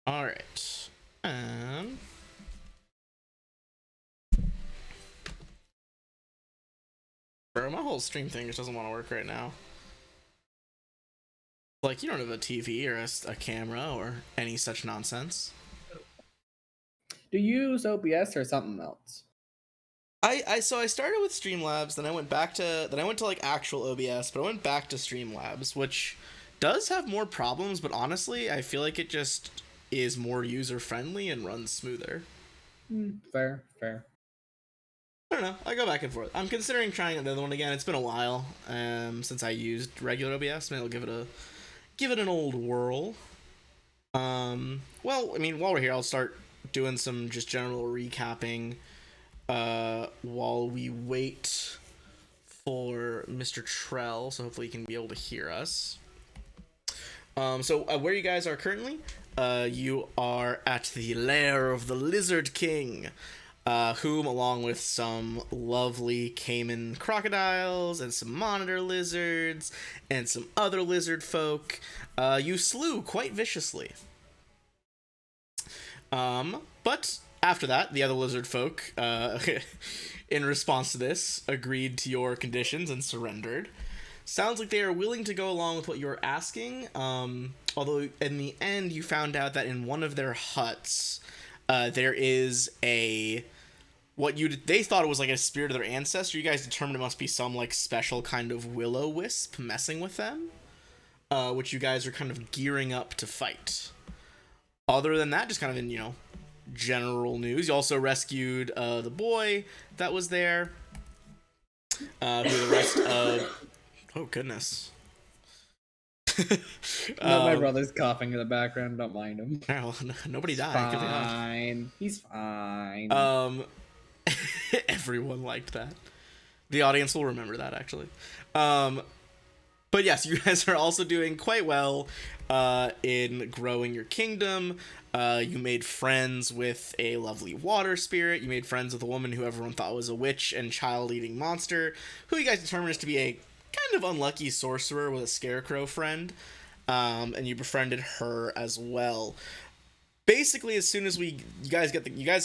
All right. Bro, my whole stream thing just doesn't want to work right now. Like, you don't have a TV or a camera or any such nonsense. Do you use OBS or something else? So I started with Streamlabs, then I went to like actual OBS, but I went back to Streamlabs, which does have more problems, but honestly, I feel like it just is more user friendly and runs smoother. Fair. I don't know. I go back and forth. I'm considering trying the other one again. It's been a while since I used regular OBS. Maybe I'll give it an old whirl. Well, I mean, while we're here, I'll start doing some just general recapping while we wait for Mr. Trell, so hopefully he can be able to hear us. So where you guys are currently, you are at the lair of the Lizard King, whom, along with some lovely caiman crocodiles and some monitor lizards and some other lizard folk, you slew quite viciously. But after that, the other lizard folk, in response to this, agreed to your conditions and surrendered. Sounds like they are willing to go along with what you're asking, although in the end you found out that in one of their huts, there is they thought it was like a spirit of their ancestor. You guys determined it must be some like special kind of will-o-wisp messing with them, which you guys are kind of gearing up to fight. Other than that, just kind of in, general news, you also rescued the boy that was there, who the rest of... Oh, goodness. My brother's coughing in the background. Don't mind him. Well, nobody died. Fine. He's fine. Everyone liked that. The audience will remember that, actually. But yes, you guys are also doing quite well in growing your kingdom. You made friends with a lovely water spirit. You made friends with a woman who everyone thought was a witch and child-eating monster, who you guys determined is to be a kind of unlucky sorcerer with a scarecrow friend. And you befriended her as well. Basically, as soon as you guys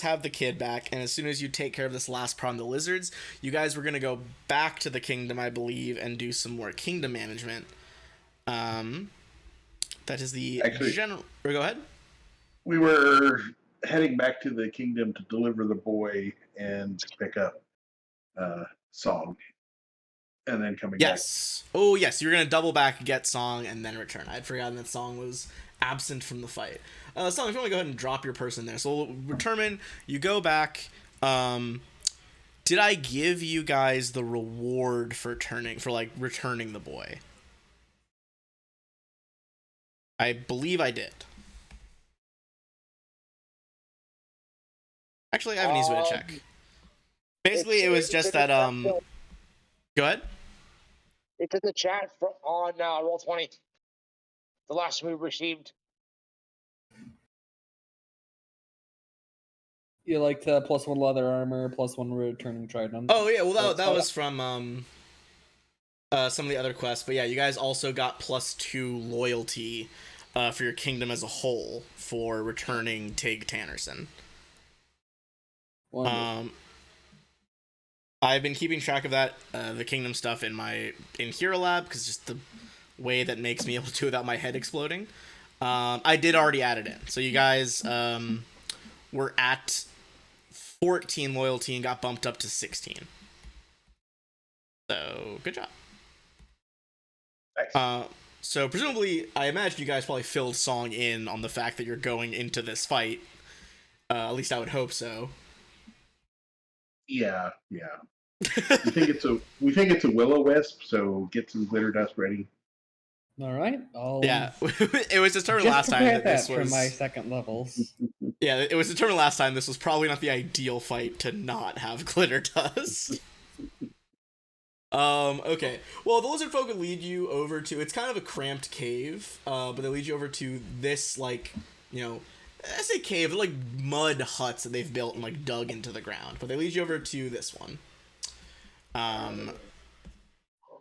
have the kid back, and as soon as you take care of this last problem, the lizards, you guys were gonna go back to the kingdom, I believe, and do some more kingdom management. That is the general. Or go ahead. We were heading back to the kingdom to deliver the boy and pick up Song, and then coming back. Yes. Oh, yes. You're gonna double back, get Song, and then return. I'd forgotten that Song was absent from the fight. Song, if you want to go ahead and drop your person there. So we'll determine, you go back. Did I give you guys the reward for returning the boy? I believe I did. Actually, I have an easy way to check. Basically, it was just that, Go ahead. It's in the chat on Roll20. The last we received. You liked +1 leather armor, +1 returning trident. Oh yeah, well that was from some of the other quests, but yeah, you guys also got +2 loyalty for your kingdom as a whole for returning Tig Tannerson. I've been keeping track of that, the kingdom stuff in Hero Lab, because just the way that makes me able to do without my head exploding. I did already add it in, so you guys were at 14 loyalty and got bumped up to 16. So good job. So presumably, I imagine you guys probably filled Song in on the fact that you're going into this fight. At least I would hope so. Yeah. we think it's a will-o-wisp, so get some glitter dust ready. All right. Yeah, it was determined last time that this was for my second levels. Yeah, it was determined last time this was probably not the ideal fight to not have glitter dust. Okay. Well, the lizard folk would lead you over to, it's kind of a cramped cave, but they lead you over to this, like, I say cave, they're like mud huts that they've built and like dug into the ground, but they lead you over to this one.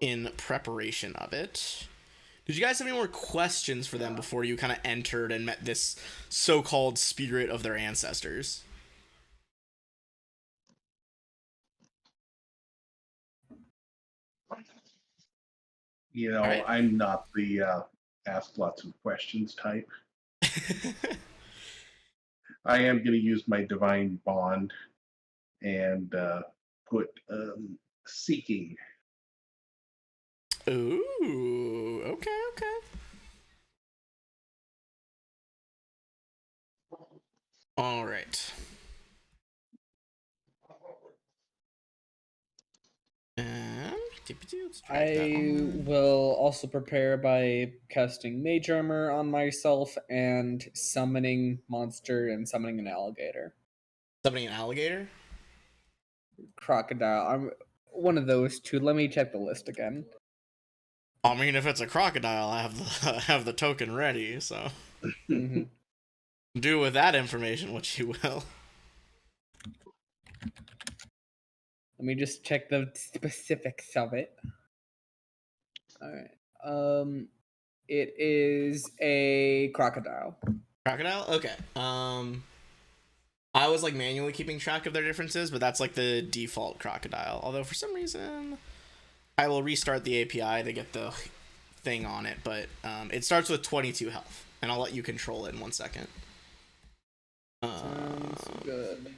In preparation of it. Did you guys have any more questions for them before you kind of entered and met this so-called spirit of their ancestors? You know, Alright. I'm not the ask lots of questions type. I am going to use my divine bond and put seeking. Ooh, okay. All right. And let's drag that I on. will also prepare by casting Mage Armor on myself and summoning monster and summoning an alligator. Summoning an alligator? Crocodile. I'm one of those two. Let me check the list again. I mean, if it's a crocodile, I have the token ready, so Mm-hmm. do with that information what you will. Let me just check the specifics of it. All right. It is a crocodile. Crocodile? Okay. I was like manually keeping track of their differences, but that's like the default crocodile. Although for some reason, I will restart the API to get the thing on it, but it starts with 22 health, and I'll let you control it in 1 second. Sounds good.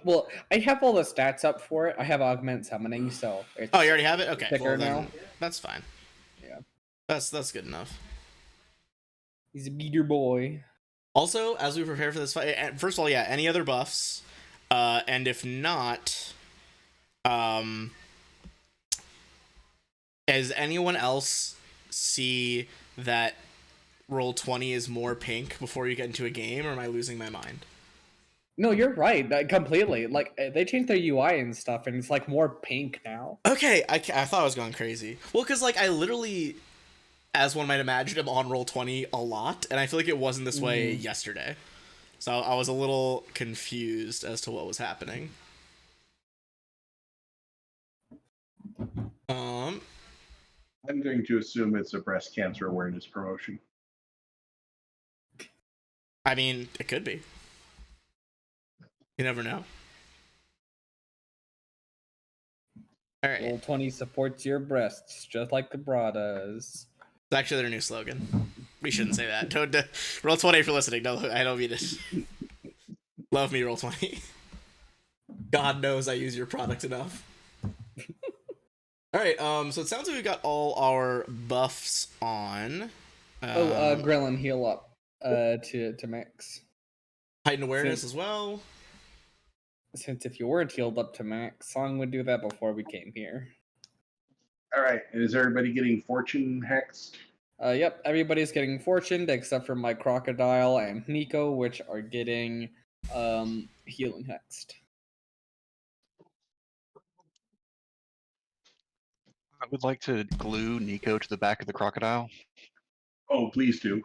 Well, I have all the stats up for it. I have augment summoning, so it's Oh, you already have it? Okay, thicker well then now. that's fine. Yeah. That's good enough. He's a beater boy. Also, as we prepare for this fight, first of all, yeah, any other buffs, and if not, does anyone else see that Roll20 is more pink before you get into a game, or am I losing my mind? No, you're right. Completely. Like they changed their UI and stuff, and it's like more pink now. Okay, I thought I was going crazy. Well, because like I literally, as one might imagine, am on Roll20 a lot, and I feel like it wasn't this way yesterday. So I was a little confused as to what was happening. I'm going to assume it's a breast cancer awareness promotion. I mean, it could be. You never know. All right. Roll20 supports your breasts, just like the bra does. It's actually their new slogan. We shouldn't say that. Don't Roll20 for listening. No, I don't mean it. Love me, Roll20. God knows I use your product enough. All right. So it sounds like we got all our buffs on. Grillin, heal up. To max. Heightened awareness as well. Since if you weren't healed up to max, Song would do that before we came here. All right. Is everybody getting fortune hexed? Yep, everybody's getting fortuned except for my crocodile and Nico, which are getting healing hexed. I would like to glue Nico to the back of the crocodile. Oh, please do.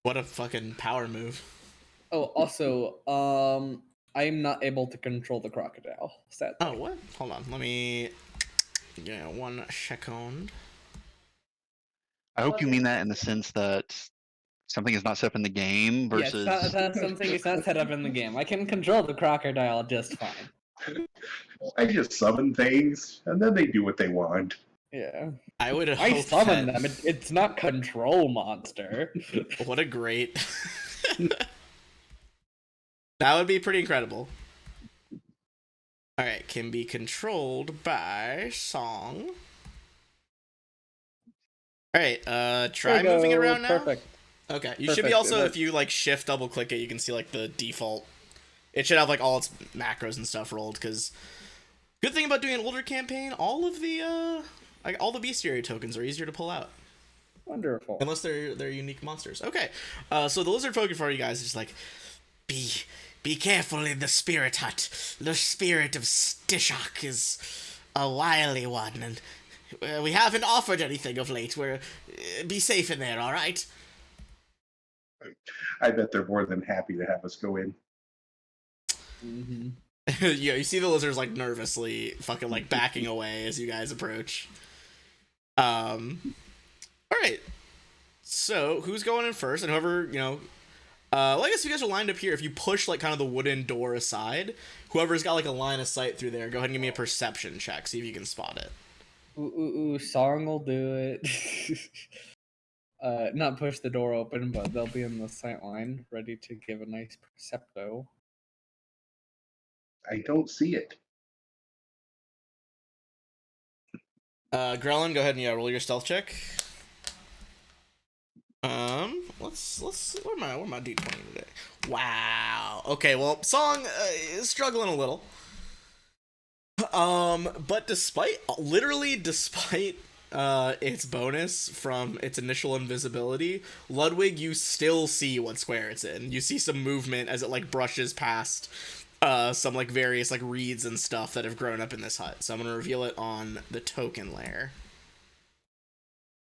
What a fucking power move. Oh, also, I am not able to control the crocodile, sadly. Oh, what? Hold on. Let me... Yeah, 1 second. I hope you mean that in the sense that something is not set up in the game versus. Yes, that's something is not set up in the game. I can control the crocodile just fine. I just summon things, and then they do what they want. Yeah. I would hope I summon that... them. It's not control monster. What a great... That would be pretty incredible. Alright, can be controlled by Song. Alright, try moving it around now. Perfect. Okay, you should be also, if you like shift double click it, you can see like the default. It should have like all its macros and stuff rolled, because good thing about doing an older campaign, all of the like all the bestiary tokens are easier to pull out. Wonderful. Unless they're unique monsters. Okay. So the lizard token for you guys is like be careful in the spirit hut. The spirit of Stishak is a wily one, and we haven't offered anything of late. Be safe in there, all right? I bet they're more than happy to have us go in. Mm-hmm. Yeah, you see the lizards like nervously fucking like backing away as you guys approach. All right. So who's going in first? And whoever, well, I guess you guys are lined up here. If you push like kind of the wooden door aside, whoever's got like a line of sight through there, go ahead and give me a perception check. See if you can spot it. Ooh, Song will do it. Not push the door open, but they'll be in the sight line, ready to give a nice percepto. I don't see it. Grellin, go ahead and roll your stealth check. Let's where my D20 today? Wow. Okay, well, Song is struggling a little. But despite its bonus from its initial invisibility, Ludwig, you still see what square it's in. You see some movement as it like brushes past some like various like reeds and stuff that have grown up in this hut. So I'm gonna reveal it on the token layer.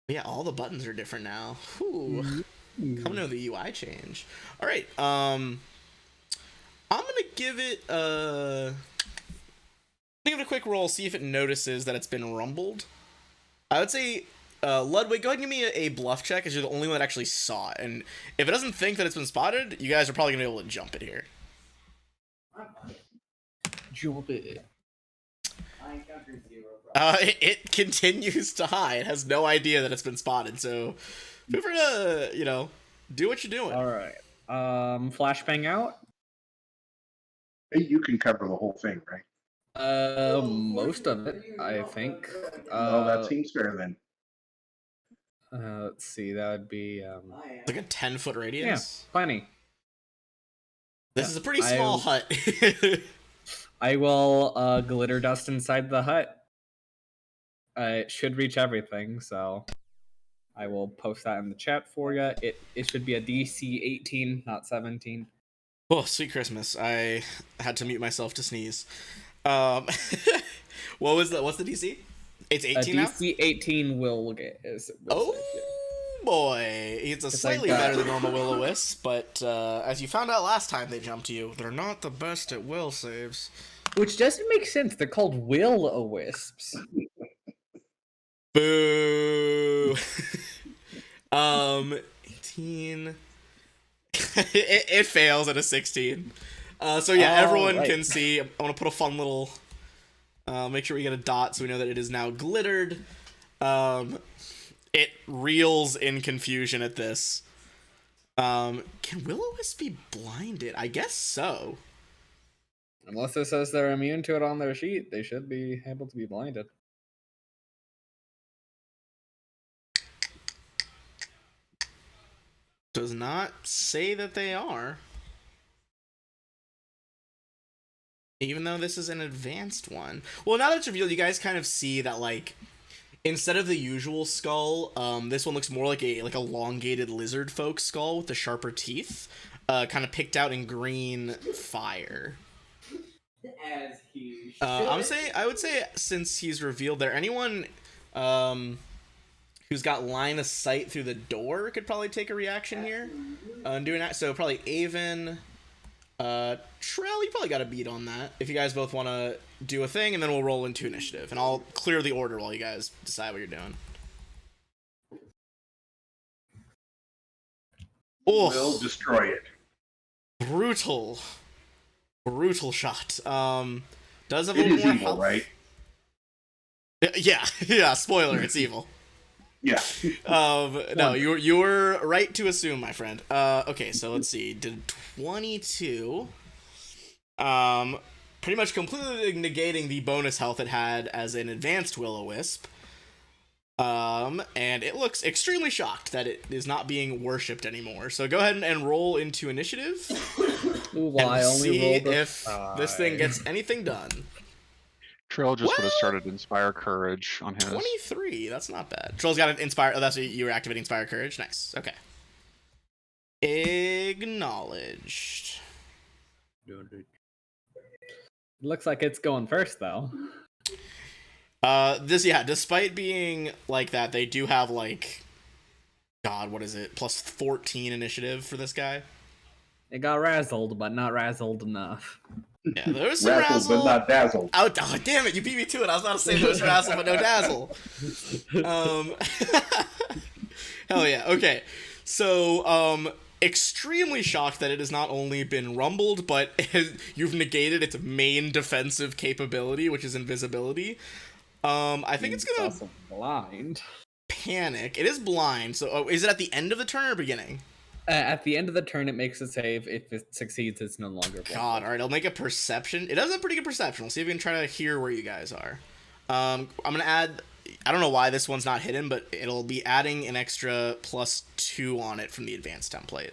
But yeah, all the buttons are different now. Whew. Coming to the UI change. All right. I'm gonna give it a quick roll, see if it notices that it's been rumbled. I would say, Ludwig, go ahead and give me a bluff check, as you're the only one that actually saw it. And if it doesn't think that it's been spotted, you guys are probably gonna be able to jump it here. Jump it. It continues to hide. It has no idea that it's been spotted. So feel free to, do what you're doing. All right. Flashbang out. Hey, you can cover the whole thing, right? Most of it, I think. Well, that seems fair then. Let's see. That would be Like a 10-foot radius. Yeah, plenty. This is a pretty small hut. I will glitter dust inside the hut. It should reach everything, so I will post that in the chat for you. It should be a DC 18, not 17. Oh, sweet Christmas. I had to mute myself to sneeze. What was that? What's the DC? It's 18 now? DC 18 will get is. Oh boy. It's slightly better than normal Will-O-Wisp, but as you found out last time they jumped you, they're not the best at will saves. Which doesn't make sense. They're called Will-O-Wisps. Boo. 18. it fails at a 16. So yeah, everyone can see. I want to put a fun little. Make sure we get a dot so we know that it is now glittered. It reels in confusion at this. Can Will-O-Wisp be blinded? I guess so. Unless it says they're immune to it on their sheet, they should be able to be blinded. Does not say that they are. Even though this is an advanced one. Well, now that it's revealed, you guys kind of see that, like, instead of the usual skull, this one looks more like a elongated lizard folk skull with the sharper teeth, kind of picked out in green fire. As he I would say since he's revealed there, anyone who's got line of sight through the door could probably take a reaction here. Doing that, so probably Avon, Trell, you probably got a beat on that. If you guys both want to do a thing, and then we'll roll into initiative, and I'll clear the order while you guys decide what you're doing. Oh, We'll destroy it. Brutal shot. Does have a It little is more evil, health. right? Yeah. Spoiler, it's evil. Yeah. No, you were right to assume, my friend. Okay, so let's see. Did 22. Pretty much completely negating the bonus health it had as an advanced Will-O-Wisp. And it looks extremely shocked that it is not being worshipped anymore. So go ahead and roll into initiative. Ooh, and I only see rolled if this thing gets anything done. Trill just would have Well, started Inspire Courage on his. 23, that's not bad. Trill's got an Inspire. Oh, that's what you were activating Inspire Courage. Nice. Okay. Acknowledged. It looks like it's going first, though. Despite being like that, they do have, like, God, what is it? Plus 14 initiative for this guy. It got razzled, but not razzled enough. Yeah, there was some Razzled but razzle. not dazzled. Oh, damn it! You beat me to it. I was about to say there was razzle but no dazzle. Hell yeah. Okay. So, extremely shocked that it has not only been rumbled, but you've negated its main defensive capability, which is invisibility. I think it's gonna also blind. panic. It is blind. So, is it at the end of the turn or beginning? At the end of the turn, it makes a save. If it succeeds, it's no longer blind. God, all right. I'll make a perception. It does have pretty good perception. We'll see if we can try to hear where you guys are. I'm gonna add. I don't know why this one's not hidden, but it'll be adding an extra +2 on it from the advanced template.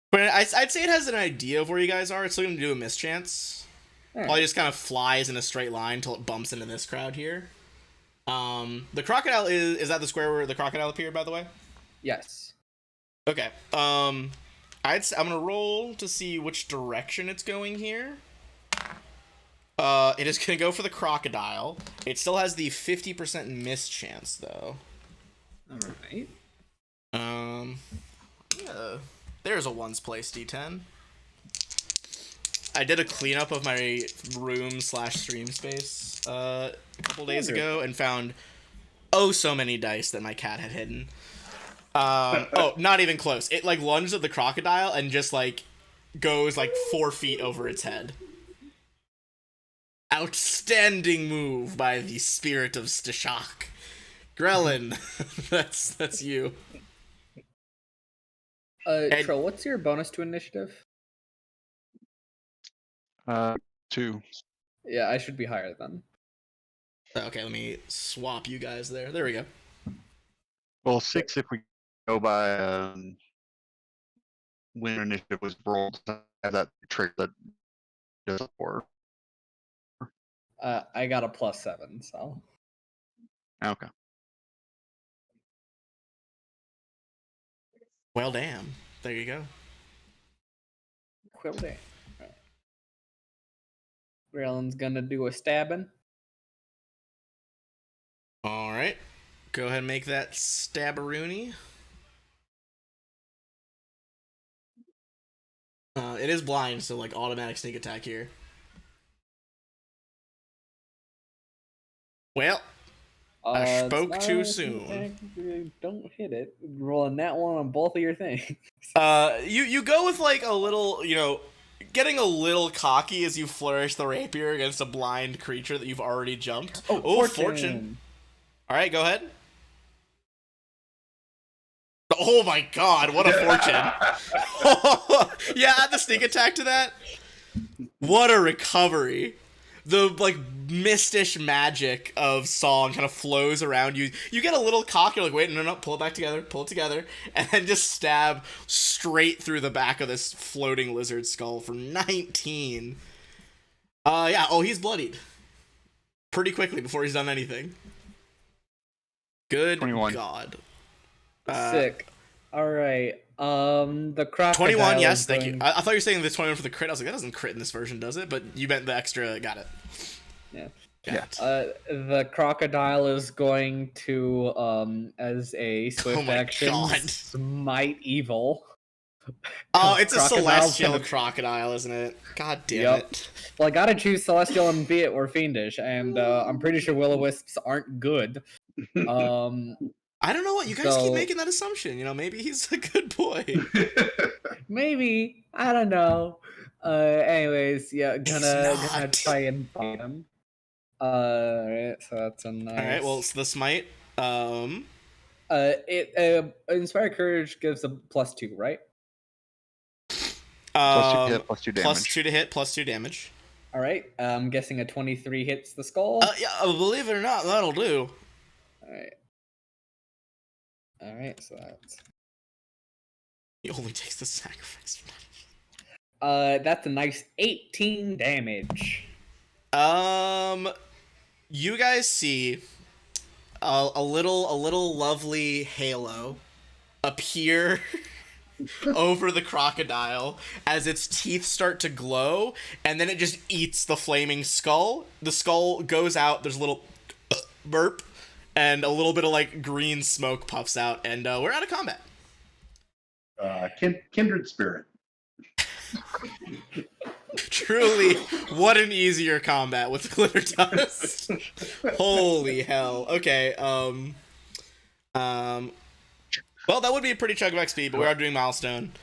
But I'd say it has an idea of where you guys are. It's still gonna do a mischance. All right. Probably just kind of flies in a straight line until it bumps into this crowd here. The crocodile is that the square where the crocodile appeared, by the way? Yes. Okay. I'm gonna roll to see which direction it's going here. It is gonna go for the crocodile. It still has the 50% miss chance though. All right. Yeah. There's a ones place D10. I did a cleanup of my room/stream space a couple days ago and found so many dice that my cat had hidden. Not even close. It like lunged at the crocodile and just like goes like 4 feet over its head. Outstanding move by the spirit of Stashak. Grellin, that's you. Trill, what's your bonus to initiative? 2. Yeah, I should be higher then. Okay, let me swap you guys there. There we go. Well, 6 if we go by when initiative was rolled. Have that trick that does it for. I got a +7, so. Okay. Well, damn. There you go. Quill day. Grellin's gonna do a stabbing. All right. Go ahead and make that stabberoonie. It is blind, so like automatic sneak attack here. Well, I spoke too soon. Don't hit it. Rolling that one on both of your things. You go with like a little, getting a little cocky as you flourish the rapier against a blind creature that you've already jumped. Oh, fortune. All right, go ahead. Oh my god, what a fortune. Yeah, add the sneak attack to that. What a recovery. The like mistish magic of song kind of flows around you. You get a little cocky, you're like, wait, no, pull it back together, and then just stab straight through the back of this floating lizard skull for 19. Yeah, he's bloodied. Pretty quickly before he's done anything. Good 21. God. Sick. All right. The crocodile. 21. Yes, thank you. I thought you were saying the 21 for the crit. I was like, that doesn't crit in this version, does it? But you meant the extra. Got it. Yeah. Yeah. The crocodile is going to as a swift action smite evil. Oh, it's a celestial crocodile, isn't it? God damn it. Well, I gotta choose celestial and or fiendish, and I'm pretty sure will-o-wisps aren't good. I don't know what you guys keep making that assumption. Maybe he's a good boy. Maybe, I don't know. Anyways, yeah, gonna try and fight him. Alright, so that's a nice. All right, well, it's the smite. Inspire Courage gives a +2, right? +2 to hit, +2 damage. +2 to hit, +2 damage. All right, I'm guessing a 23 hits the skull. Yeah, believe it or not, that'll do. All right, so that's. He only takes the sacrifice. That's a nice 18 damage. You guys see a little lovely halo appear over the crocodile as its teeth start to glow, and then it just eats the flaming skull. The skull goes out. There's a little burp, and a little bit of like green smoke puffs out, and we're out of combat. Kindred spirit. Truly, what an easier combat with glitter dust. Holy hell. Okay, well, that would be a pretty chunk of XP, but we are doing milestone.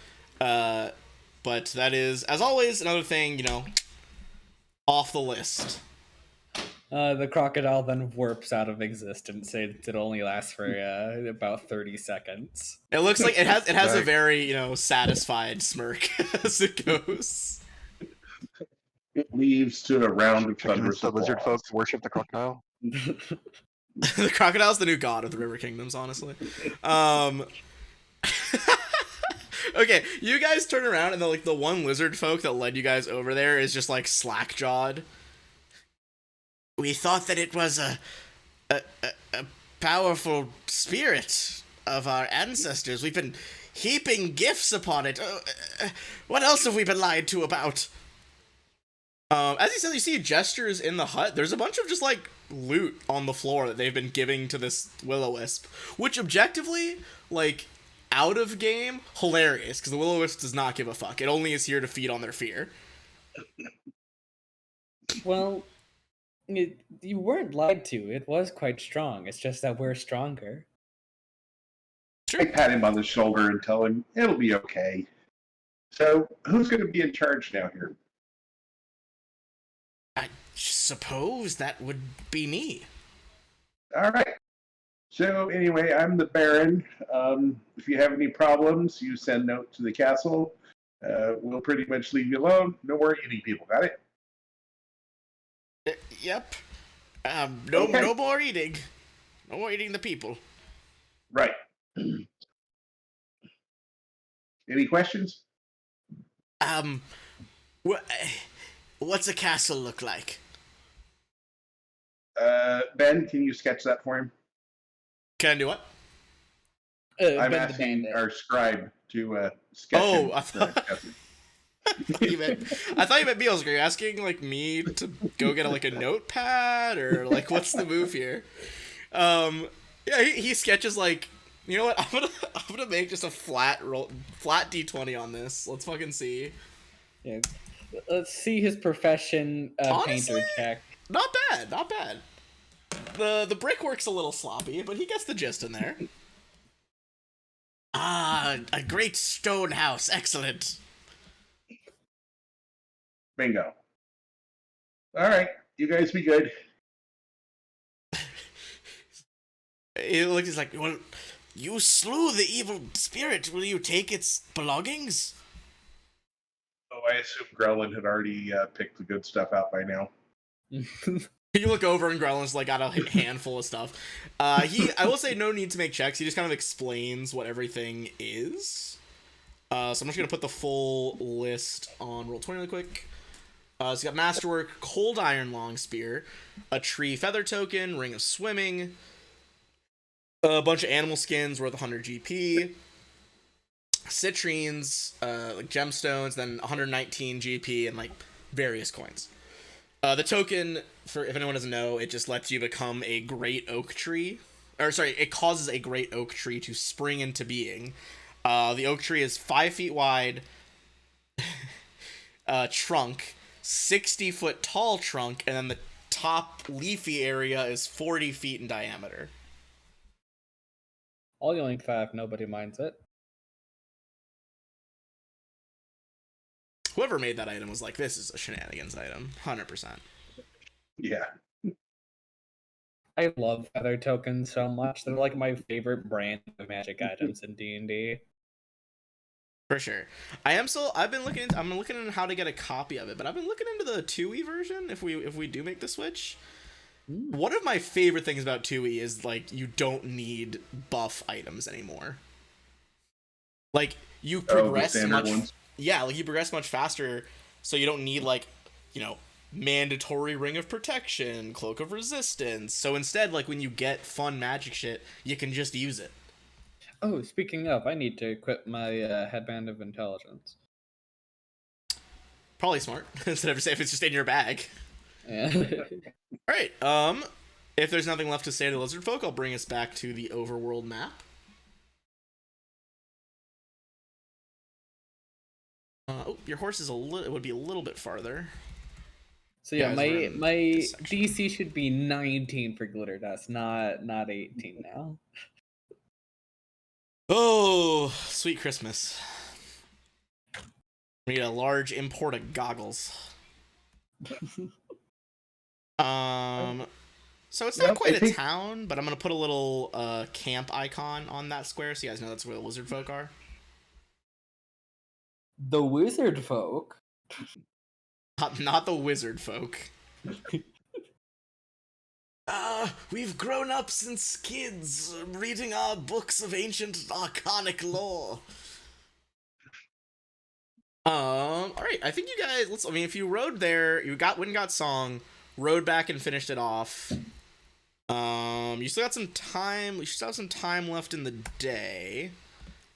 But that is, as always, another thing, off the list. The crocodile then warps out of existence. It only lasts for about 30 seconds. It looks like it has a very, satisfied smirk as it goes. It leaves to a round of thunderous The lizard applause. folk worship the crocodile. The crocodile's the new god of the River Kingdoms, honestly. Okay, you guys turn around and the one lizard folk that led you guys over there is just like slack-jawed. We thought that it was a powerful spirit of our ancestors. We've been heaping gifts upon it. What else have we been lied to about? As he says, you see gestures in the hut. There's a bunch of just like loot on the floor that they've been giving to this will-o-wisp, which objectively, like, out of game, hilarious, because the will-o-wisp does not give a fuck. It only is here to feed on their fear. Well, you weren't lied to. It was quite strong. It's just that we're stronger. I pat him on the shoulder and tell him it'll be okay. So, who's going to be in charge now here? I suppose that would be me. All right. So, anyway, I'm the Baron. If you have any problems, you send note to the castle. We'll pretty much leave you alone. No more eating people. Got it? Yep. Okay. No more eating. No more eating the people. Right. Any questions? What's a castle look like? Ben, can you sketch that for him? Can I do what? I'm Ben the asking Bandit. our scribe to sketch Oh, him. I thought I thought you meant Beals. Are you asking like me to go get a notepad or like what's the move here? Yeah, he sketches like, you know what? I'm gonna make just a flat D20 on this. Let's fucking see. Yeah. Let's see his profession Honestly? painter check. Not bad, not bad. The brickwork's a little sloppy, but he gets the gist in there. Ah, a great stone house. Excellent. Bingo. All right. You guys be good. It looks like, well, you slew the evil spirit. Will you take its belongings? Oh, I assume Grelin had already picked the good stuff out by now. You look over and Grellin's like got a handful of stuff. I will say no need to make checks. He just kind of explains what everything is. So I'm just gonna put the full list on Roll20 really quick. So you got Masterwork, Cold Iron Long Spear, a Tree Feather Token, Ring of Swimming, a bunch of animal skins worth 100 GP, citrines, like gemstones, then 119 GP, and like various coins. The token, for if anyone doesn't know, it just lets you become a great oak tree. Or sorry, it causes a great oak tree to spring into being. The oak tree is 5 feet wide, trunk, 60-foot tall trunk, and then the top leafy area is 40 feet in diameter. All Yoink 5, nobody minds it. Whoever made that item was like, this is a shenanigans item. 100%. Yeah. I love feather tokens so much. They're like my favorite brand of magic items in D&D. For sure. I've been looking I'm looking into how to get a copy of it, but I've been looking into the 2e version if we do make the switch. One of my favorite things about 2e is like you don't need buff items anymore. Like you progress much Yeah, like you progress much faster, so you don't need like, mandatory Ring of Protection, Cloak of Resistance. So instead, like when you get fun magic shit, you can just use it. Oh, speaking of, I need to equip my Headband of Intelligence. Probably smart instead of if it's just in your bag. Yeah. All right. If there's nothing left to say to Lizard Folk, I'll bring us back to the overworld map. Oh, your horse is it would be a little bit farther. So yeah, Guys are my in this section. DC should be 19 for glitter dust, not 18 now. Oh, sweet Christmas. We need a large import of goggles. So it's not Yep, quite I a think- town, but I'm gonna put a little camp icon on that square so you guys know that's where the lizard folk are. The wizard folk. Not the wizard folk. We've grown up since kids, reading our books of ancient arcanic lore. Alright, I think you guys, if you rode there, you went and got song, rode back and finished it off. You still got some time, you still have some time left in the day.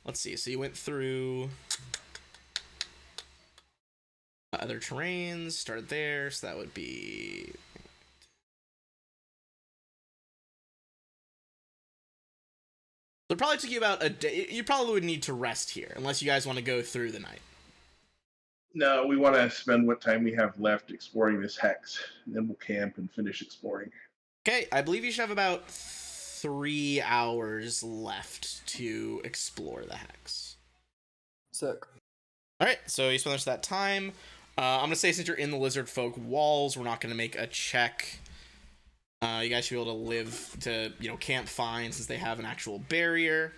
Let's see, so you went through other terrains, started there, so that would be... It'll probably take you about a day. You probably would need to rest here, unless you guys want to go through the night. No, we want to spend what time we have left exploring this hex, and then we'll camp and finish exploring. Okay, I believe you should have about 3 hours left to explore the hex. Sick. Alright, so you spend most of that time. I'm going to say since you're in the lizard folk walls, we're not going to make a check. You guys should be able to camp fine since they have an actual barrier.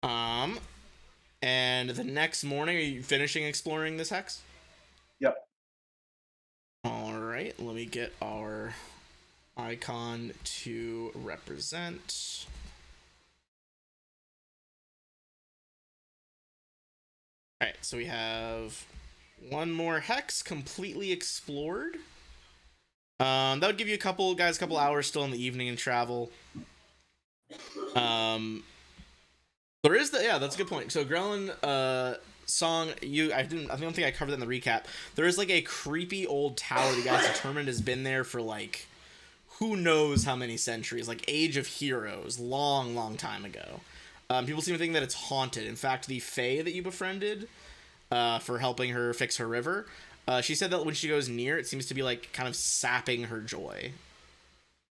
And the next morning, are you finishing exploring this hex? Yep. Alright, let me get our icon to represent. Alright, so we have one more hex completely explored. That would give you a couple hours still in the evening and travel. There is that's a good point. So Grelin, song, I don't think I covered that in the recap. There is like a creepy old tower that you guys determined has been there for like who knows how many centuries, like Age of Heroes, long time ago. People seem to think that it's haunted. In fact, the Fae that you befriended for helping her fix her river, she said that when she goes near, it seems to be like kind of sapping her joy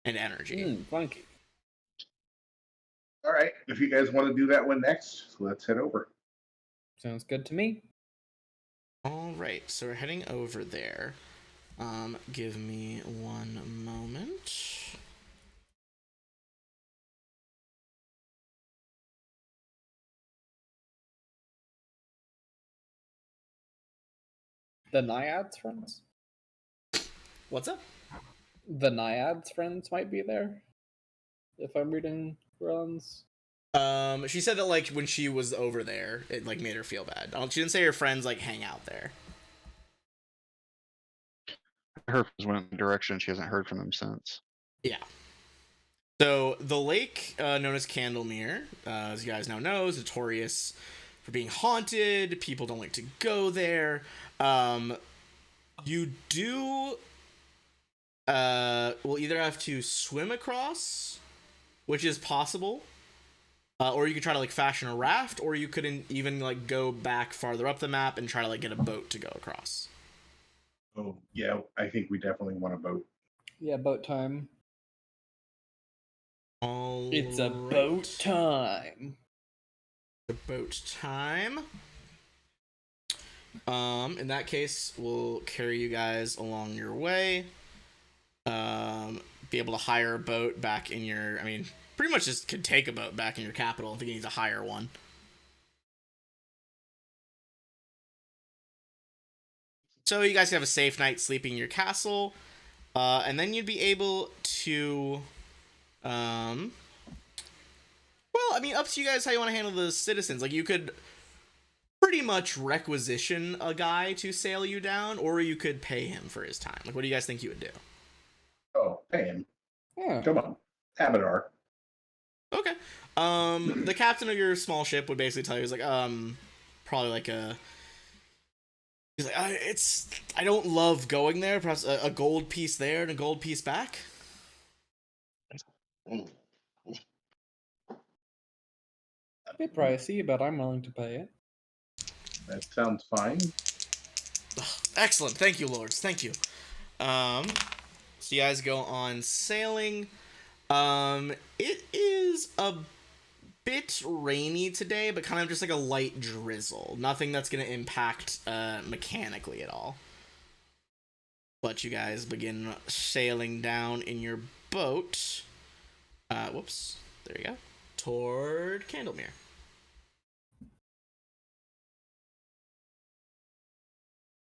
and energy. Funky. All right, if you guys want to do that one next, let's head over. Sounds good to me. All right, so we're heading over there. Give me one moment. The Naiads friends? What's up? The Naiads friends might be there. If I'm reading Grelin's. She said that like when she was over there, it like made her feel bad. She didn't say her friends like hang out there. Her friends went in the direction. She hasn't heard from them since. Yeah. So the lake, known as Candlemere, as you guys now know, is notorious for being haunted. People don't like to go there. You do will either have to swim across, which is possible, or you could try to like fashion a raft, or you couldn't even like go back farther up the map and try to like get a boat to go across. Oh, yeah, I think we definitely want a boat. Yeah, boat time. All It's a right. boat time. The boat time. In that case, we'll carry you guys along your way. Be able to hire a boat back in your... pretty much just could take a boat back in your capital. I think you need to hire one. So you guys can have a safe night sleeping in your castle. And then you'd be able to... up to you guys how you want to handle the citizens. Like, you could pretty much requisition a guy to sail you down, or you could pay him for his time. Like, what do you guys think you would do? Oh, pay him. Yeah. Come on. Abadar. Okay. The captain of your small ship would basically tell you, he's like, probably like he's like, I don't love going there. Perhaps a gold piece there and a gold piece back. A bit pricey, but I'm willing to pay it. That sounds fine. Excellent. Thank you, lords. Thank you. So you guys go on sailing. It is a bit rainy today, but kind of just like a light drizzle. Nothing that's going to impact mechanically at all. But you guys begin sailing down in your boat. Whoops. There you go. Toward Candlemere.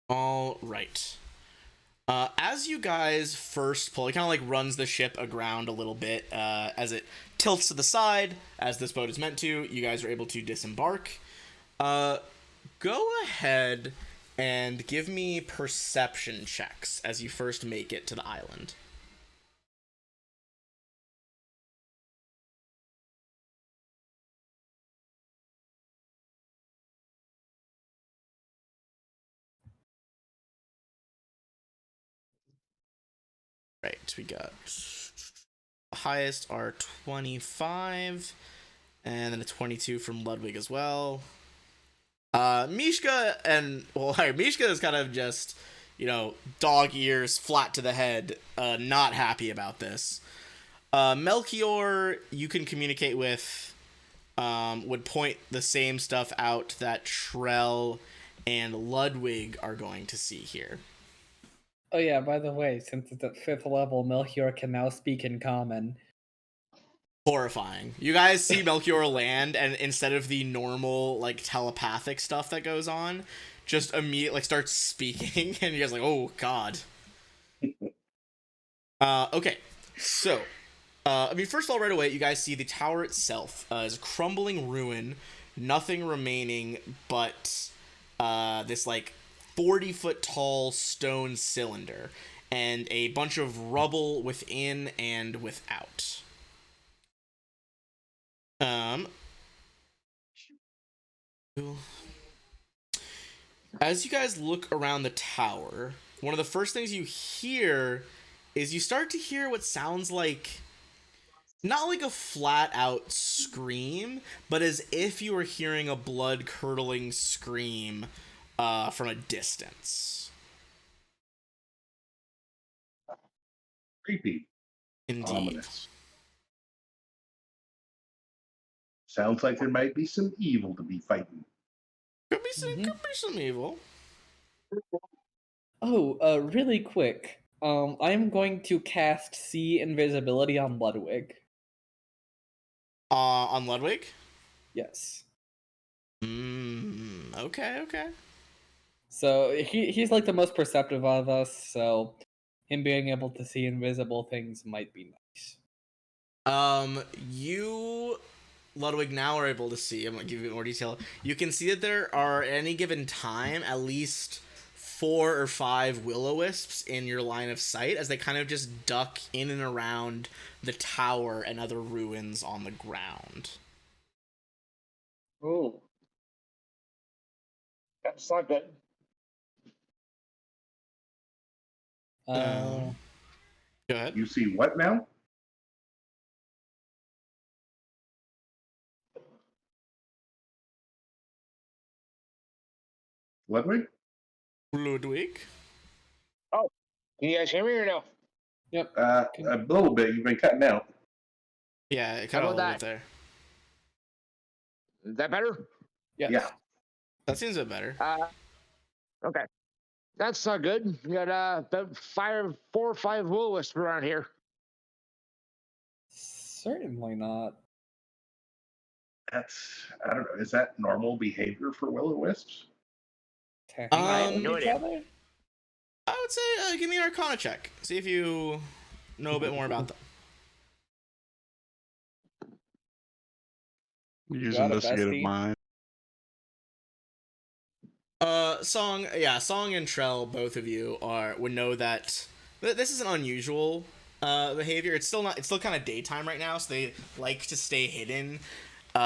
All right. As you guys first pull, it kind of like runs the ship aground a little bit as it tilts to the side, as this boat is meant to. You guys are able to disembark. Go ahead and give me perception checks as you first make it to the island. Right, we got highest are 25, and then a 22 from Ludwig as well. Mishka and Mishka is kind of just, dog ears flat to the head, not happy about this. Melchior, you can communicate with, would point the same stuff out that Trell and Ludwig are going to see here. Oh yeah, by the way, since it's at 5th level, Melchior can now speak in common. Horrifying. You guys see Melchior land, and instead of the normal, telepathic stuff that goes on, just immediately, starts speaking, and you guys oh, God. Okay, so, first of all, right away, you guys see the tower itself is a crumbling ruin, nothing remaining but this, 40-foot tall stone cylinder, and a bunch of rubble within and without. As you guys look around the tower, one of the first things you hear is you start to hear what sounds like, not like a flat out scream, but as if you were hearing a blood curdling scream from a distance. Creepy. Indeed. Ominous. Sounds like there might be some evil to be fighting. Could be some evil. Oh, really quick. I'm going to cast See Invisibility on Ludwig. On Ludwig? Yes. Okay. So he's like the most perceptive of us, so him being able to see invisible things might be nice. You, Ludwig, now are able to see. I'm gonna give you more detail. You can see that there are, at any given time, at least 4 or 5 will-o-wisps in your line of sight as they kind of just duck in and around the tower and other ruins on the ground. Oh. That's not good. Go ahead. You see what now? Ludwig? Ludwig? Oh, can you guys hear me or no? Yep. A little bit. You've been cutting out. Yeah, it cut How out a about little bit there. Is that better? Yes. Yeah. That seems a bit better. Okay. That's not good. We got about 4 or 5 will-o-wisps around here. Certainly not. That's, I don't know. Is that normal behavior for will-o-wisps? To hang out Um, with no each idea. other? I would say give me an Arcana check. See if you know a bit more about them. Use Got it, investigative bestie. mind. Song and Trell, both of you would know that this is an unusual behavior. It's still kind of daytime right now, so they like to stay hidden,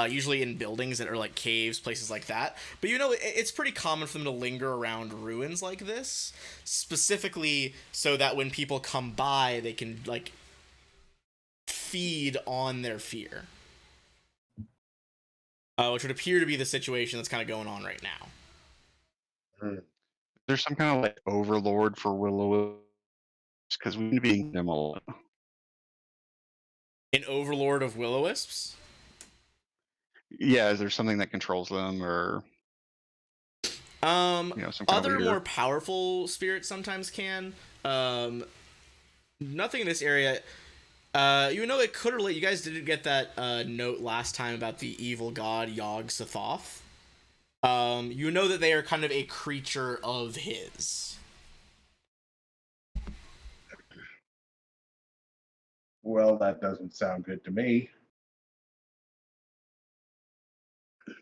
usually in buildings that are like caves, places like that. But it's pretty common for them to linger around ruins like this, specifically so that when people come by, they can feed on their fear. Which would appear to be the situation that's kind of going on right now. There's some kind of like overlord for Willow because we've been being them a lot. An overlord of will-o-wisps? Yeah, is there something that controls them or some kind of Other leader? more powerful spirits sometimes can. Nothing in this area. You know, it could relate. You guys didn't get that note last time about the evil god Yog Sothoth. You know that they are kind of a creature of his. Well, that doesn't sound good to me. I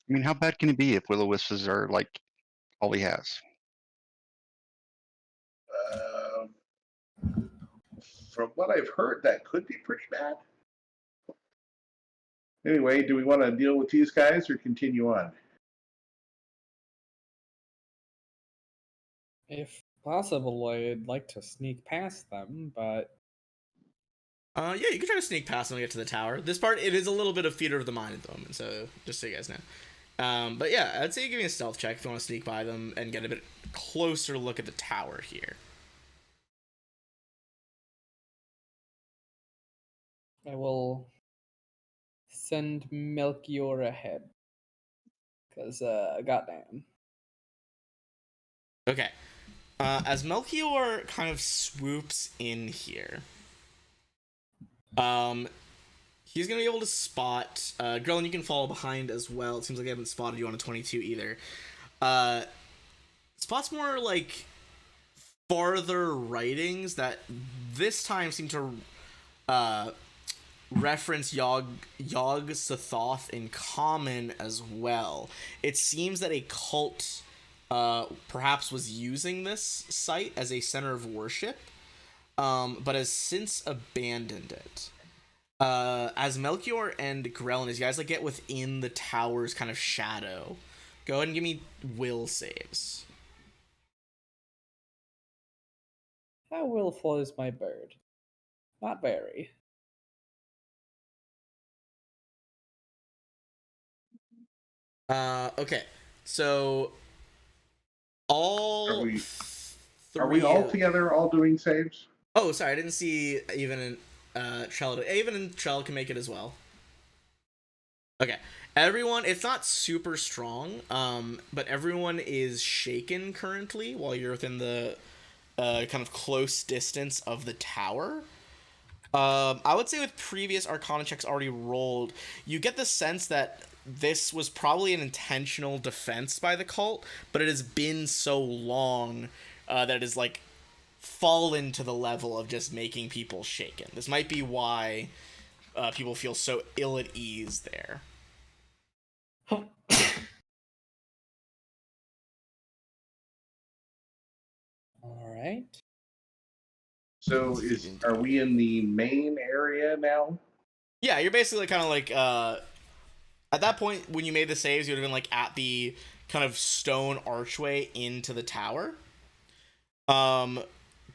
mean, how bad can it be if will-o-wisps are like all he has? From what I've heard, that could be pretty bad. Anyway, do we want to deal with these guys or continue on? If possible, I'd like to sneak past them, but Yeah, you can try to sneak past them and get to the tower. This part, it is a little bit of theater of the mind at the moment, so just so you guys know. But yeah, I'd say give me a stealth check if you want to sneak by them and get a bit closer look at the tower here. I will send Melchior ahead. Because, goddamn. Okay. As Melchior kind of swoops in here, he's gonna be able to spot Grellin. You can follow behind as well. It seems like they haven't spotted you on a 22 either. Spots more like farther writings that this time seem to reference Yog Sothoth in common as well. It seems that a cult perhaps was using this site as a center of worship, but has since abandoned it. As Melchior and Grellin, as you guys like get within the tower's kind of shadow, go ahead and give me will saves. How willful is my bird? Not very. Okay, so all Are we all together, all doing saves? Oh, sorry, I didn't see even in Trell. Even in Trell can make it as well. Okay, everyone. It's not super strong, but everyone is shaken currently while you're within the kind of close distance of the tower. I would say with previous Arcana checks already rolled, you get the sense that this was probably an intentional defense by the cult, but it has been so long that it is like fallen to the level of just making people shaken. This might be why people feel so ill at ease there. All right. So are we in the main area now? Yeah, you're basically kind of like at that point when you made the saves, you would have been like at the kind of stone archway into the tower.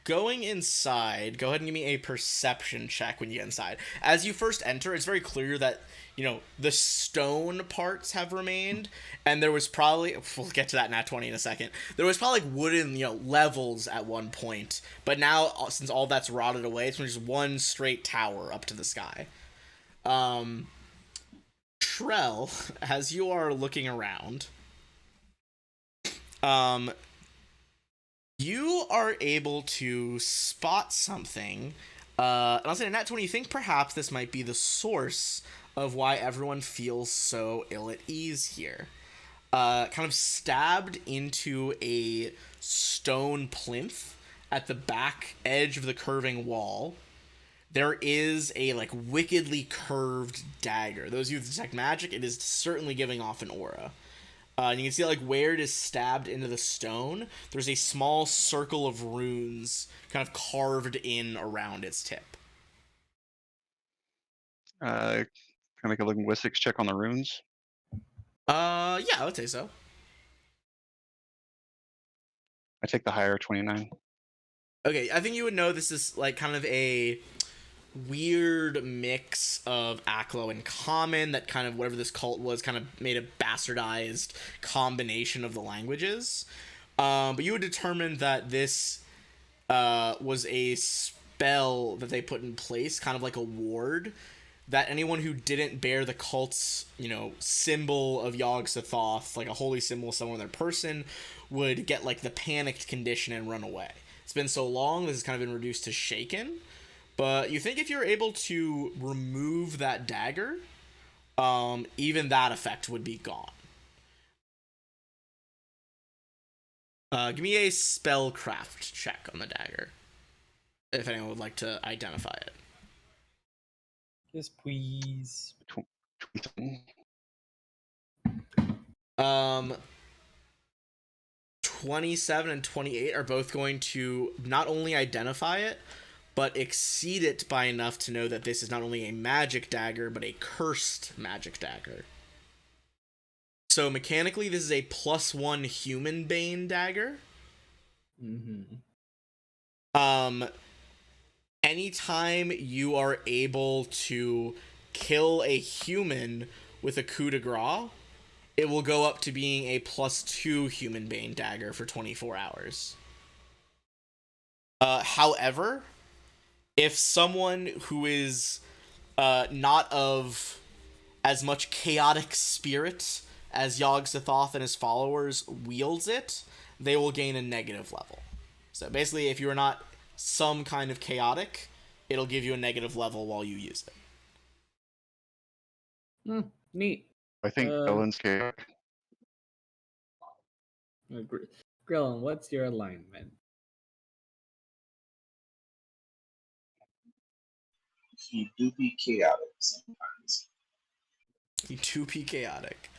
Going inside, go ahead and give me a perception check when you get inside. As you first enter, it's very clear that, you know, the stone parts have remained, and there was probably, we'll get to that nat 20 in a second, there was probably like wooden, you know, levels at one point, but now, since all that's rotted away, it's just one straight tower up to the sky. Trell, as you are looking around, you are able to spot something. And I'll say in nat 20, you think perhaps this might be the source of why everyone feels so ill at ease here. Kind of stabbed into a stone plinth at the back edge of the curving wall, there is a like wickedly curved dagger. Those of you who detect magic, it is certainly giving off an aura. And you can see like where it is stabbed into the stone, there's a small circle of runes kind of carved in around its tip. Can I make a linguistics check on the runes? Yeah, I would say so. I take the higher 29. Okay, I think you would know this is like kind of a weird mix of Aklo and Common that kind of, whatever this cult was, kind of made a bastardized combination of the languages. But you would determine that this was a spell that they put in place, kind of like a ward, that anyone who didn't bear the cult's, symbol of Yog-Sothoth, like a holy symbol somewhere in their person, would get like the panicked condition and run away. It's been so long, this has kind of been reduced to shaken. But you think if you're able to remove that dagger, even that effect would be gone. Give me a spellcraft check on the dagger, if anyone would like to identify it. Yes, please. 27 and 28 are both going to not only identify it, but exceed it by enough to know that this is not only a magic dagger, but a cursed magic dagger. So mechanically, this is a +1 human bane dagger. Anytime you are able to kill a human with a coup de grace, it will go up to being a +2 human bane dagger for 24 hours. However, if someone who is not of as much chaotic spirit as Yog-Sothoth and his followers wields it, they will gain a negative level. So basically, if you are not some kind of chaotic, it'll give you a negative level while you use it. Neat. I think Ellen's chaotic. Grillin, what's your alignment? He do be chaotic sometimes. You do be chaotic.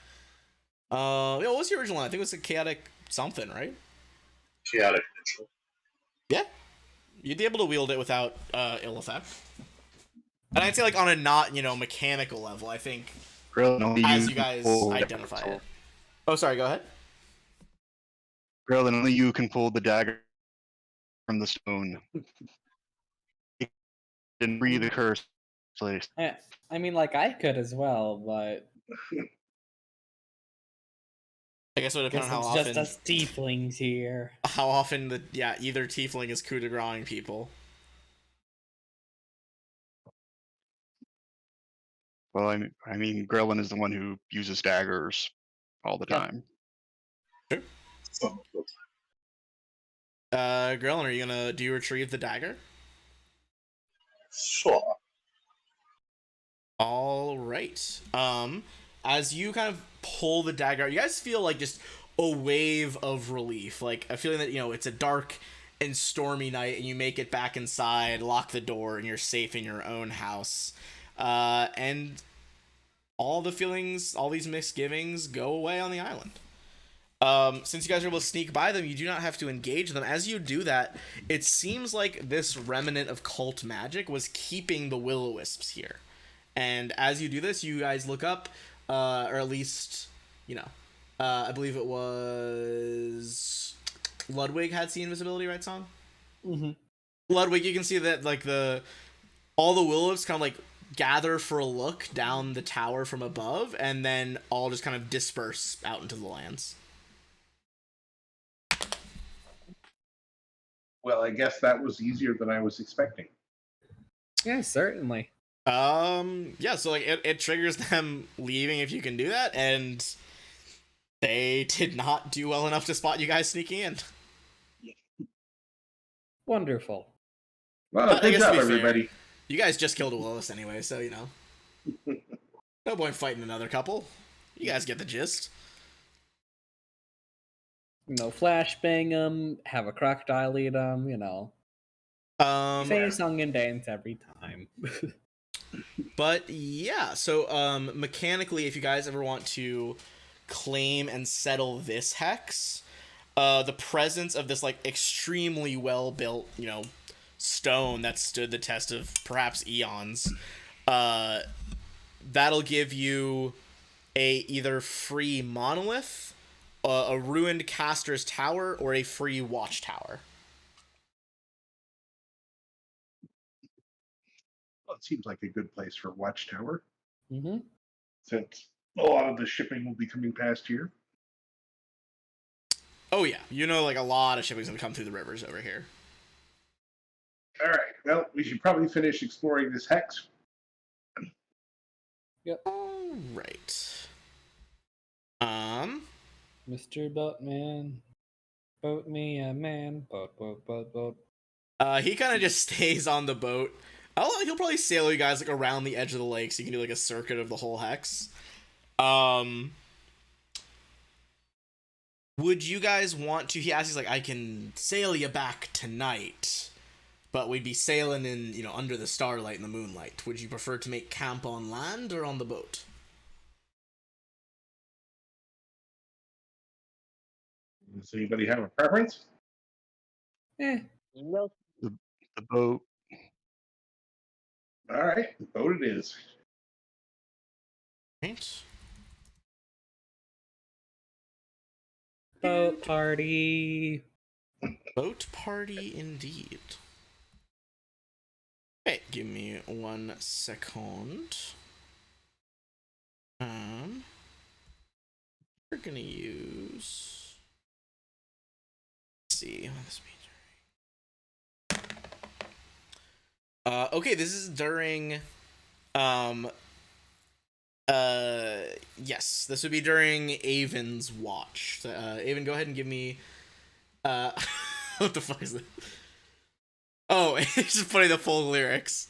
What was your original line? I think it was a chaotic something, right? Chaotic neutral. Yeah. You'd be able to wield it without ill effect. And I'd say, like, on a not, mechanical level, I think, Grillin, as you guys identify it. Oh, sorry, go ahead. Grillin, only you can pull the dagger from the stone. And free the curse place. I mean, like, I could as well, but I guess it would depend on how it's often. just us tieflings here. How often either tiefling is coup de gracing people. Well, I mean, Grillin is the one who uses daggers all the time. Sure. So, Grellin, do you retrieve the dagger? sure. All right. As you kind of pull the dagger out, you guys feel like just a wave of relief, like a feeling that it's a dark and stormy night, and you make it back inside, lock the door, and you're safe in your own house. And all the feelings, all these misgivings, go away on the island. Since you guys are able to sneak by them, you do not have to engage them. As you do that, it seems like this remnant of cult magic was keeping the will-o-wisps here. And as you do this, you guys look up, or at least, I believe it was Ludwig had seen invisibility, right, Song? Mm-hmm. Ludwig, you can see that, like, all the will-o-wisps kind of, like, gather for a look down the tower from above, and then all just kind of disperse out into the lands. Well, I guess that was easier than I was expecting. Yeah, certainly. Yeah, so, like, it triggers them leaving if you can do that, and they did not do well enough to spot you guys sneaking in. Wonderful. Well, I good guess job, to be fair, everybody. you guys just killed a Willis anyway, so, no point fighting another couple. You guys get the gist. Flashbang them, have a crocodile eat them, Say a song and dance every time. But yeah, so mechanically, if you guys ever want to claim and settle this hex, the presence of this, like, extremely well built, stone that stood the test of perhaps eons, that'll give you a either free monolith, a ruined caster's tower, or a free watchtower. Well, it seems like a good place for a watchtower, Mm-hmm. since a lot of the shipping will be coming past here. Oh yeah, you know, like a lot of shipping's gonna come through the rivers over here. All right. Well, we should probably finish exploring this hex. All right. Mr. Boatman, boat me a man, boat, boat, boat, boat. He kind of just stays on the boat. He'll probably sail you guys like around the edge of the lake, so you can do like a circuit of the whole hex. Would you guys want to? He asks, he's like, I can sail you back tonight, but we'd be sailing in, you know, under the starlight and the moonlight. Would you prefer to make camp on land or on the boat? Does anybody have a preference? Nope. The boat. All right, the boat it is. Right. Boat party. Boat party indeed. Okay, give me 1 second. We're gonna use. Let's see what this means. Okay, this is during. Yes, this would be during Avon's watch. Avon, go ahead and give me. What the fuck is that? Oh, it's just putting the full lyrics.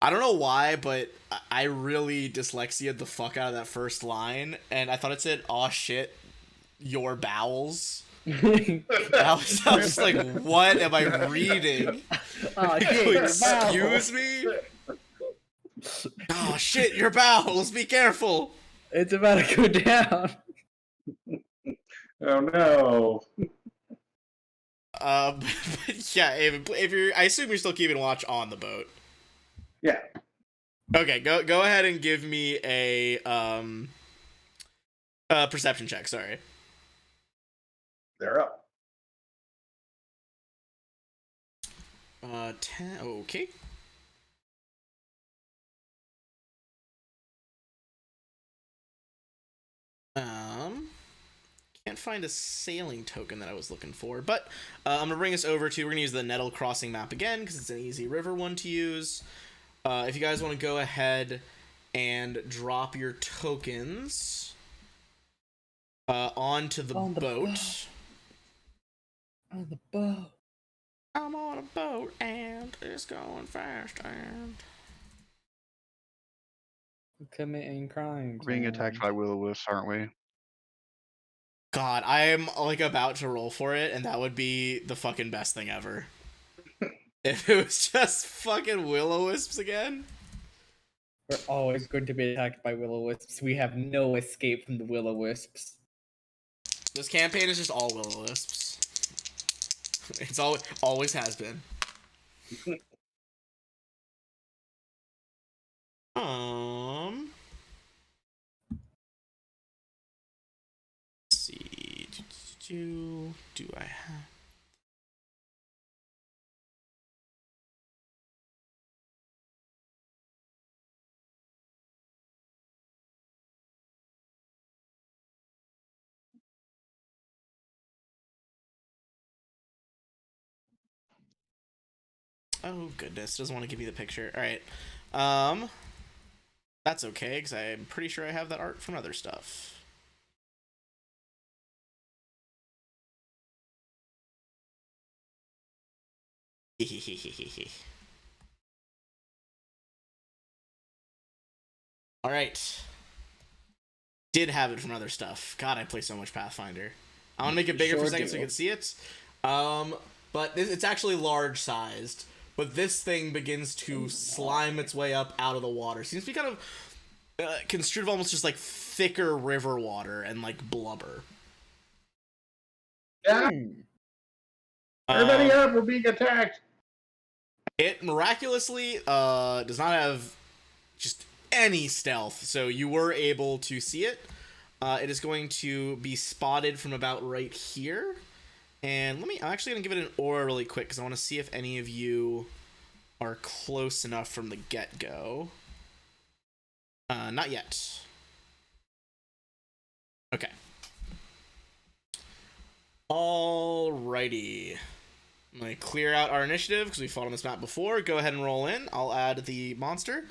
I don't know why, but I really dyslexia the fuck out of that first line, and I thought it said, "Aw shit, your bowels." I was just like, what am I reading? Oh, shit, Excuse me? Oh shit, your bowels, be careful. It's about to go down. Oh no. But yeah, if you're, I assume you're still keeping watch on the boat. Yeah. Okay, go ahead and give me a perception check. Sorry. They're up. 10. Okay. Can't find a sailing token that I was looking for, but I'm gonna bring us over to. We're gonna use the Nettle Crossing map again because it's an easy river one to use. If you guys want to go ahead and drop your tokens onto the boat. On the boat. I'm on a boat and it's going fast and Committing crimes. Being attacked by will-o-wisps, aren't we? God, I am like about to roll for it, and that would be the fucking best thing ever. If it was just fucking will-o-wisps again. We're always going to be attacked by will-o-wisps. We have no escape from the will-o-wisps. This campaign is just all will-o-wisps. It's always has been. Let's see. Do I have? Oh goodness, doesn't want to give you the picture. All right, that's okay because I'm pretty sure I have that art from other stuff. All right, did have it from other stuff. God, I play so much Pathfinder. I want to make it bigger for a second so you can see it. But it's actually large sized. But this thing begins to slime its way up out of the water. Seems to be kind of construed of almost just like thicker river water and like blubber. Yeah. Everybody up! We're being attacked. It miraculously does not have just any stealth, so you were able to see it. It is going to be spotted from about right here. And I'm actually going to give it an aura really quick because I want to see if any of you are close enough from the get-go. Not yet. Okay. Alrighty. I'm going to clear out our initiative because we fought on this map before. Go ahead and roll in. I'll add the monster.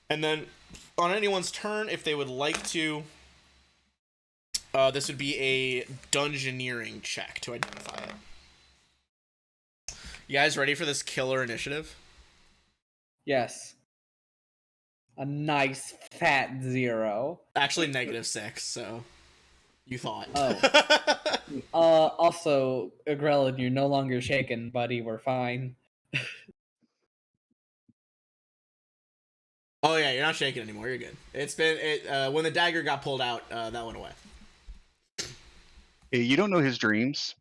And then on anyone's turn, if they would like to, this would be a dungeoneering check to identify it. You guys ready for this killer initiative? Yes. A nice fat 0. Actually, -6, so you thought. Also, Grelin, you're no longer shaken, buddy. We're fine. Oh yeah, you're not shaking anymore. You're good. It's been when the dagger got pulled out, that went away. Hey, you don't know his dreams.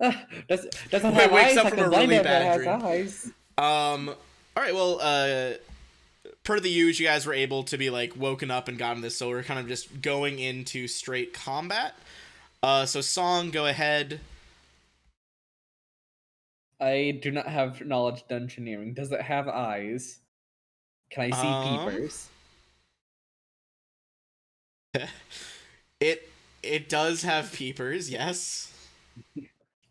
Doesn't Wait, have wakes eyes up like from a blind really man that bad has dream. eyes. All right. Well, per the use, you guys were able to be like woken up and gotten this, so we're kind of just going into straight combat. So Song, go ahead. I do not have knowledge dungeoneering. Does it have eyes? Can I see peepers? It does have peepers, yes.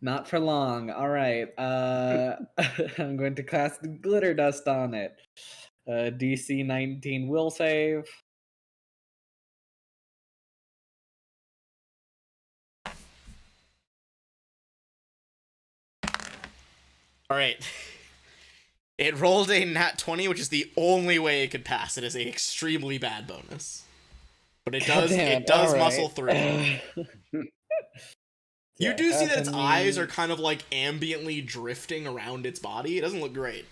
Not for long. All right. I'm going to cast glitter dust on it. DC 19 will save. All right. It rolled a nat 20, which is the only way it could pass. It is a extremely bad bonus. But it does All muscle right. through. You do see that its eyes are kind of like ambiently drifting around its body. It doesn't look great.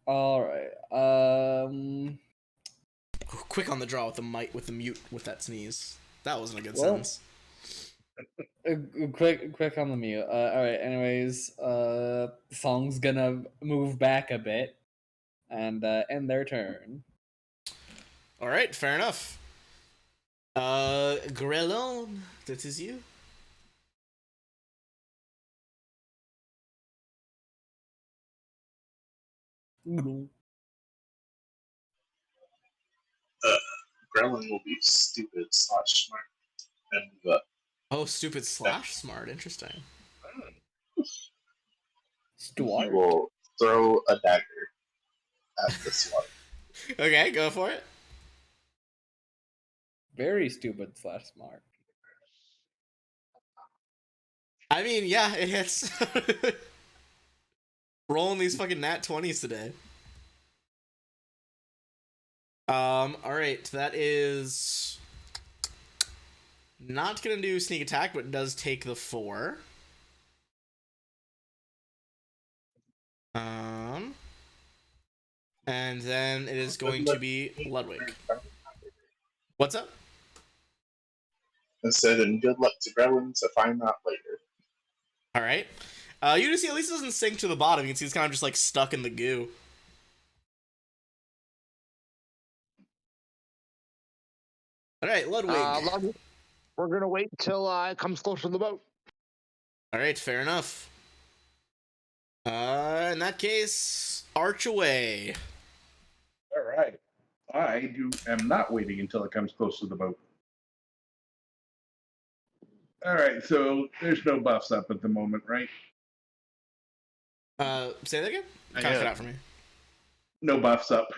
All right. Quick on the draw with the mute with that sneeze. That wasn't a good Well, sentence. Quick on the mute. All right. Anyways, Song's gonna move back a bit and end their turn. All right, fair enough. Grelon, that is you. Gremlin will be stupid / smart and Oh, stupid / smart. Interesting. he Stuart. will throw a dagger at the swat. Okay, go for it. Very stupid / smart. I mean, yeah, it hits. Rolling these fucking nat 20s today. All right, that is not gonna do sneak attack, but does take the 4. And then it is going to be Ludwig. What's up? I said, and good luck to Gremlin to find out later. All right. You do see at least it doesn't sink to the bottom. You can see it's kind of just like stuck in the goo. All right, Ludwig. Ludwig, we're gonna wait till it comes closer to the boat. All right, fair enough. In that case, arch away. All right. I am not waiting until it comes close to the boat. All right, so there's no buffs up at the moment, right? Say that again? Kind of cut out for me. No buffs up.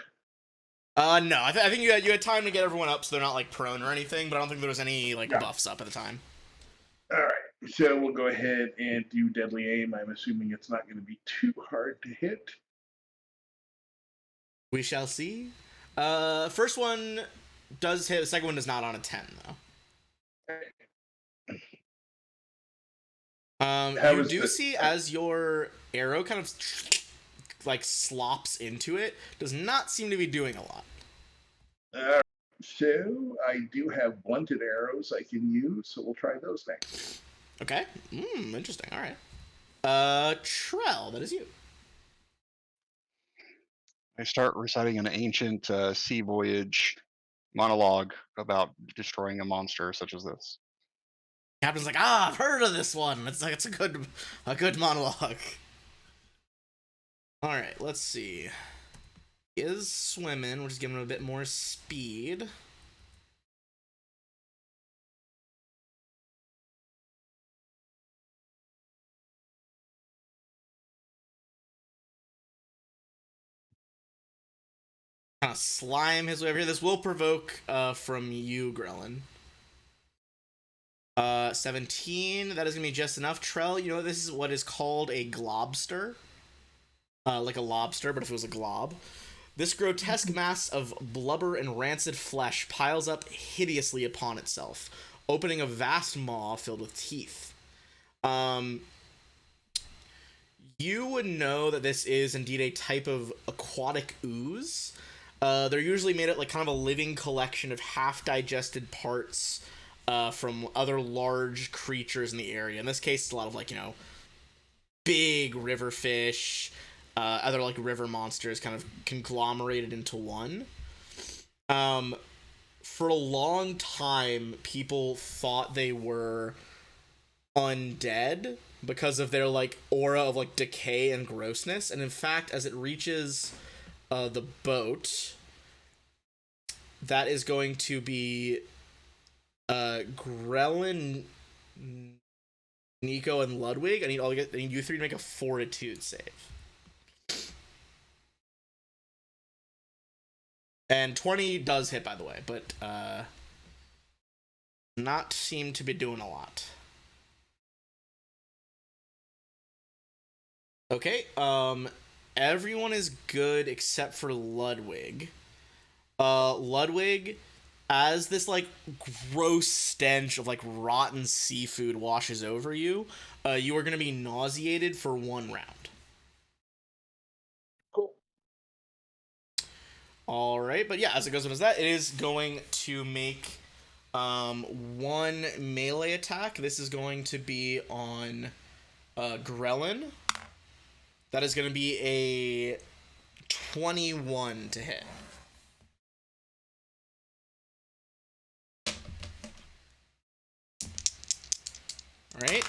No. I think you had time to get everyone up, so they're not like prone or anything. But I don't think there was any like buffs up at the time. All right, so we'll go ahead and do deadly aim. I'm assuming it's not going to be too hard to hit. We shall see. First one does hit. The second one is not on a 10 though. You do see as your arrow kind of like slops into it, does not seem to be doing a lot. So I do have blunted arrows I can use, so we'll try those next. Okay. Interesting. All right. Trell, that is you. I start reciting an ancient sea voyage monologue about destroying a monster such as this. Captain's like, I've heard of this one. It's like it's a good monologue. All right, let's see. He is swimming, which is giving him a bit more speed. Kind of slime his way over here. This will provoke from you, Grellin. 17. That is gonna be just enough. Trell, you know this is what is called a globster. Like a lobster, but if it was a glob. This grotesque mass of blubber and rancid flesh piles up hideously upon itself, opening a vast maw filled with teeth. You would know that this is indeed a type of aquatic ooze. They're usually made up like kind of a living collection of half-digested parts from other large creatures in the area. In this case, it's a lot of like, you know, big river fish, other like river monsters kind of conglomerated into one. For a long time, people thought they were undead because of their like aura of like decay and grossness, and in fact, as it reaches the boat, that is going to be Grellin, Nico, and Ludwig. I need you three to make a fortitude save. And 20 does hit, by the way, but not seem to be doing a lot. Okay, everyone is good except for Ludwig. Ludwig, as this like gross stench of like rotten seafood washes over you, you are going to be nauseated for 1 round. Cool. All right, but yeah, as it goes on as that, it is going to make 1 melee attack. This is going to be on Grellin. That is going to be a 21 to hit. Alright.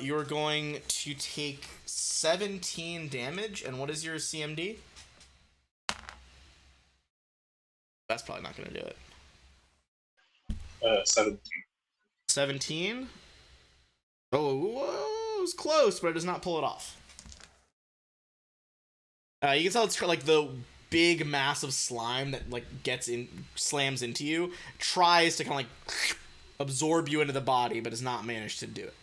You're going to take 17 damage, and what is your CMD? That's probably not going to do it. 17. 17? Oh, whoa, it was close, but it does not pull it off. You can tell it's like the big mass of slime that like slams into you, tries to kind of like absorb you into the body, but has not managed to do it.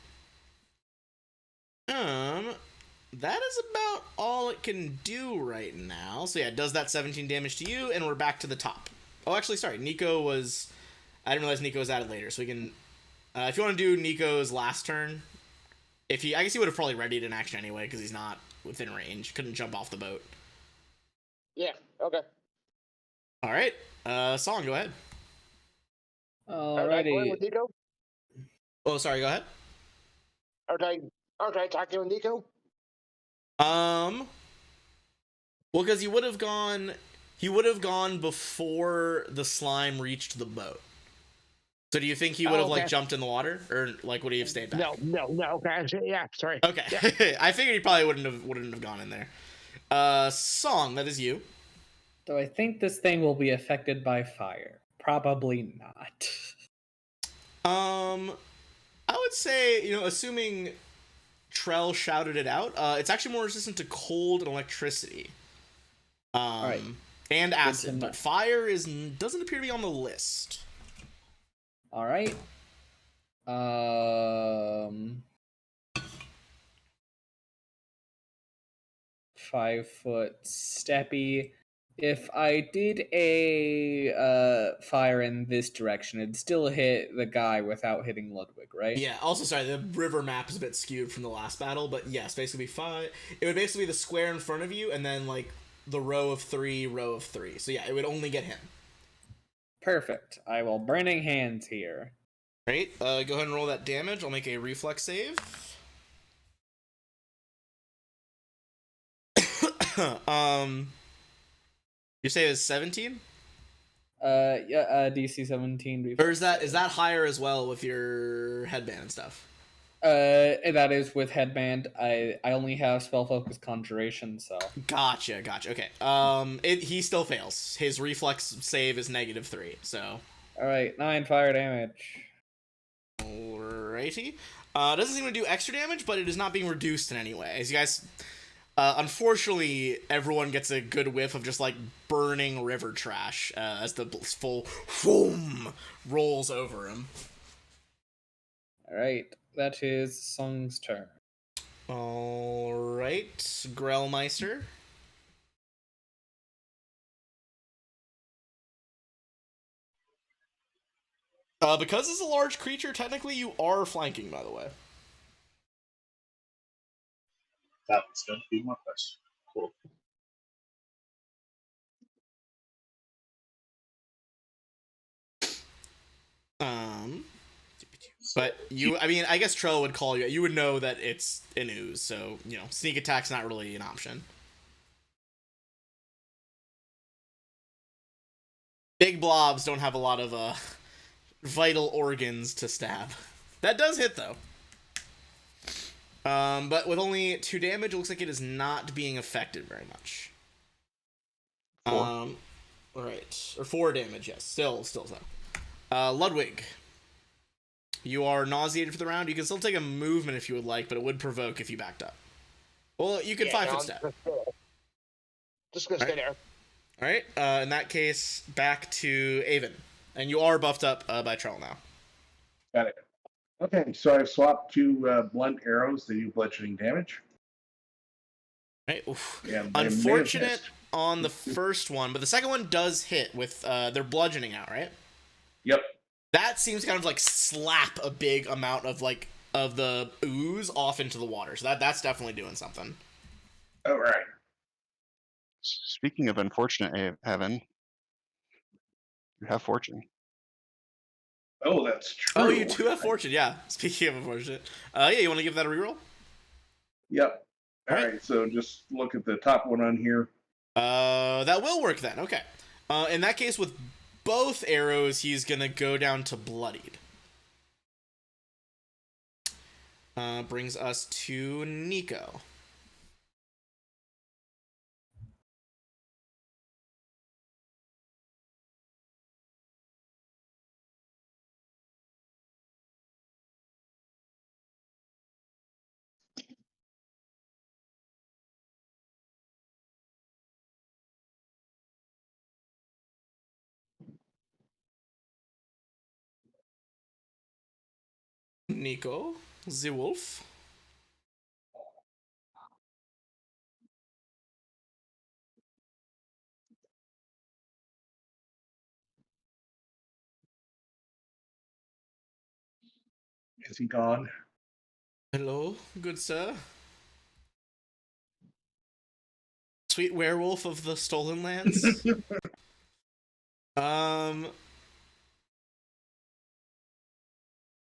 That is about all it can do right now. So yeah, it does that 17 damage to you, and we're back to the top. Oh, actually, sorry, Nico was... I didn't realize Nico was added later, so we can... if you want to do Nico's last turn, I guess he would have probably readied an action anyway, because he's not within range. Couldn't jump off the boat. Yeah, okay. Alright, Song, go ahead. Aren't I going with Alrighty. Nico? Oh, sorry, go ahead. Aren't I talking with Nico? Well, because he would have gone before the slime reached the boat. So do you think he would have like jumped in the water, or like would he have stayed back? No. Okay, yeah, sorry. Okay, yeah. I figured he probably wouldn't have gone in there. Song, that is you. Do I think this thing will be affected by fire? Probably not. I would say, you know, assuming Trell shouted it out, it's actually more resistant to cold and electricity. Alright. And acid, but fire doesn't appear to be on the list. Alright. 5-foot steppy. If I did a fire in this direction, it'd still hit the guy without hitting Ludwig, right? Yeah, also, sorry, the river map is a bit skewed from the last battle, but yes, basically fire. It would basically be the square in front of you, and then, like, the row of 3. So yeah, it would only get him. Perfect. I will Burning Hands here. Great. Go ahead and roll that damage. I'll make a reflex save. Your save is 17? Yeah, DC 17 reflex. Or is that higher as well with your headband and stuff? And that is with headband. I only have spell focus conjuration, so Gotcha. Okay. He still fails. His reflex save is -3. So. all right, 9 fire damage. Alrighty. Doesn't seem to do extra damage, but it is not being reduced in any way. As you guys, unfortunately, everyone gets a good whiff of just like burning river trash as the full foam rolls over him. All right, that is Song's turn. Alright, Grellmeister. Because it's a large creature, technically you are flanking, by the way. That was going to be my question. Cool. But I mean, I guess Trell would call you. You would know that it's an ooze, so sneak attack's not really an option. Big blobs don't have a lot of vital organs to stab. That does hit though. But with only 2 damage, it looks like it is not being affected very much. 4. All right, or 4 damage. Yes, still so. Ludwig, you are nauseated for the round. You can still take a movement if you would like, but it would provoke if you backed up. Well, you can 5-foot step. Just gonna stay there. All right. In that case, back to Avon, and you are buffed up by Trell now. Got it. Okay, so I've swapped to blunt arrows. They do bludgeoning damage. Right. Oof. And Unfortunate on the first one, but the second one does hit with their bludgeoning out, right? Yep. That seems to kind of like slap a big amount of the ooze off into the water. So that's definitely doing something. All right. Speaking of unfortunate, Evan, you have fortune. Oh, that's true. Oh, you do have fortune, yeah. Speaking of unfortunate. Yeah, you want to give that a reroll? Yep. All All right. right, so just look at the top one on here. That will work then. Okay. In that case, with both arrows, he's gonna go down to bloodied. Brings us to Nico. Nico, the wolf. Is he gone? Hello, good sir. Sweet werewolf of the stolen lands.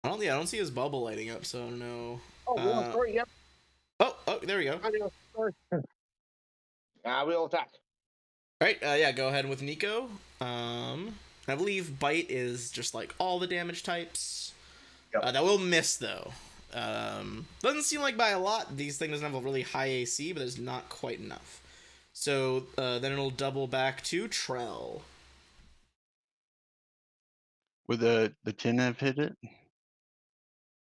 I don't see his bubble lighting up, so I don't know. Oh, sorry, yep. Oh, there we go. We'll attack. All right, yeah, go ahead with Nico. I believe bite is just like all the damage types. Yep. That will miss though. Doesn't seem like by a lot. These things doesn't have a really high AC, but there's not quite enough. So then it'll double back to Trell. Would the 10 have hit it?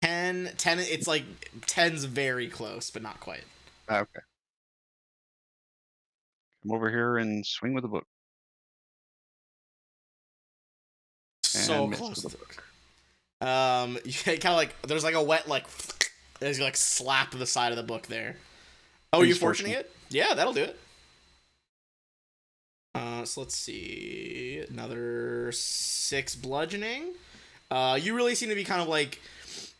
10, it's like 10's very close, but not quite. Okay. Come over here and swing with the book. So miss close. with the You kind of like there's like a wet there's like slap the side of the book there. Oh, you fortunate it? Yeah, that'll do it. So let's see, another 6 bludgeoning. You really seem to be kind of like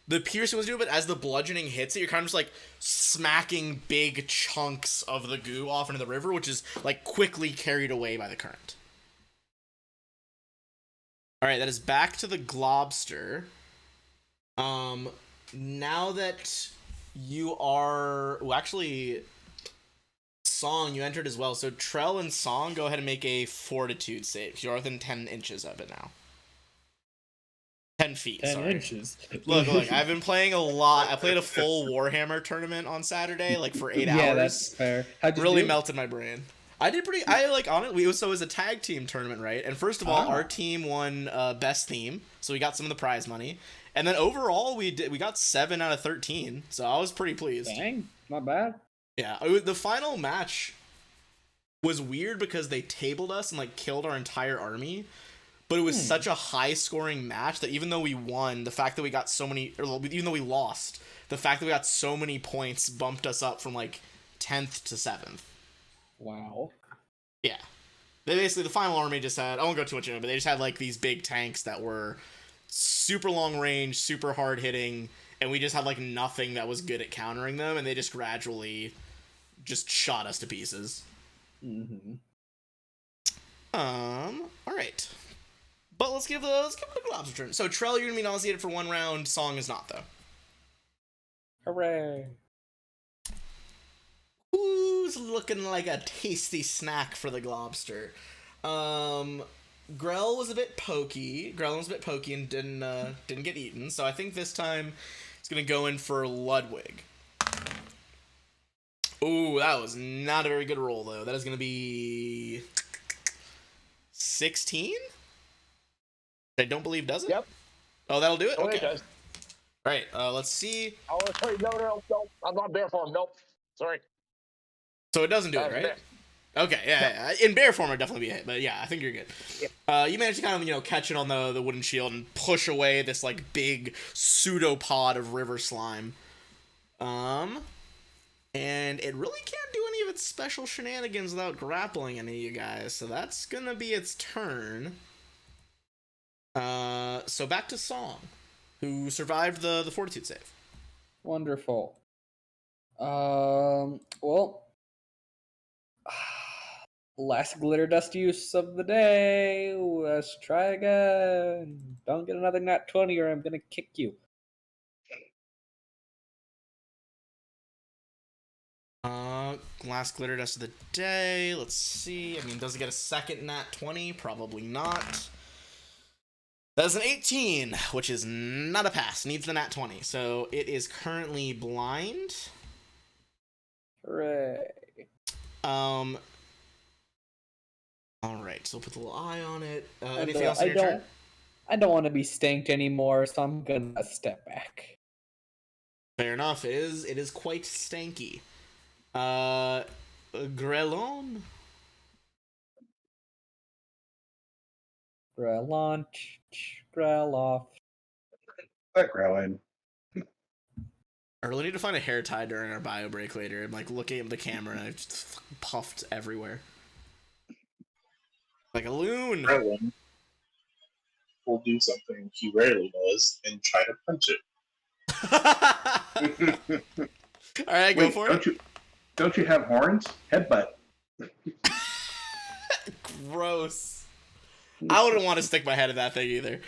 the piercing was doing, but as the bludgeoning hits it, you're kind of just like smacking big chunks of the goo off into the river, which is like quickly carried away by the current. All right, that is back to the Globster. Now that you are, well, actually, Song, you entered as well. So Trell and Song, go ahead and make a Fortitude save. You're within 10 inches of it now. 10 feet, 10 sorry. inches. Look, I've been playing a lot. I played a full Warhammer tournament on Saturday, like for 8 Yeah, hours. that's fair. How'd you Really do? melted my brain. I did pretty. I like on it. So it was a tag team tournament, right? And first of all, our team won best theme, so we got some of the prize money. And then overall, we got 7 out of 13, so I was pretty pleased. Dang, not bad. Yeah, the final match was weird because they tabled us and like killed our entire army. But it was such a high-scoring match that even though we won, the fact that we got so many, or even though we lost, the fact that we got so many points bumped us up from like 10th to 7th. Wow. Yeah. They basically, the final army just had, I won't go too much into it, but they just had like these big tanks that were super long range, super hard hitting, and we just had like nothing that was good at countering them, and they just gradually just shot us to pieces. Mm-hmm. Alright. But let's give the globs a turn. So Trell, you're gonna be nauseated for 1 round, Song is not though. Hooray. Who's looking like a tasty snack for the Globster? Grell was a bit pokey. Grell was a bit pokey and didn't get eaten. So I think this time it's gonna go in for Ludwig. Ooh, that was not a very good roll though. That is gonna be 16. I don't believe does it. Yep. Oh, that'll do it. Oh, Okay. it does. All right. Let's see. Oh, sorry. No. I'm not bear form. Nope. Sorry. So it doesn't do it, right? Okay, yeah. In bear form, it'd definitely be a hit, but yeah, I think you're good. Yeah. You managed to kind of, catch it on the wooden shield and push away this, like, big pseudopod of river slime. And it really can't do any of its special shenanigans without grappling any of you guys, so that's gonna be its turn. So back to Song, who survived the fortitude save. Wonderful. Well, last glitter dust use of the day. Let's try again. Don't get another nat 20 or I'm gonna kick you. Last glitter dust of the day. Let's see. I mean, does it get a second nat 20? Probably not. That is an 18, which is not a pass. Needs the nat 20. So it is currently blind. Hooray. All right, so we'll put the little eye on it. Anything else on your turn? I don't want to be stanked anymore, so I'm gonna step back. Fair enough. It is quite stanky. Grelon? Grell off. That Growlin. I really need to find a hair tie during our bio break later. I'm like looking at the camera and I just puffed everywhere. Like a loon. Krillin will do something he rarely does and try to punch it. Alright, go for it. Don't you have horns? Headbutt. Gross. I wouldn't want to stick my head in that thing either.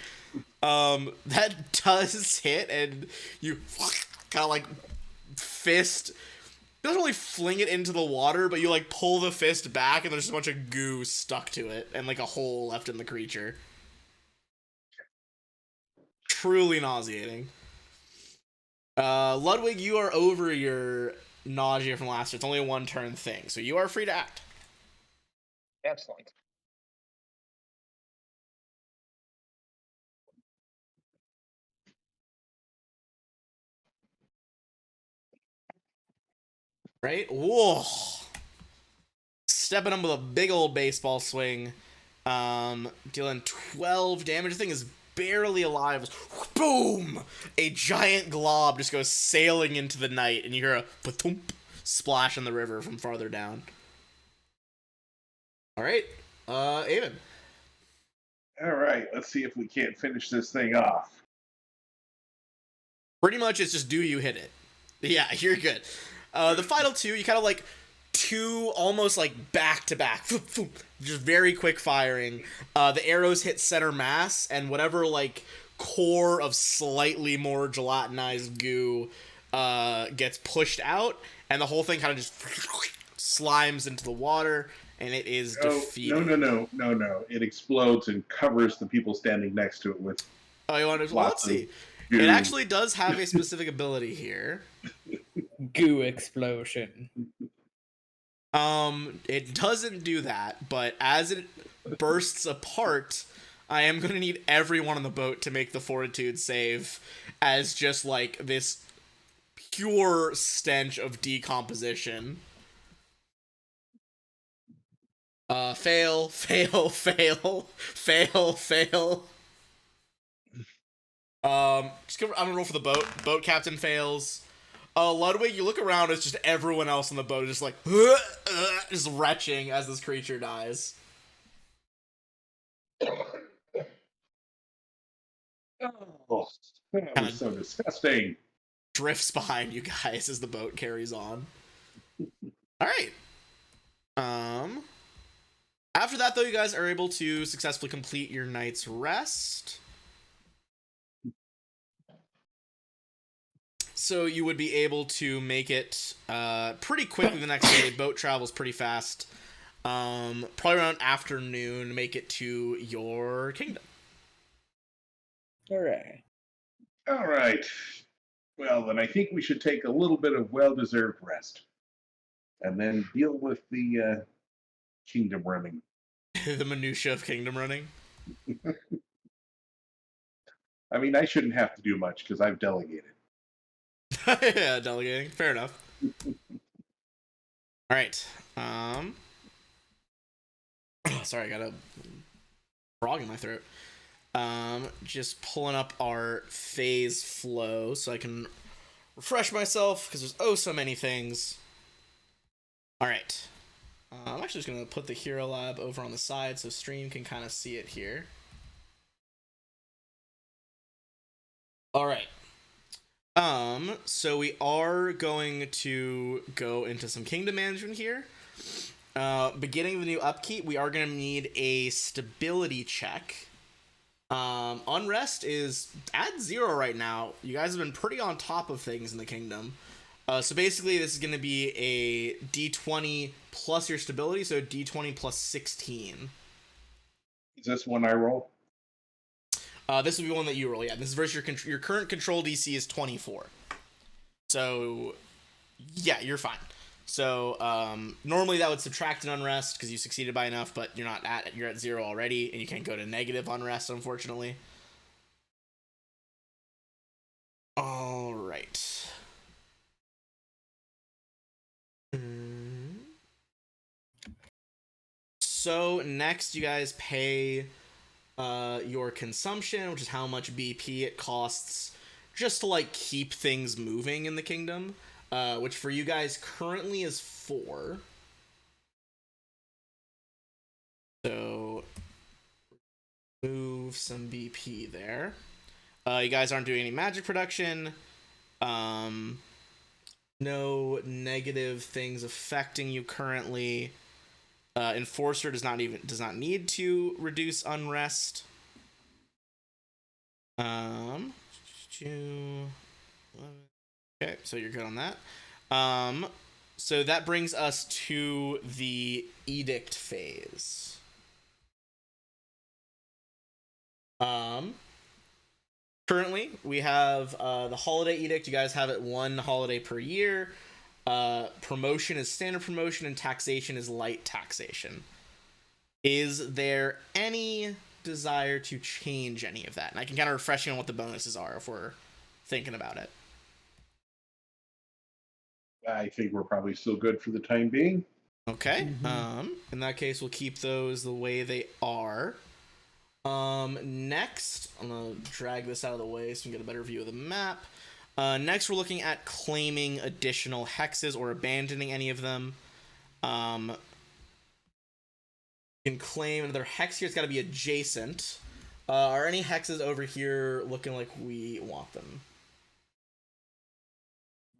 That does hit, and you kind of like fist. You don't really fling it into the water, but you like pull the fist back, and there's a bunch of goo stuck to it, and like a hole left in the creature. Truly nauseating. Ludwig, you are over your nausea from last year. It's only a 1-turn thing, so you are free to act. Excellent. Right? Whoa. Stepping up with a big old baseball swing. Dealing 12 damage. The thing is barely alive. Boom! A giant glob just goes sailing into the night, and you hear a pa-thump splash in the river from farther down. Alright. Aiden. Alright, let's see if we can't finish this thing off. Pretty much it's just do you hit it. Yeah, you're good. The final two, you kind of like two almost like back to back, just very quick firing. The arrows hit center mass, and whatever like core of slightly more gelatinized goo gets pushed out, and the whole thing kind of just slimes into the water, and it is defeated. No. It explodes and covers the people standing next to it with Oh, you want to? Well, let's Lots of see. goo. It actually does have a specific ability here. Goo explosion. It doesn't do that, but as it bursts apart, I am going to need everyone on the boat to make the fortitude save as just like this pure stench of decomposition. Fail, fail, fail, fail, fail. I'm gonna roll for the boat. Boat captain fails. Ludwig, you look around, it's just everyone else on the boat just like just retching as this creature dies. Oh, that was so disgusting. Drifts behind you guys as the boat carries on. All right. After that, though, you guys are able to successfully complete your night's rest. So you would be able to make it pretty quickly the next day. Boat travels pretty fast. Probably around afternoon, make it to your kingdom. Hooray. All right. Well, then I think we should take a little bit of well-deserved rest, and then deal with the kingdom running. The minutia of kingdom running. I mean, I shouldn't have to do much because I've delegated. Yeah, delegating. Fair enough. All right. Sorry, I got a frog in my throat. Just pulling up our phase flow so I can refresh myself because there's so many things. All right. I'm actually just gonna put the Hero Lab over on the side so stream can kind of see it here. All right. So we are going to go into some kingdom management here. Beginning the new upkeep, we are going to need a stability check. Unrest is at 0 right now. You guys have been pretty on top of things in the kingdom. So basically, this is going to be a d20 plus your stability, so d20 plus 16. Is this one I roll? This will be one that you roll. Yeah, this is versus your current control DC is 24. So, yeah, you're fine. So, normally that would subtract an unrest because you succeeded by enough, but you're at 0 already, and you can't go to negative unrest, unfortunately. All right. So next, you guys pay your consumption, which is how much BP it costs just to like keep things moving in the kingdom, which for you guys currently is 4. So move some BP there. You guys aren't doing any magic production. No negative things affecting you currently. Enforcer does not need to reduce unrest. Okay, so you're good on that. So that brings us to the edict phase. Currently we have the holiday edict. You guys have it 1 holiday per year. Promotion is standard promotion and taxation is light taxation. Is there any desire to change any of that? And I can kind of refresh you on what the bonuses are if we're thinking about it. I think we're probably still good for the time being. Okay. In that case, we'll keep those the way they are. Next, I'm gonna drag this out of the way so we can get a better view of the map. Next, we're looking at claiming additional hexes or abandoning any of them. You can claim another hex here. It's got to be adjacent. Are any hexes over here looking like we want them?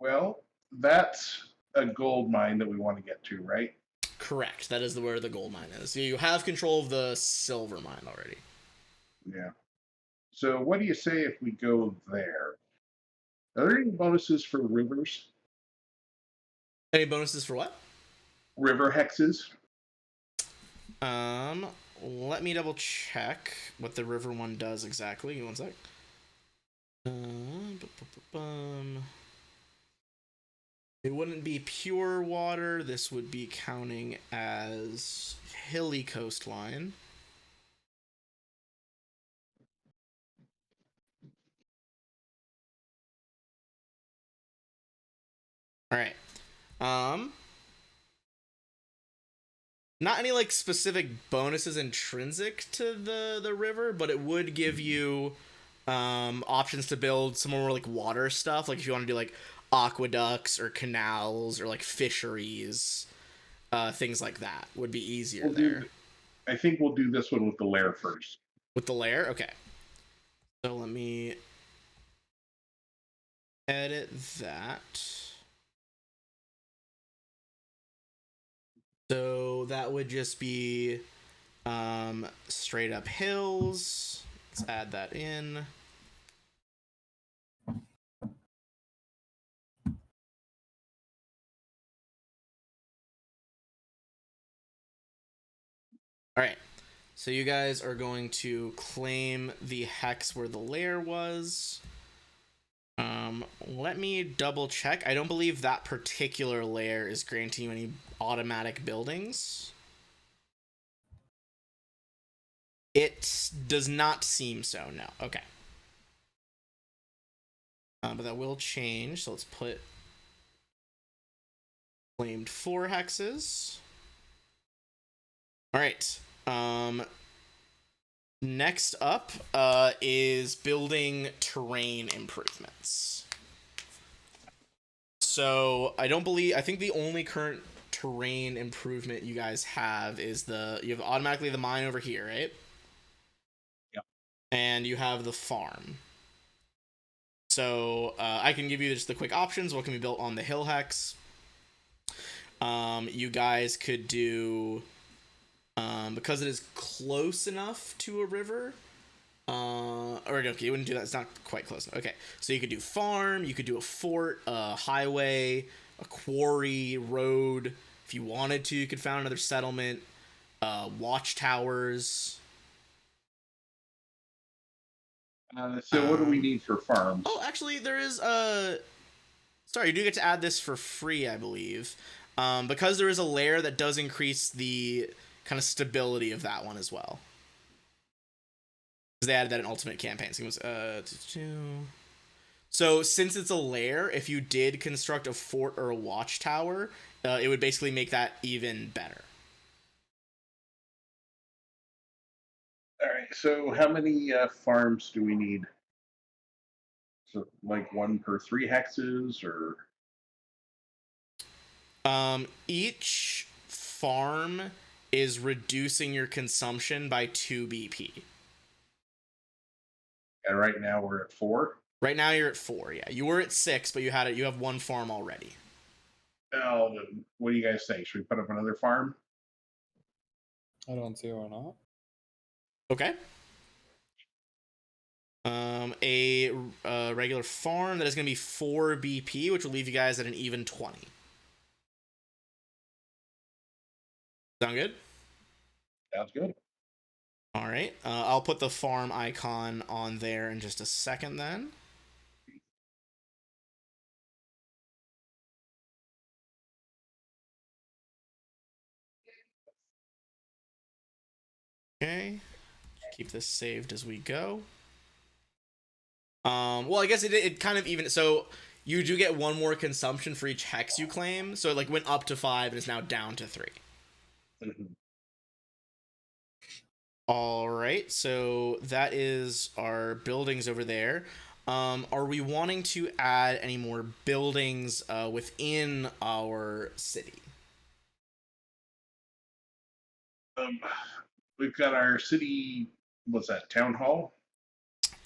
Well, that's a gold mine that we want to get to, right? Correct. That is where the gold mine is. You have control of the silver mine already. Yeah. So what do you say if we go there? Are there any bonuses for rivers? Any bonuses for what? River hexes? Let me double check what the river one does exactly. Give me one sec. It wouldn't be pure water. This would be counting as hilly coastline. All right. Not any like specific bonuses intrinsic to the river, but it would give you options to build some more like water stuff. Like if you want to do like aqueducts or canals or like fisheries, things like that would be easier there. I think we'll do this one with the lair first. With the lair, okay. So let me edit that. So that would just be straight up hills. Let's add that in. All right. So you guys are going to claim the hex where the lair was. Let me double check. I don't believe that particular lair is granting you any automatic buildings. It does not seem so, no. Okay. But that will change. So let's put claimed 4 hexes. All right. Next up is building terrain improvements. So I think the only current terrain improvement you guys have is you have automatically the mine over here, right? Yep. And you have the farm. So I can give you just the quick options. What can be built on the hill hex? You guys could do, because it is close enough to a river, or okay, you wouldn't do that. It's not quite close enough. Okay, so you could do farm, you could do a fort, a highway, a quarry, road. If you wanted to, you could found another settlement, watchtowers. So what do we need for farms? Oh, actually, there is sorry, you do get to add this for free, I believe, because there is a layer that does increase the kind of stability of that one as well. Because they added that in Ultimate Campaign. So since it's a lair, if you did construct a fort or a watchtower, it would basically make that even better. All right. So how many farms do we need? So like 1 per 3 hexes, or Each farm is reducing your consumption by 2 BP. and right now we're at 4. Right now you're at 4. Yeah, you were at 6, but you have 1 farm already. Oh, what do you guys think? Should we put up another farm? I don't see why not. Okay. A regular farm that is going to be 4 BP, which will leave you guys at an even 20. Sound good? Sounds good. All right. I'll put the farm icon on there in just a second then. Okay. Keep this saved as we go. Well, I guess it kind of even, so you do get 1 more consumption for each hex you claim. So it like went up to 5 and is now down to 3. Mm-hmm. All right, so that is our buildings over there. Are we wanting to add any more buildings within our city? We've got our city. What's that? Town hall.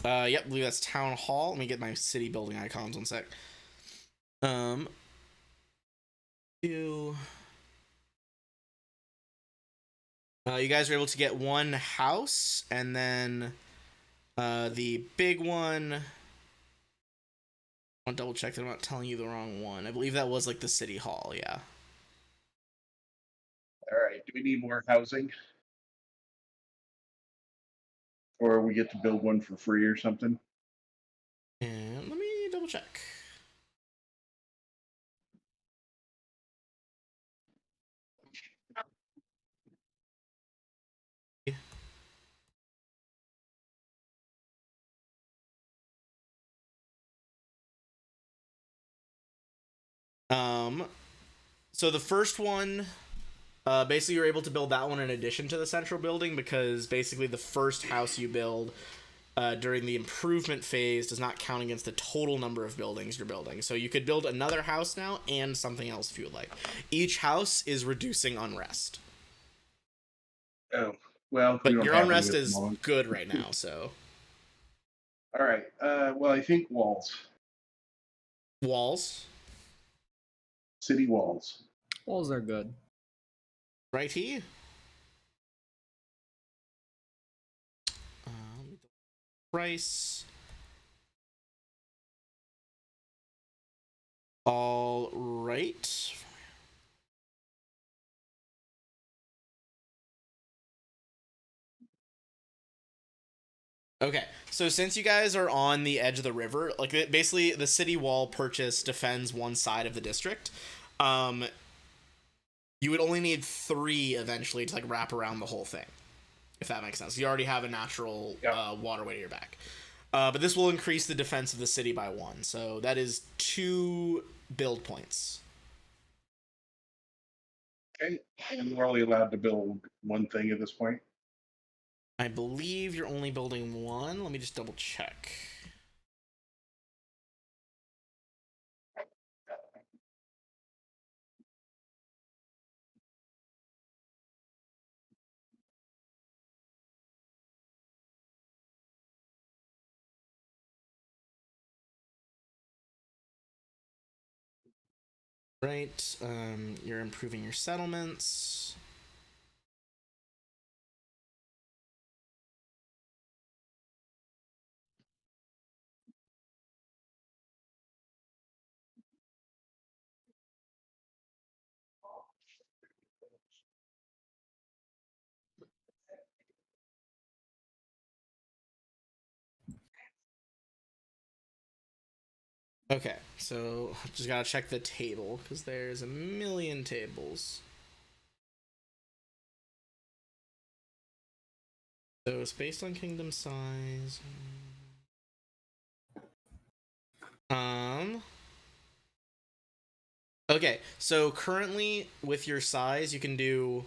Yep, I believe that's town hall. Let me get my city building icons 1 sec. You guys are able to get 1 house, and then the big one. I'll double check that I'm not telling you the wrong one. I believe that was like the city hall. Yeah. All right. Do we need more housing, or we get to build one for free or something? Yeah. So the first one, basically you're able to build that one in addition to the central building, because basically the first house you build during the improvement phase does not count against the total number of buildings you're building. So you could build another house now and something else if you would like. Each house is reducing unrest. Oh, well, we But don't your have any unrest at the is moment. good right now, so. All right. Well, I think walls, Walls. city walls. Walls are good. Righty. Price. All right. Okay, so since you guys are on the edge of the river, like basically the city wall purchase defends one side of the district. You would only need 3 eventually to like wrap around the whole thing, if that makes sense. You already have a natural waterway to your back, but this will increase the defense of the city by 1. So that is 2 build points. Okay. And we're only allowed to build one thing at this point. I believe you're only building 1. Let me just double check. Right, you're improving your settlements. Okay, so just gotta check the table because there's a million tables. So it's based on kingdom size. Okay, so currently with your size, you can do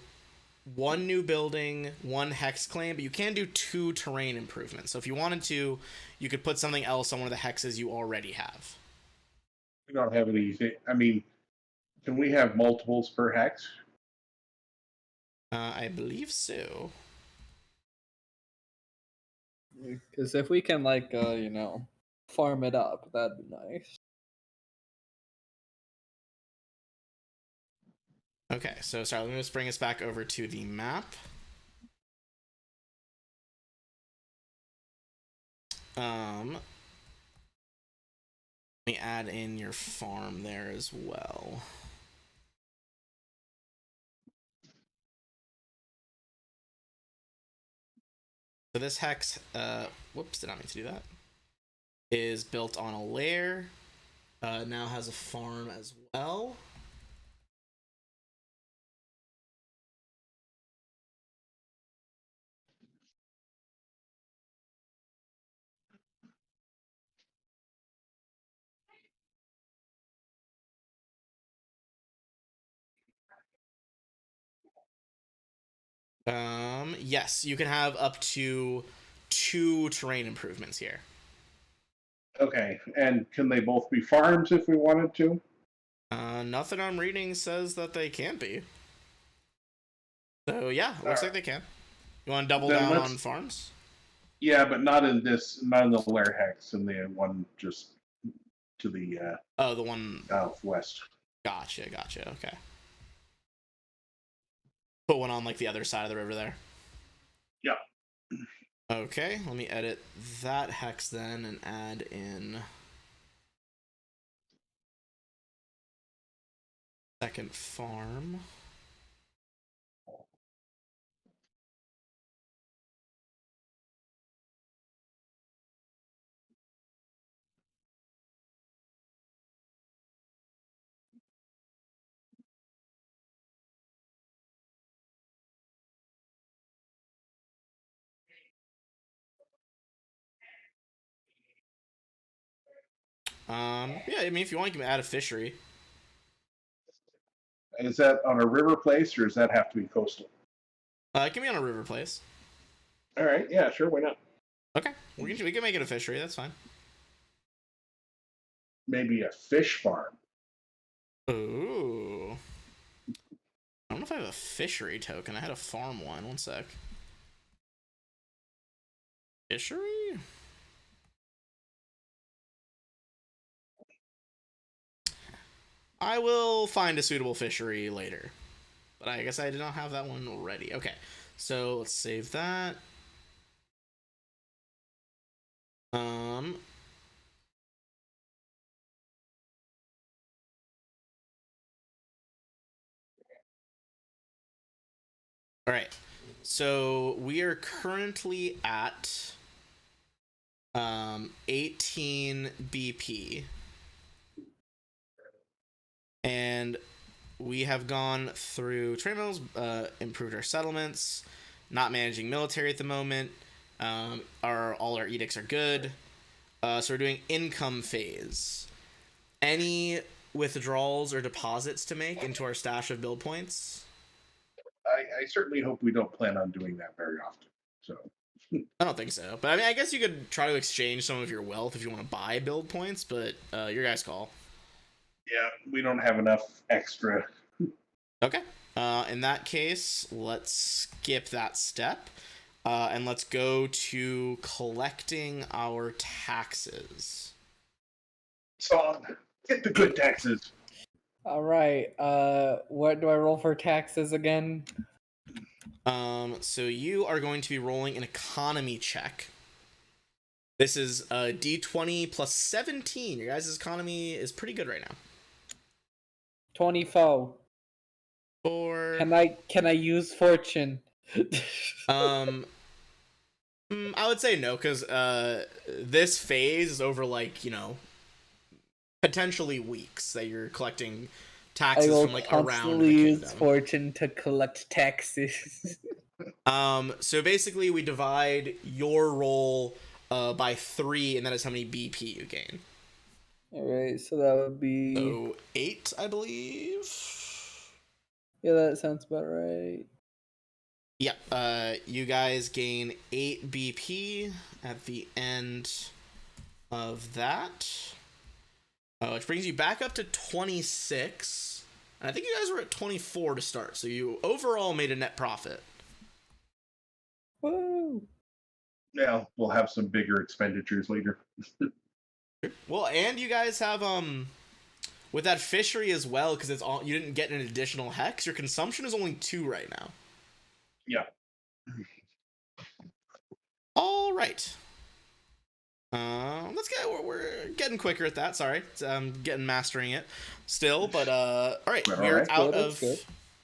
1 new building, 1 hex claim, but you can do 2 terrain improvements. So if you wanted to, you could put something else on one of the hexes you already have. We don't have any. I mean, can we have multiples per hex? I believe so. Because if we can, like, farm it up, that'd be nice. Okay, so sorry, let me just bring us back over to the map. Let me add in your farm there as well. So this hex, whoops, did not mean to do that, is built on a lair. Now has a farm as well. Yes, you can have up to 2 terrain improvements here. Okay. And can they both be farms if we wanted to? Nothing I'm reading says that they can't be. So yeah, it looks like they can. You want to double Then down let's- on farms? Yeah, but not in the lair hex, and the one just to the Oh, the one. southwest. Gotcha. Okay. Put one on like the other side of the river there. Yeah. Okay, let me edit that hex then and add in second farm. Yeah, I mean, if you want, you can add a fishery. Is that on a river place, or does that have to be coastal? It can be on a river place. All right, yeah, sure, why not? Okay, we can make it a fishery. That's fine. Maybe a fish farm. Ooh. I don't know if I have a fishery token. I had a farm one. One sec. Fishery? I will find a suitable fishery later. But I guess I did not have that one ready. Okay, so let's save that. All right. So we are currently at 18 BP. And we have gone through trade mills, improved our settlements, not managing military at the moment. All our edicts are good. So we're doing income phase. Any withdrawals or deposits to make into our stash of build points? I certainly hope we don't plan on doing that very often. So I don't think so. But I mean, I guess you could try to exchange some of your wealth if you want to buy build points, but your guys' call. yeah, we don't have enough extra. Okay. In that case, let's skip that step. And let's go to collecting our taxes. Song, get the good taxes. All right. What do I roll for taxes again? So you are going to be rolling an economy check. This is a D20 plus 17. Your guys' economy is pretty good right now. 24. Or Can I use fortune? I would say no, because this phase is over, like, potentially weeks that you're collecting I taxes will from, like, around the constantly use kingdom. fortune to collect taxes. So basically we divide your roll by 3, and that is how many BP you gain. Alright, so that would be... So 8, I believe. Yeah, that sounds about right. Yep. You guys gain 8 BP at the end of that. Which brings you back up to 26. And I think you guys were at 24 to start, so you overall made a net profit. Woo! Yeah, we'll have some bigger expenditures later. Well, and you guys have with that fishery as well, because it's all, you didn't get an additional hex. Your consumption is only 2 right now. Yeah. All right. Let's get. We're getting quicker at that. Sorry, getting mastering it still. But all right, we're out of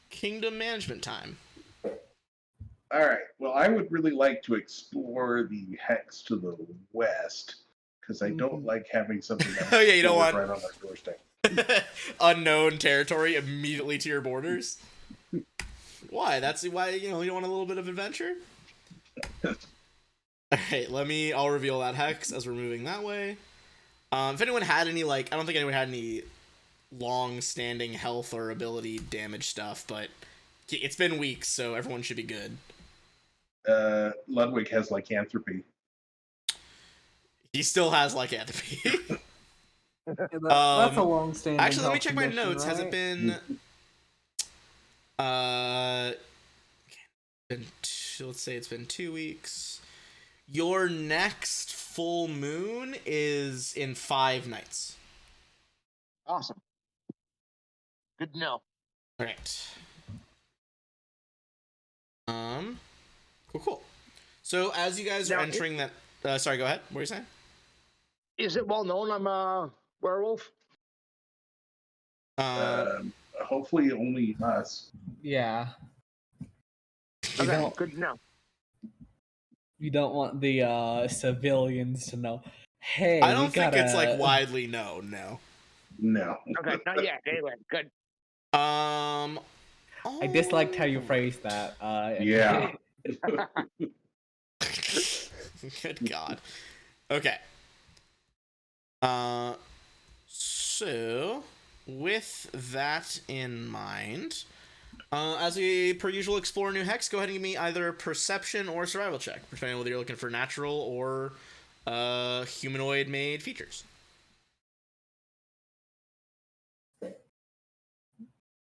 kingdom management time. All right. Well, I would really like to explore the hex to the west because I don't like having something. Oh yeah, you don't want right on our doorstep. Unknown territory immediately to your borders. Why? That's why you don't want a little bit of adventure. All right, I'll reveal that hex as we're moving that way. If anyone had any, I don't think anyone had any long-standing health or ability damage stuff, but it's been weeks, so everyone should be good. Ludwig has lycanthropy. He still has lycanthropy. That's a long-standing. Actually, let me check my notes. Right? Has it been? Let's say it's been 2 weeks. Your next full moon is in 5 nights. Awesome. Good to know. All right. Cool. So as you guys are entering that, sorry, go ahead. What were you saying? Is it well known I'm a werewolf? Hopefully only us. Yeah. Okay, good to know. You don't want the civilians to know. Hey, I don't think it's widely known. No. Okay, not yet. Anyway, good. I disliked how you phrased that. Yeah. Good God. Okay. So with that in mind, as we per usual explore new hex, go ahead and give me either a perception or a survival check, depending on whether you're looking for natural or humanoid made features.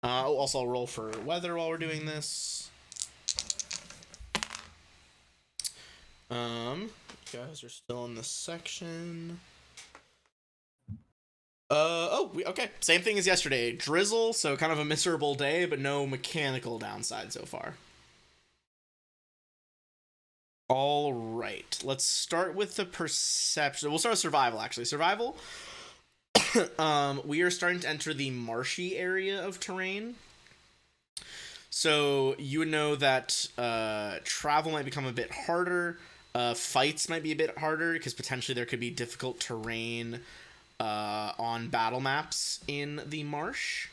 Also, I'll roll for weather while we're doing this. You guys are still in this section. Okay. Same thing as yesterday. Drizzle, so kind of a miserable day, but no mechanical downside so far. All right. Let's start with the perception. We'll start with survival, actually. Survival. We are starting to enter the marshy area of terrain. So you would know that travel might become a bit harder. Fights might be a bit harder because potentially there could be difficult terrain on battle maps in the marsh.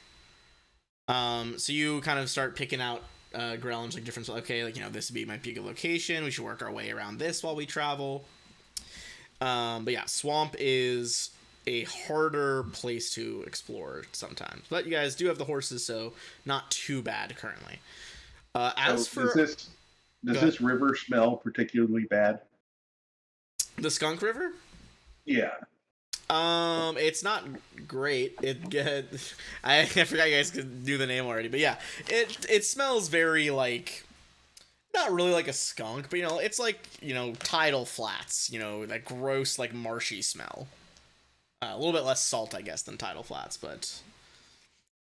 So you kind of start picking out Grellin's like different. Okay, like, you know, this might be a good location. We should work our way around this while we travel. But yeah, swamp is a harder place to explore sometimes. But you guys do have the horses, so not too bad currently. As for does this river smell particularly bad? The Skunk River? Yeah. It's not great. I forgot you guys could do the name already, but yeah, it smells very like, not really like a skunk, but you know, it's like, you know, tidal flats, you know, that gross like marshy smell. A little bit less salt, I guess, than tidal flats, but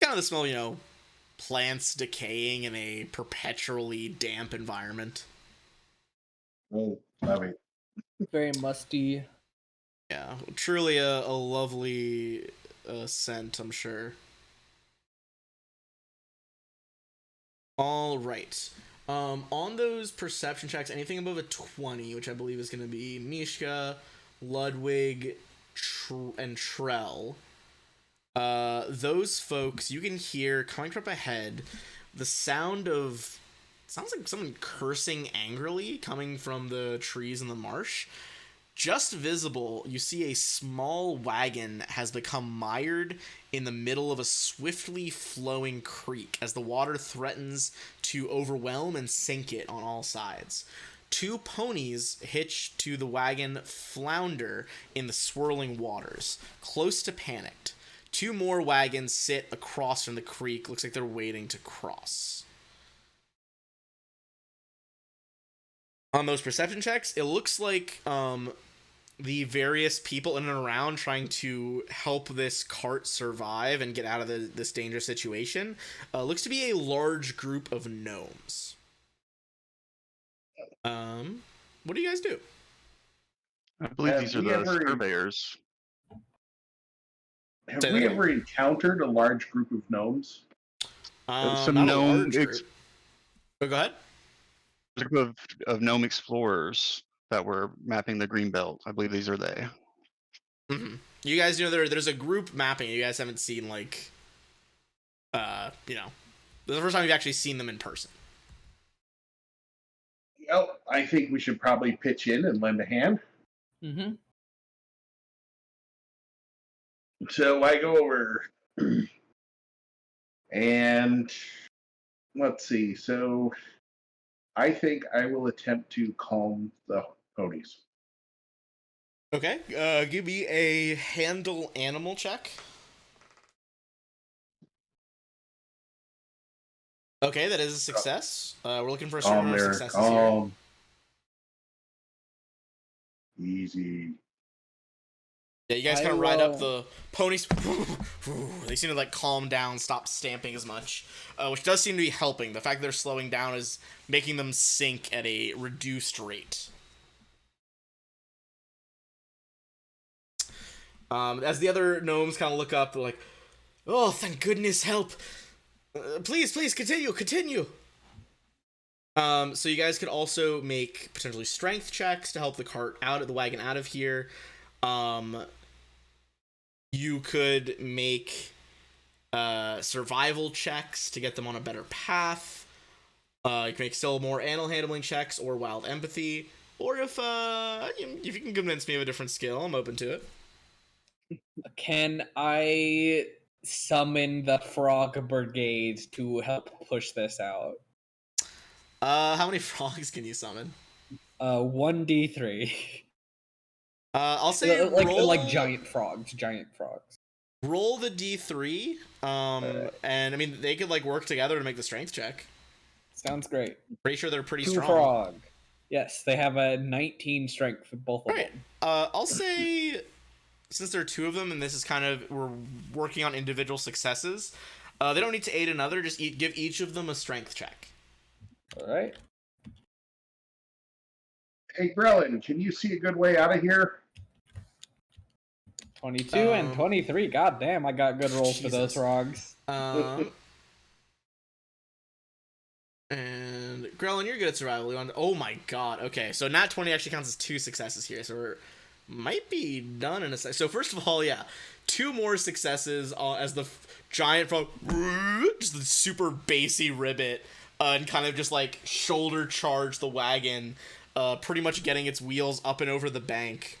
kind of the smell, you know, plants decaying in a perpetually damp environment. Oh, love it. Very musty. Yeah, truly a lovely scent, I'm sure. All right. On those perception checks, anything above a 20, which I believe is going to be Mishka, Ludwig, and Trell. Those folks, you can hear coming from up ahead the sound of, sounds like someone cursing angrily coming from the trees in the marsh. Just visible, you see a small wagon has become mired in the middle of a swiftly flowing creek as the water threatens to overwhelm and sink it on all sides. Two ponies hitched to the wagon flounder in the swirling waters, close to panicked. Two more wagons sit across from the creek. Looks like they're waiting to cross. On those perception checks, it looks like the various people in and around trying to help this cart survive and get out of this dangerous situation looks to be a large group of gnomes. What do you guys do? I believe these are the surveyors. Have we ever encountered a large group of gnomes? Some gnome. Go ahead. There's a group of gnome explorers that were mapping the green belt. I believe these are they. Mm-hmm. You guys know there's a group mapping. You guys haven't seen, like, you know, this is the first time you've actually seen them in person. Well, I think we should probably pitch in and lend a hand. Mm-hmm. So I go over and let's see. So I think I will attempt to calm the ponies. Okay, give me a handle animal check. Okay, that is a success. We're looking for a certain amount of successes here. Easy. Yeah, you guys kind of ride up the ponies. They seem to like calm down, stop stamping as much, which does seem to be helping. The fact that they're slowing down is making them sink at a reduced rate. As the other gnomes kind of look up, they're like, "Oh, thank goodness, help! Please, continue." So you guys could also make potentially strength checks to help the cart out of the wagon out of here. You could make survival checks to get them on a better path. You can make still more animal handling checks or wild empathy. Or if you can convince me of a different skill, I'm open to it. Can I summon the frog brigade to help push this out. How many frogs can you summon? 1d3. I'll say like roll like giant frogs. Roll the d3. And I mean they could like work together to make the strength check. Sounds great. Pretty sure they're pretty 2 strong. frog. Yes, they have a 19 strength for both of Right. them. I'll say, since there are 2 of them, and this is kind of, we're working on individual successes, they don't need to aid another, just give each of them a strength check. Alright. Hey, Grellin, can you see a good way out of here? 22 and 23. God damn, I got good rolls for those Jesus. frogs. And Grellin, you're good at survival. Oh my god. Okay, so nat 20 actually counts as 2 successes here, so we're might be done in a sec. So first of all, yeah, 2 more successes as the giant frog, just the super bassy ribbit, and kind of just like shoulder charge the wagon, pretty much getting its wheels up and over the bank.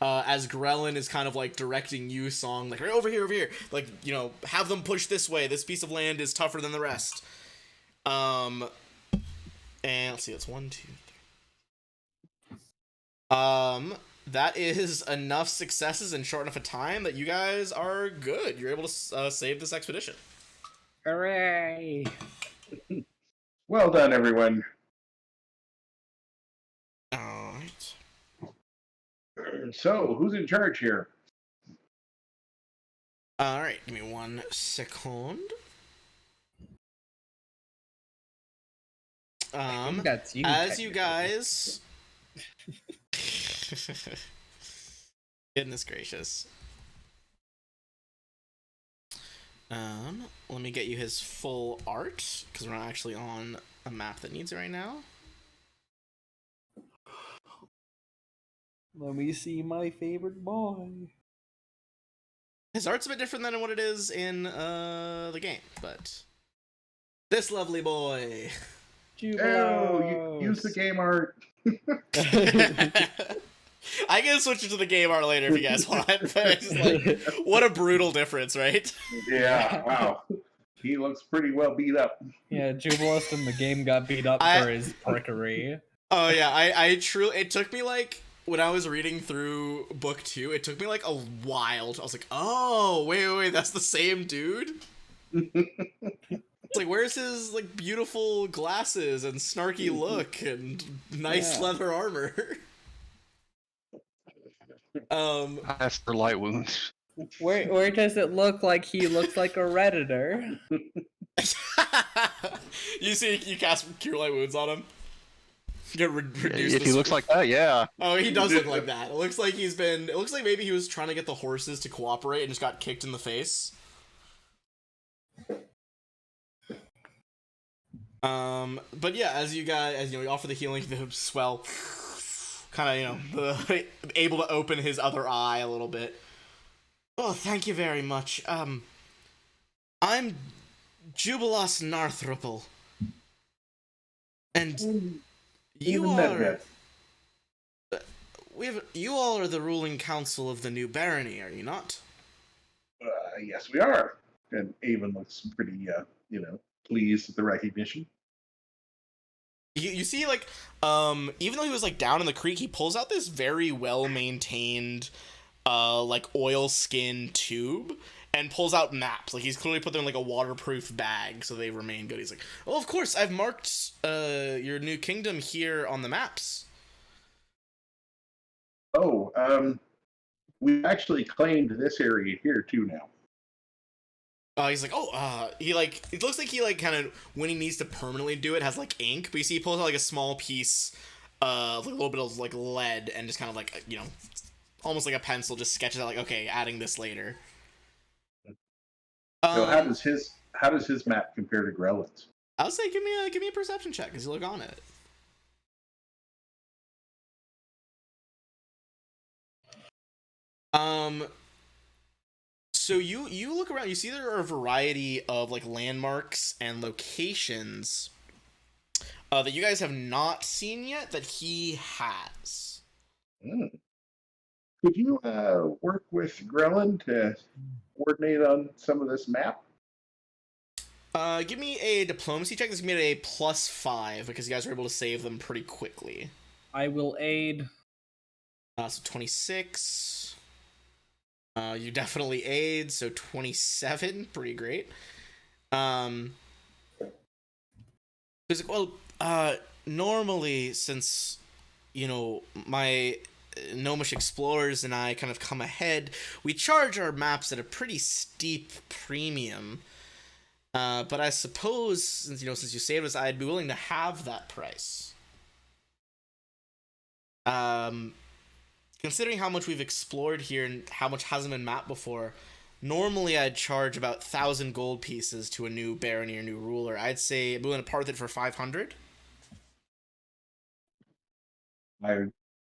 As Grellin is kind of like directing you, Song, like, right over here, like, you know, have them push this way. This piece of land is tougher than the rest. And let's see, that's 1, 2, 3. That is enough successes in short enough a time that you guys are good. You're able to save this expedition. Hooray! Well done, everyone. Alright. So, who's in charge here? Alright, give me 1 second. I think that's you. As you guys... Goodness gracious. Let me get you his full art, because we're not actually on a map that needs it right now. Let me see my favorite boy. His art's a bit different than what it is in the game, but this lovely boy. Oh, use the game art. I can switch it to the game art later if you guys want, but it's just like, what a brutal difference, right? Yeah, wow. He looks pretty well beat up. Yeah, Jubilus in the game got beat up for his prickery. Oh yeah, I truly, it took me like, when I was reading through book 2, it took me like a while. I was like, oh, wait, that's the same dude? It's like, where's his like beautiful glasses and snarky look and nice leather armor? As for light wounds. Where does it look like he looks like a Redditor? you cast Cure Light Wounds on him? Reduce If he looks like that, yeah. Oh, he does look like that. It looks like it looks like maybe he was trying to get the horses to cooperate and just got kicked in the face. But yeah, as you offer the healing, the swell kind of, able to open his other eye a little bit. Oh, thank you very much. I'm Jubilos Narthrupple. And you all are the ruling council of the new barony, are you not? Yes, we are. And Avon looks pretty, pleased with the recognition. You see, like, even though he was, like, down in the creek, he pulls out this very well-maintained, like, oil-skin tube and pulls out maps. Like, he's clearly put them in, like, a waterproof bag so they remain good. He's like, oh, of course, I've marked, your new kingdom here on the maps. Oh, we actually claimed this area here, too, now. He's like, it looks like he, like, kind of, when he needs to permanently do it, has, like, ink, but you see he pulls out, like, a small piece of, like, a little bit of, like, lead, and just kind of, like, almost like a pencil, just sketches out, like, okay, adding this later. So how does his map compare to Grellin's? I would say give me a perception check, as you look on it. So you look around, you see there are a variety of, like, landmarks and locations that you guys have not seen yet that he has. Could you work with Grelin to coordinate on some of this map? Give me a diplomacy check. This is gonna be at a +5 because you guys were able to save them pretty quickly. I will aid. So 26. You definitely aid, so 27, pretty great. Well, normally, since my gnomish explorers and I kind of come ahead, we charge our maps at a pretty steep premium. But I suppose since you saved us, I'd be willing to have that price. Considering how much we've explored here and how much hasn't been mapped before, normally I'd charge about 1,000 gold pieces to a new barony or new ruler. I'd say I'm willing to part with it for 500.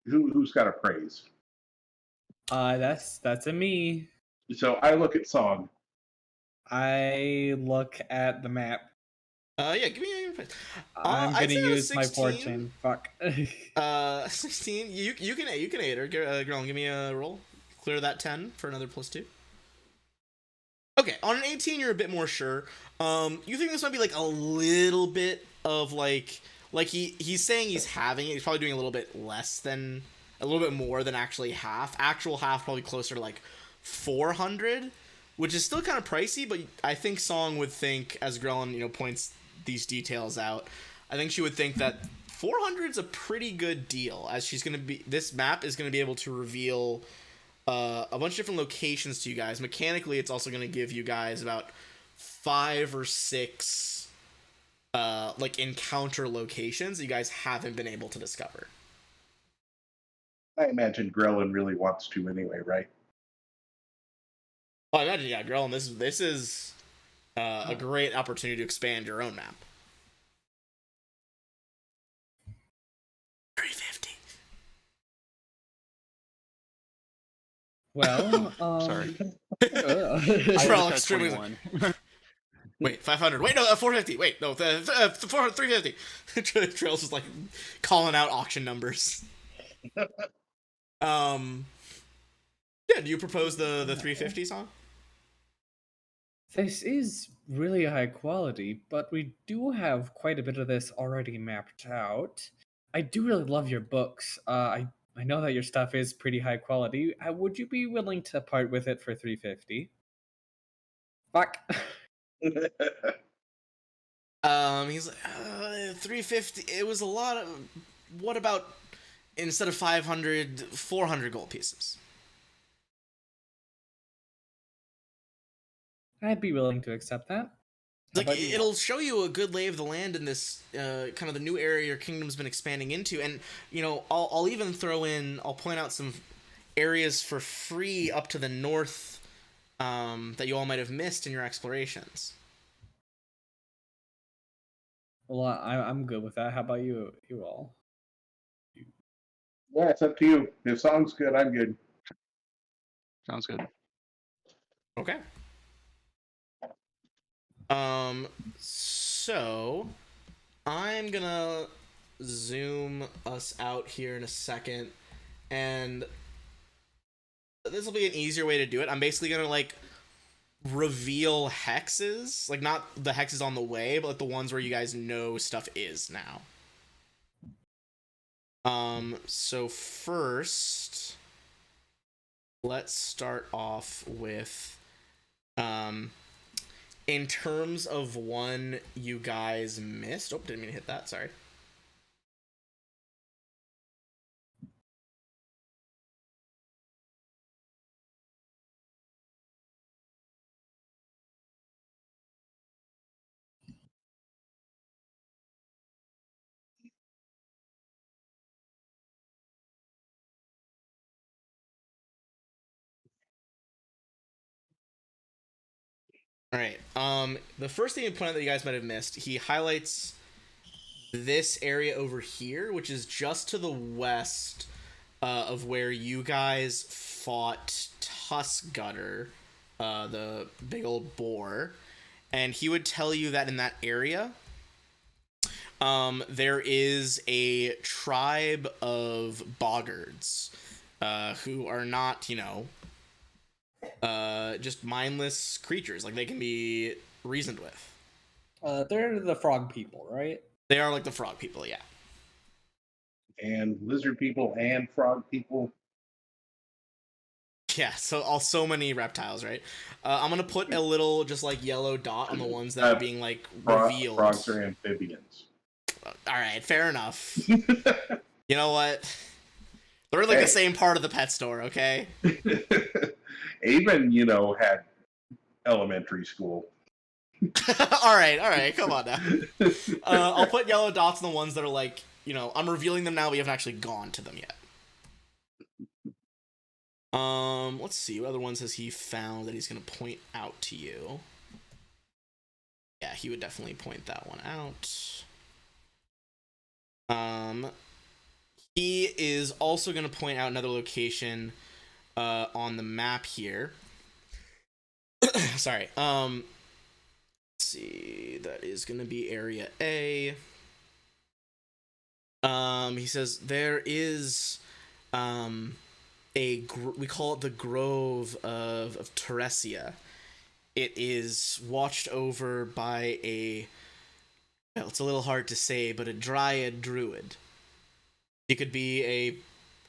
Who's got a praise? That's a me. So I look at Song. I look at the map. Yeah, give me a I'm I'd gonna say use my 16. fortune. Fuck. 16. You can aid her. Grelin, give me a roll. Clear that 10 for another +2. Okay, on an 18, you're a bit more sure. You think this might be like a little bit of like he's saying he's having it. He's probably doing a little bit more than actually half. Actual half probably closer to like 400, which is still kind of pricey. But I think Song would think, as Grelin points these details out, I think she would think that 400 is a pretty good deal, as this map is going to be able to reveal a bunch of different locations to you guys. Mechanically, it's also going to give you guys about 5 or 6 like encounter locations that you guys haven't been able to discover. I imagine Grelin really wants to anyway, right? Well, I imagine, yeah, Grelin, this is a great opportunity to expand your own map. 350. Well, Sorry. ugh. We're all I extremely- 21. Wait, 500. Wait, no, 450. Wait, no, 350. Trails is like calling out auction numbers. Yeah, do you propose the 350 song? This is really high quality, but we do have quite a bit of this already mapped out. I do really love your books. I know that your stuff is pretty high quality. Would you be willing to part with it for 350? Fuck. He's like 350. It was a lot of. What about instead of 500, 400 gold pieces? I'd be willing to accept that. Like, How about you? it'll show you a good lay of the land in this kind of the new area your kingdom's been expanding into, and I'll even throw in. I'll point out some areas for free up to the north that you all might have missed in your explorations. Well, I'm good with that. How about you all? Yeah, it's up to you. If Song's good, I'm good. Sounds good. Okay. So I'm gonna zoom us out here in a second, and this will be an easier way to do it. I'm basically gonna like reveal hexes, like not the hexes on the way, but like the ones where you guys know stuff is now. So first, let's start off with in terms of one you guys missed. Oh, didn't mean to hit that, sorry. All right. The first thing to point out that you guys might have missed, he highlights this area over here, which is just to the west of where you guys fought Tuskgutter, the big old boar, and he would tell you that in that area, there is a tribe of boggards who are not, just mindless creatures. Like, they can be reasoned with. They're the frog people, right? They are like the frog people, yeah. And lizard people and frog people. Yeah, so many reptiles, right? I'm gonna put a little just like yellow dot on the ones that are being like revealed. Frogs are amphibians. All right, fair enough. You know what? They're like the same part of the pet store, okay? Avon, had elementary school. all right, come on now. I'll put yellow dots on the ones that are like, I'm revealing them now. We haven't actually gone to them yet. Let's see. What other ones has he found that he's gonna point out to you? Yeah, he would definitely point that one out. He is also gonna point out another location on the map here. Sorry. Let's see. That is gonna be area A. He says there is we call it the Grove of Teresia. It is watched over by well, it's a little hard to say, but a dryad druid. She could be a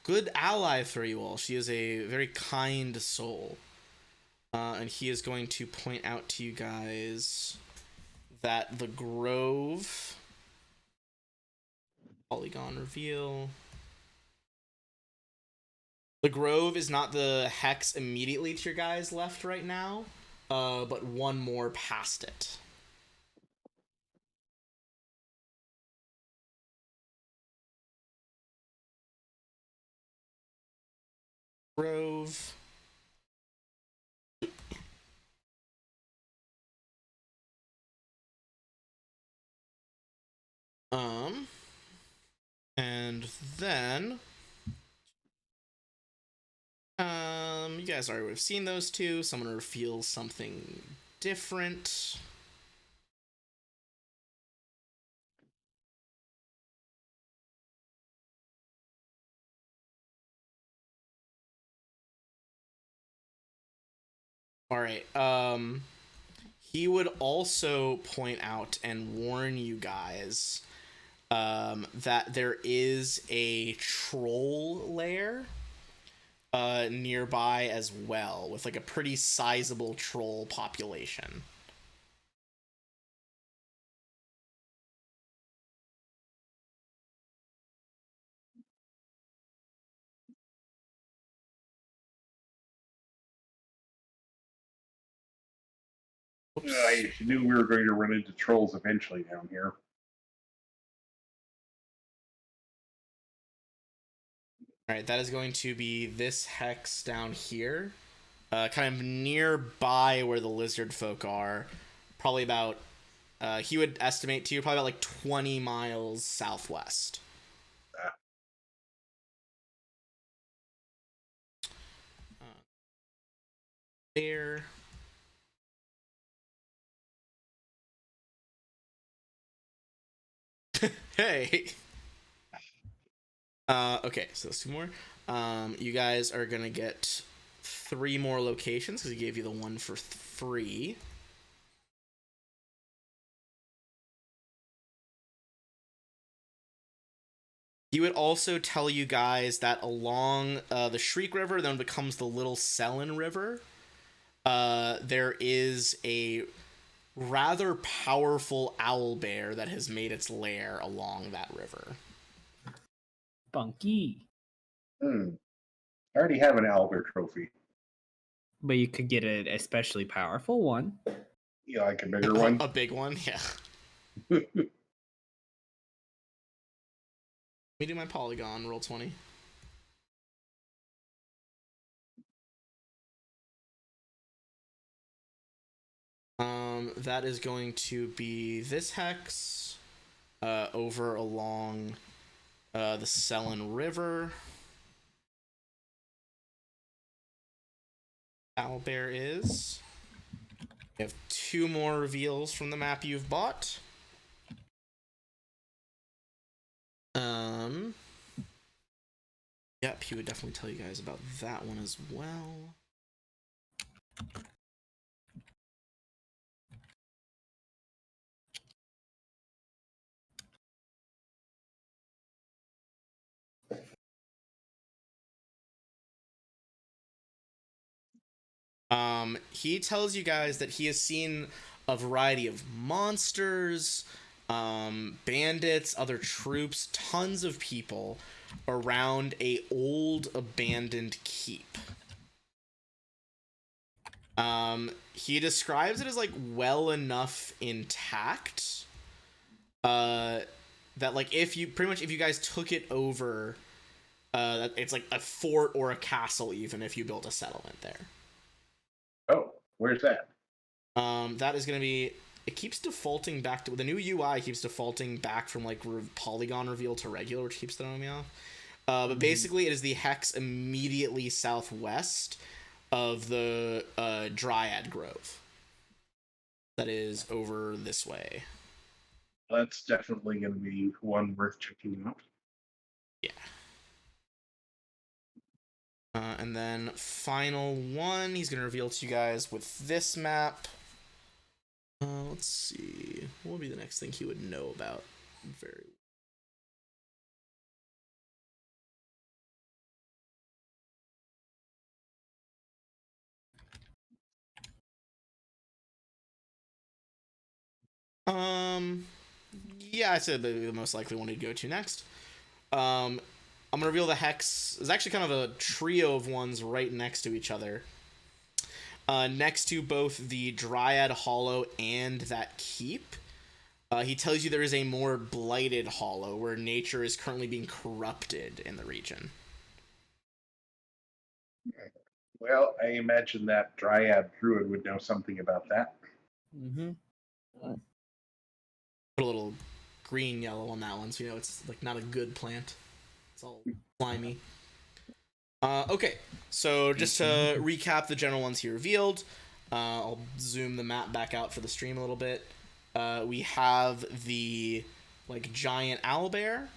good ally for you all. She is a very kind soul. And he is going to point out to you guys that the Grove... Polygon reveal... The Grove is not the hex immediately to your guys' left right now, but one more past it. Grove. And then... you guys already would have seen those two. So I'm gonna reveal something different. Alright, he would also point out and warn you guys that there is a troll lair nearby as well, with like a pretty sizable troll population. I knew we were going to run into trolls eventually down here. Alright, that is going to be this hex down here. Kind of nearby where the lizard folk are. Probably about, he would estimate to you, probably about like 20 miles southwest. There. Hey! Okay, so there's two more. You guys are gonna get 3 more locations because he gave you the one for free. He would also tell you guys that along the Shriek River, then becomes the Little Selin River, there is a rather powerful owl bear that has made its lair along that river. Bunky. I already have an Albert trophy. But you could get an especially powerful one. Yeah, like a bigger one. A big one, yeah. Let me do my polygon, roll 20. That is going to be this hex over along the Selin River. Owlbear is. You have 2 more reveals from the map you've bought. Yep, he would definitely tell you guys about that one as well. He tells you guys that he has seen a variety of monsters, bandits, other troops, tons of people around a old abandoned keep. He describes it as like well enough intact, that like if you guys took it over, it's like a fort or a castle even if you built a settlement there. Oh, where's that? That is going to be. It keeps defaulting back to the new UI. Keeps defaulting back from like polygon reveal to regular, which keeps throwing me off. But basically, it is the hex immediately southwest of the Dryad Grove. That is over this way. That's definitely going to be one worth checking out. Yeah. And then final one, he's going to reveal to you guys with this map. Let's see. What would be the next thing he would know about? Very. Yeah, I said the most likely one to go to next. I'm gonna reveal the hex. There's actually kind of a trio of ones right next to each other. Next to both the Dryad Hollow and that keep. He tells you there is a more blighted hollow where nature is currently being corrupted in the region. Well, I imagine that Dryad Druid would know something about that. Mm-hmm. Put a little green yellow on that one, so you know it's like not a good plant. It's all slimy. Okay, so just to recap the general ones he revealed, I'll zoom the map back out for the stream a little bit. We have the like giant owlbear.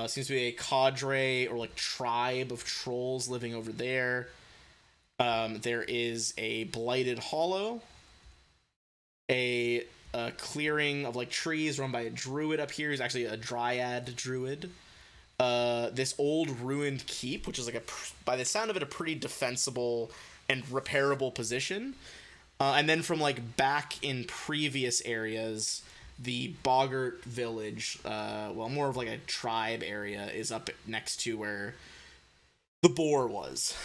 Seems to be a cadre or like tribe of trolls living over there. There is a blighted hollow, a clearing of like trees run by a druid up here. He's actually a dryad druid. This old ruined keep, which is like by the sound of it, a pretty defensible and repairable position. And then from like back in previous areas, the Boggart village, more of like a tribe area, is up next to where the boar was.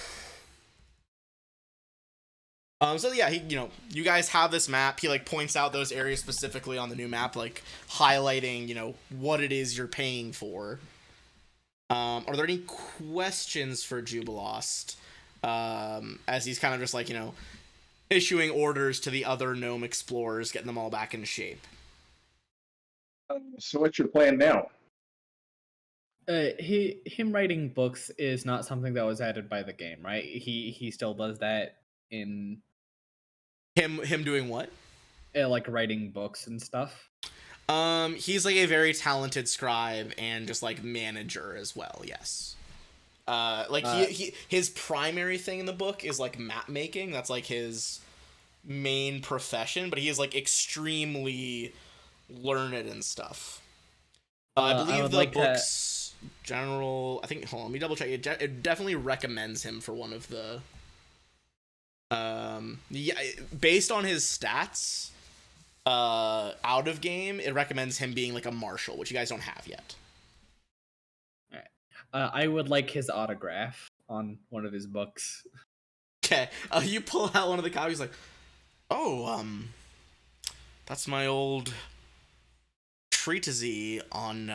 So yeah, you guys have this map. He like points out those areas specifically on the new map, like highlighting, what it is you're paying for. Are there any questions for Jubilost? As he's kind of just like, issuing orders to the other gnome explorers, getting them all back in shape. So what's your plan now? Him writing books is not something that was added by the game, right? He still does that in him doing what? Like writing books and stuff. He's like a very talented scribe and just like manager as well. Yes. His primary thing in the book is like map making. That's like his main profession, but he is like extremely learned and stuff. I believe the book's general. I think. Hold on, let me double check. It definitely recommends him for one of the. Based on his stats, out of game, it recommends him being like a marshal, which you guys don't have yet. All right. I would like his autograph on one of his books. Okay. You pull out one of the copies, like, oh, that's my old treatise on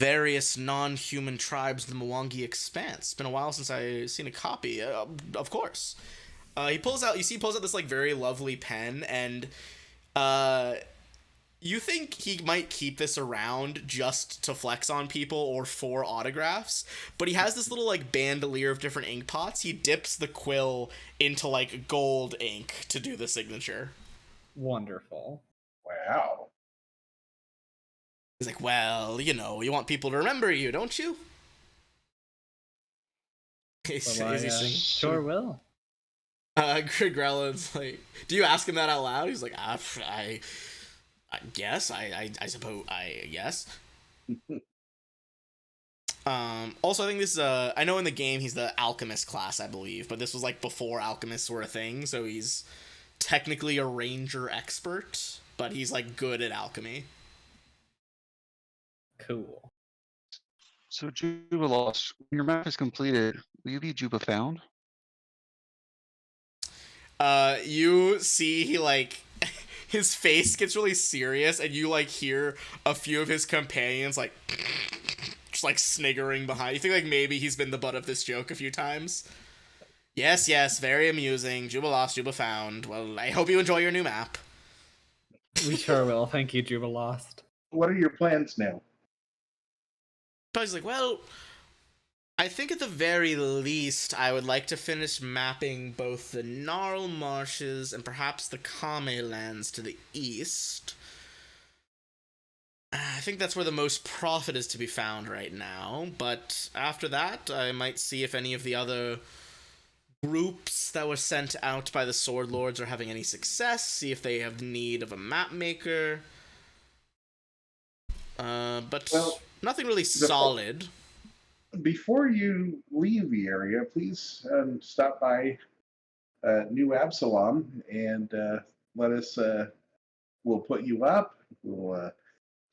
various non-human tribes of the Mwangi Expanse. It's been a while since I've seen a copy. Of course. He pulls out this like very lovely pen, and you think he might keep this around just to flex on people or for autographs, but he has this little like bandolier of different ink pots. He dips the quill into like gold ink to do the signature. Wonderful. Wow. He's like, well, you want people to remember you, don't you? Is Well, I he singing? sure will. Grellin's like, do you ask him that out loud? He's like, I guess, I suppose, yes. Also, I think this is I know in the game he's the alchemist class, I believe, but this was like before alchemists were a thing, so he's technically a ranger expert, but he's like good at alchemy. Cool. So Jubilost, when your map is completed, will you be Juba found? You see he like his face gets really serious, and you like hear a few of his companions like just like sniggering behind. You think like maybe he's been the butt of this joke a few times. Yes, very amusing. Juba lost, Juba found. Well, I hope you enjoy your new map. We sure will. Thank you, Jubilost. What are your plans now? But he's like, well, I think at the very least, I would like to finish mapping both the Gnarl Marshes and perhaps the Kame lands to the east. I think that's where the most profit is to be found right now, but after that, I might see if any of the other groups that were sent out by the Sword Lords are having any success, see if they have need of a map maker. But Well, nothing really solid. Before you leave the area, please stop by New Absalom and let us. We'll put you up. We'll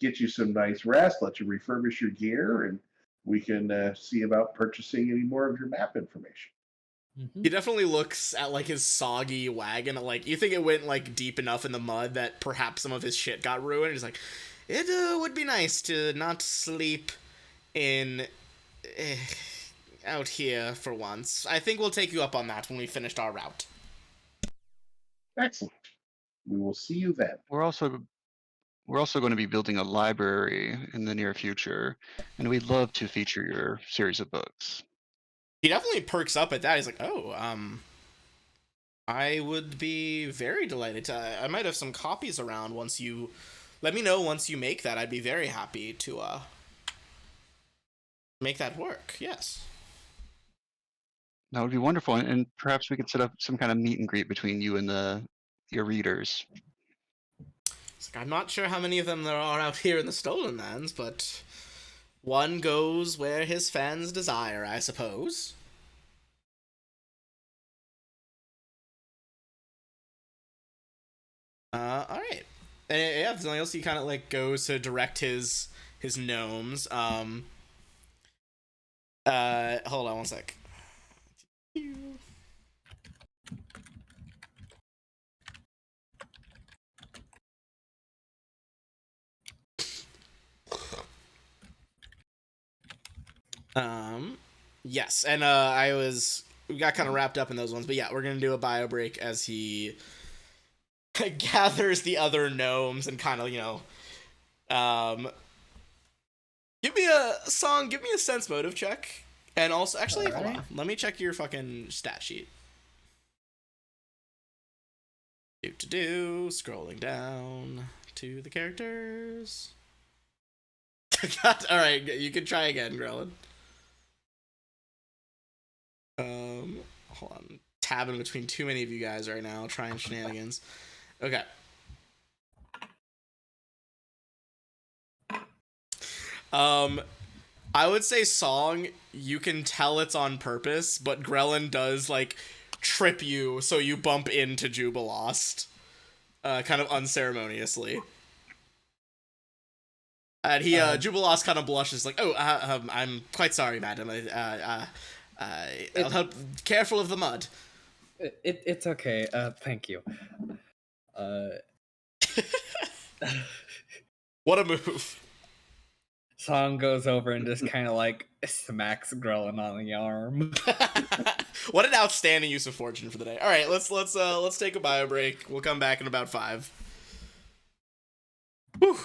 get you some nice rest. Let you refurbish your gear, and we can see about purchasing any more of your map information. He definitely looks at like his soggy wagon. Like you think it went like deep enough in the mud that perhaps some of his shit got ruined. He's like, it would be nice to not sleep in out here for once. I think we'll take you up on that when we finished our route. Excellent. We will see you then. We're also going to be building a library in the near future, and we'd love to feature your series of books. He definitely perks up at that. He's like, oh, I would be very delighted to. I might have some copies around once you. Let me know once you make that. I'd be very happy to make that work. Yes. That would be wonderful, and perhaps we could set up some kind of meet and greet between you and your readers. It's like, I'm not sure how many of them there are out here in the Stolen Lands, but one goes where his fans desire, I suppose. Alright. And yeah, if something else, he kind of like goes to direct his gnomes. Hold on one sec. Yes, and we got kind of wrapped up in those ones, but yeah, we're gonna do a bio break as he gathers the other gnomes and kind of, give me a sense motive check, and also actually hold on, let me check your fucking stat sheet. Scrolling down to the characters. God, all right, you can try again, Grelin. Hold on. Tabbing between too many of you guys right now, trying shenanigans. Okay. I would say song, you can tell it's on purpose, but Grelin does, like, trip you so you bump into Jubilost. Kind of unceremoniously. And he, Jubilost kind of blushes, like, oh, I'm quite sorry, madam. I'll help. Careful of the mud. It's okay. Thank you. What a move. Song goes over and just kind of like smacks Grelin on the arm. What an outstanding use of fortune for the day. All right, let's take a bio break. We'll come back in about 5. Whew.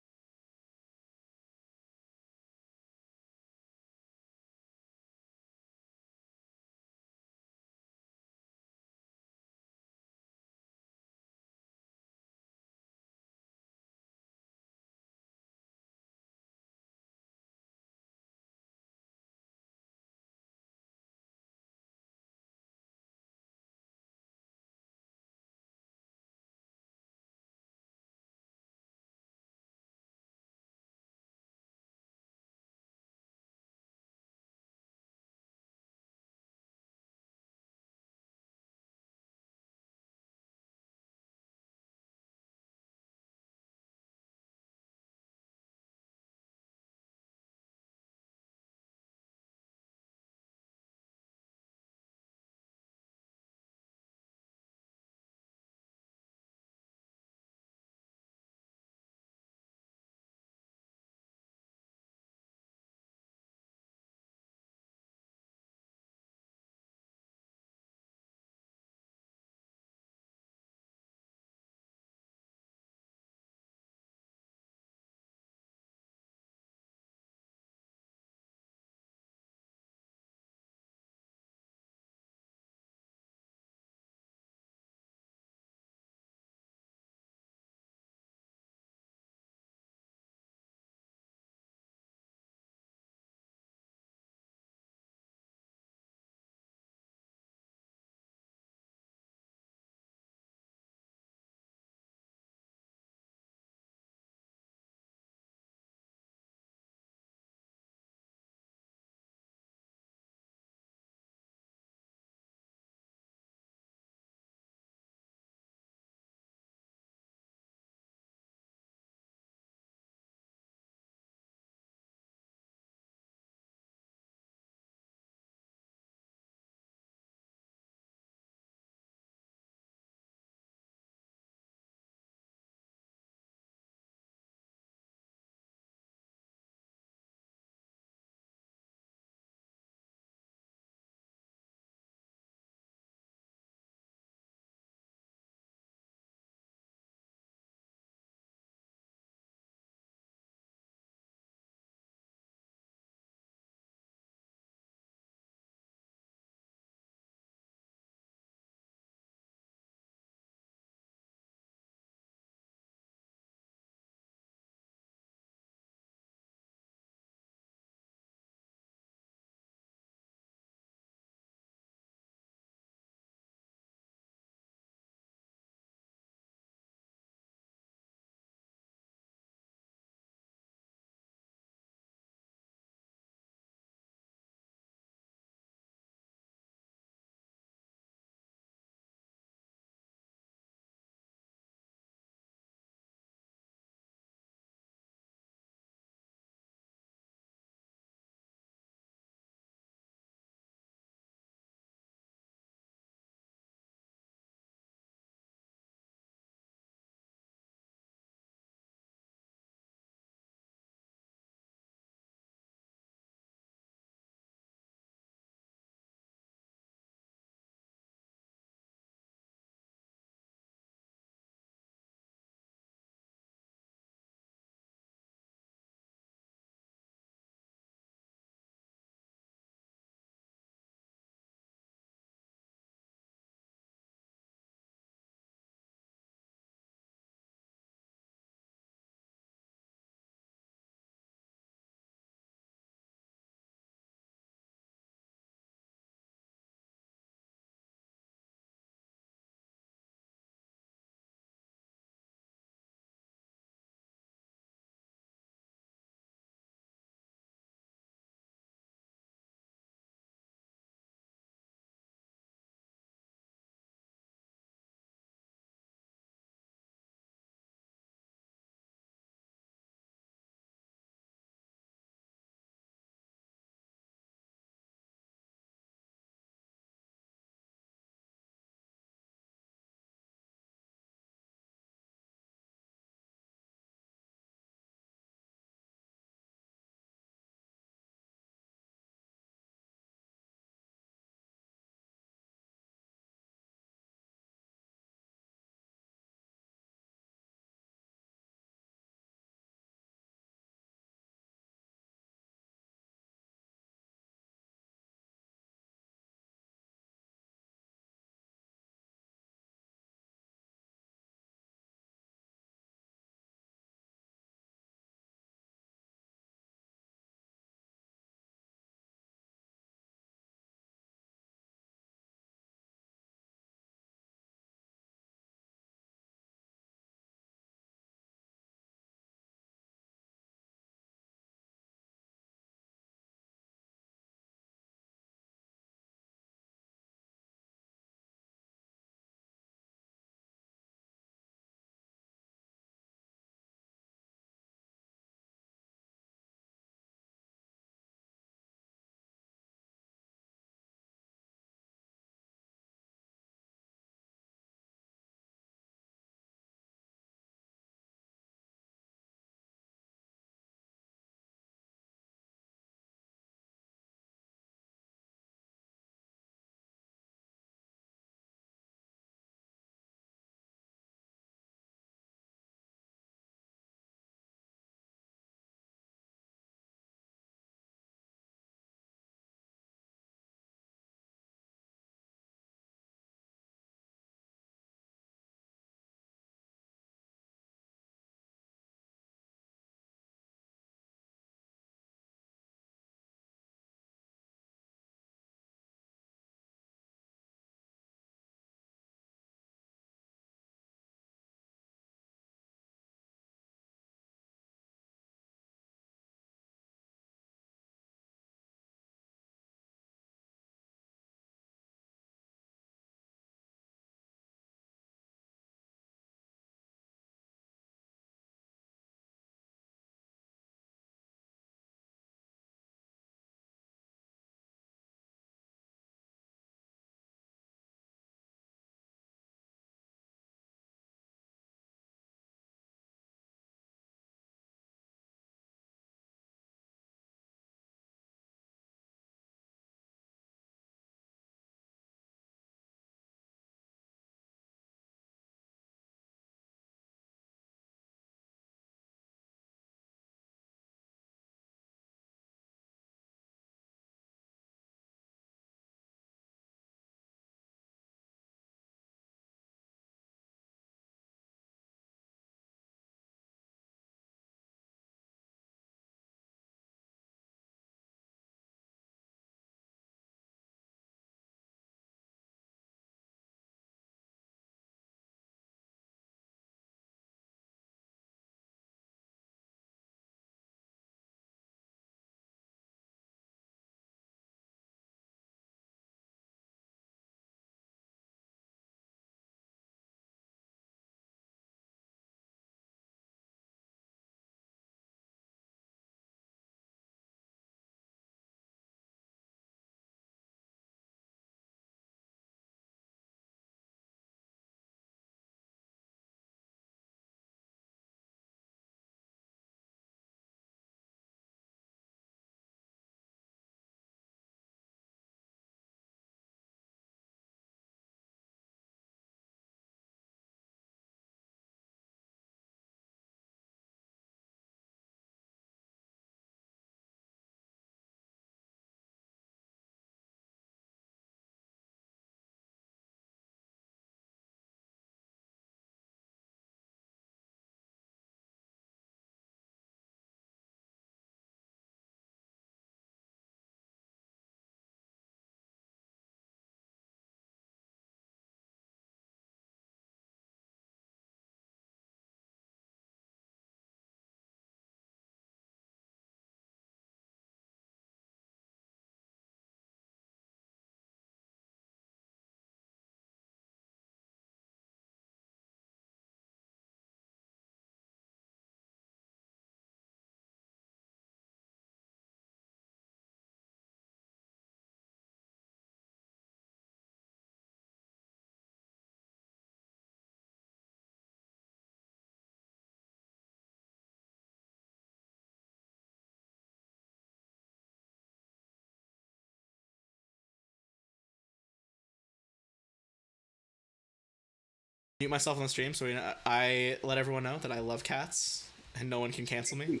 mute myself on the stream so I let everyone know that I love cats and no one can cancel me.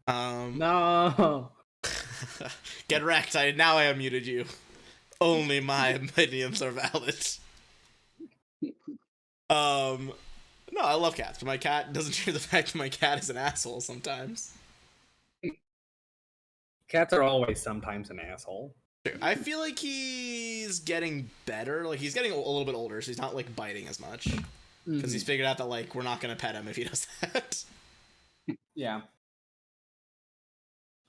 No. Get wrecked. Now I unmuted you. Only my opinions are valid. No, I love cats, but my cat doesn't share the fact that my cat is an asshole sometimes. Cats are always sometimes an asshole. I feel like he's getting better. Like, he's getting a little bit older, so he's not, like, biting as much. Because he's figured out that, like, we're not going to pet him if he does that. Yeah.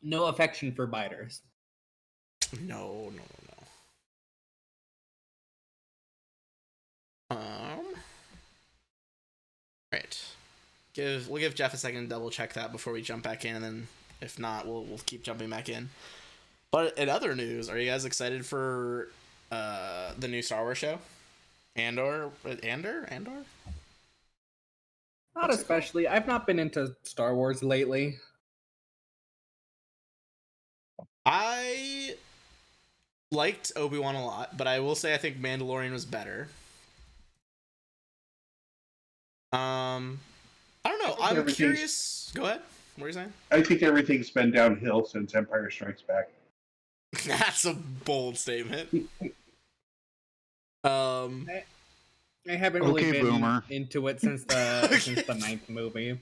No affection for biters. No. Right. We'll give Jeff a second to double check that before we jump back in, and then if not, we'll keep jumping back in. But in other news, are you guys excited for the new Star Wars show? Andor? Not especially. I've not been into Star Wars lately. I liked Obi-Wan a lot, but I will say I think Mandalorian was better. I don't know. I'm curious. Go ahead. What are you saying? I think everything's been downhill since Empire Strikes Back. That's a bold statement. I haven't really been boomer. into it since the ninth movie.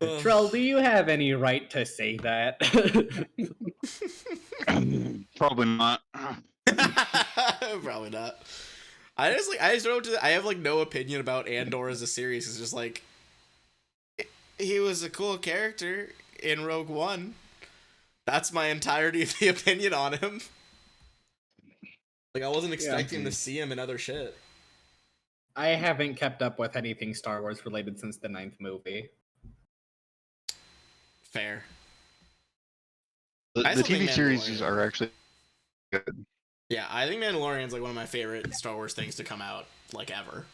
Trell, do you have any right to say that? Probably not. Probably not. I just don't know. I have like no opinion about Andor as a series. It's just like he was a cool character in Rogue One. That's my entirety of the opinion on him. Like, I wasn't expecting to see him in other shit. I haven't kept up with anything Star Wars related since the ninth movie. Fair. The still TV think series Mandalorian- are actually good. Yeah, I think Mandalorian's like one of my favorite Star Wars things to come out like ever.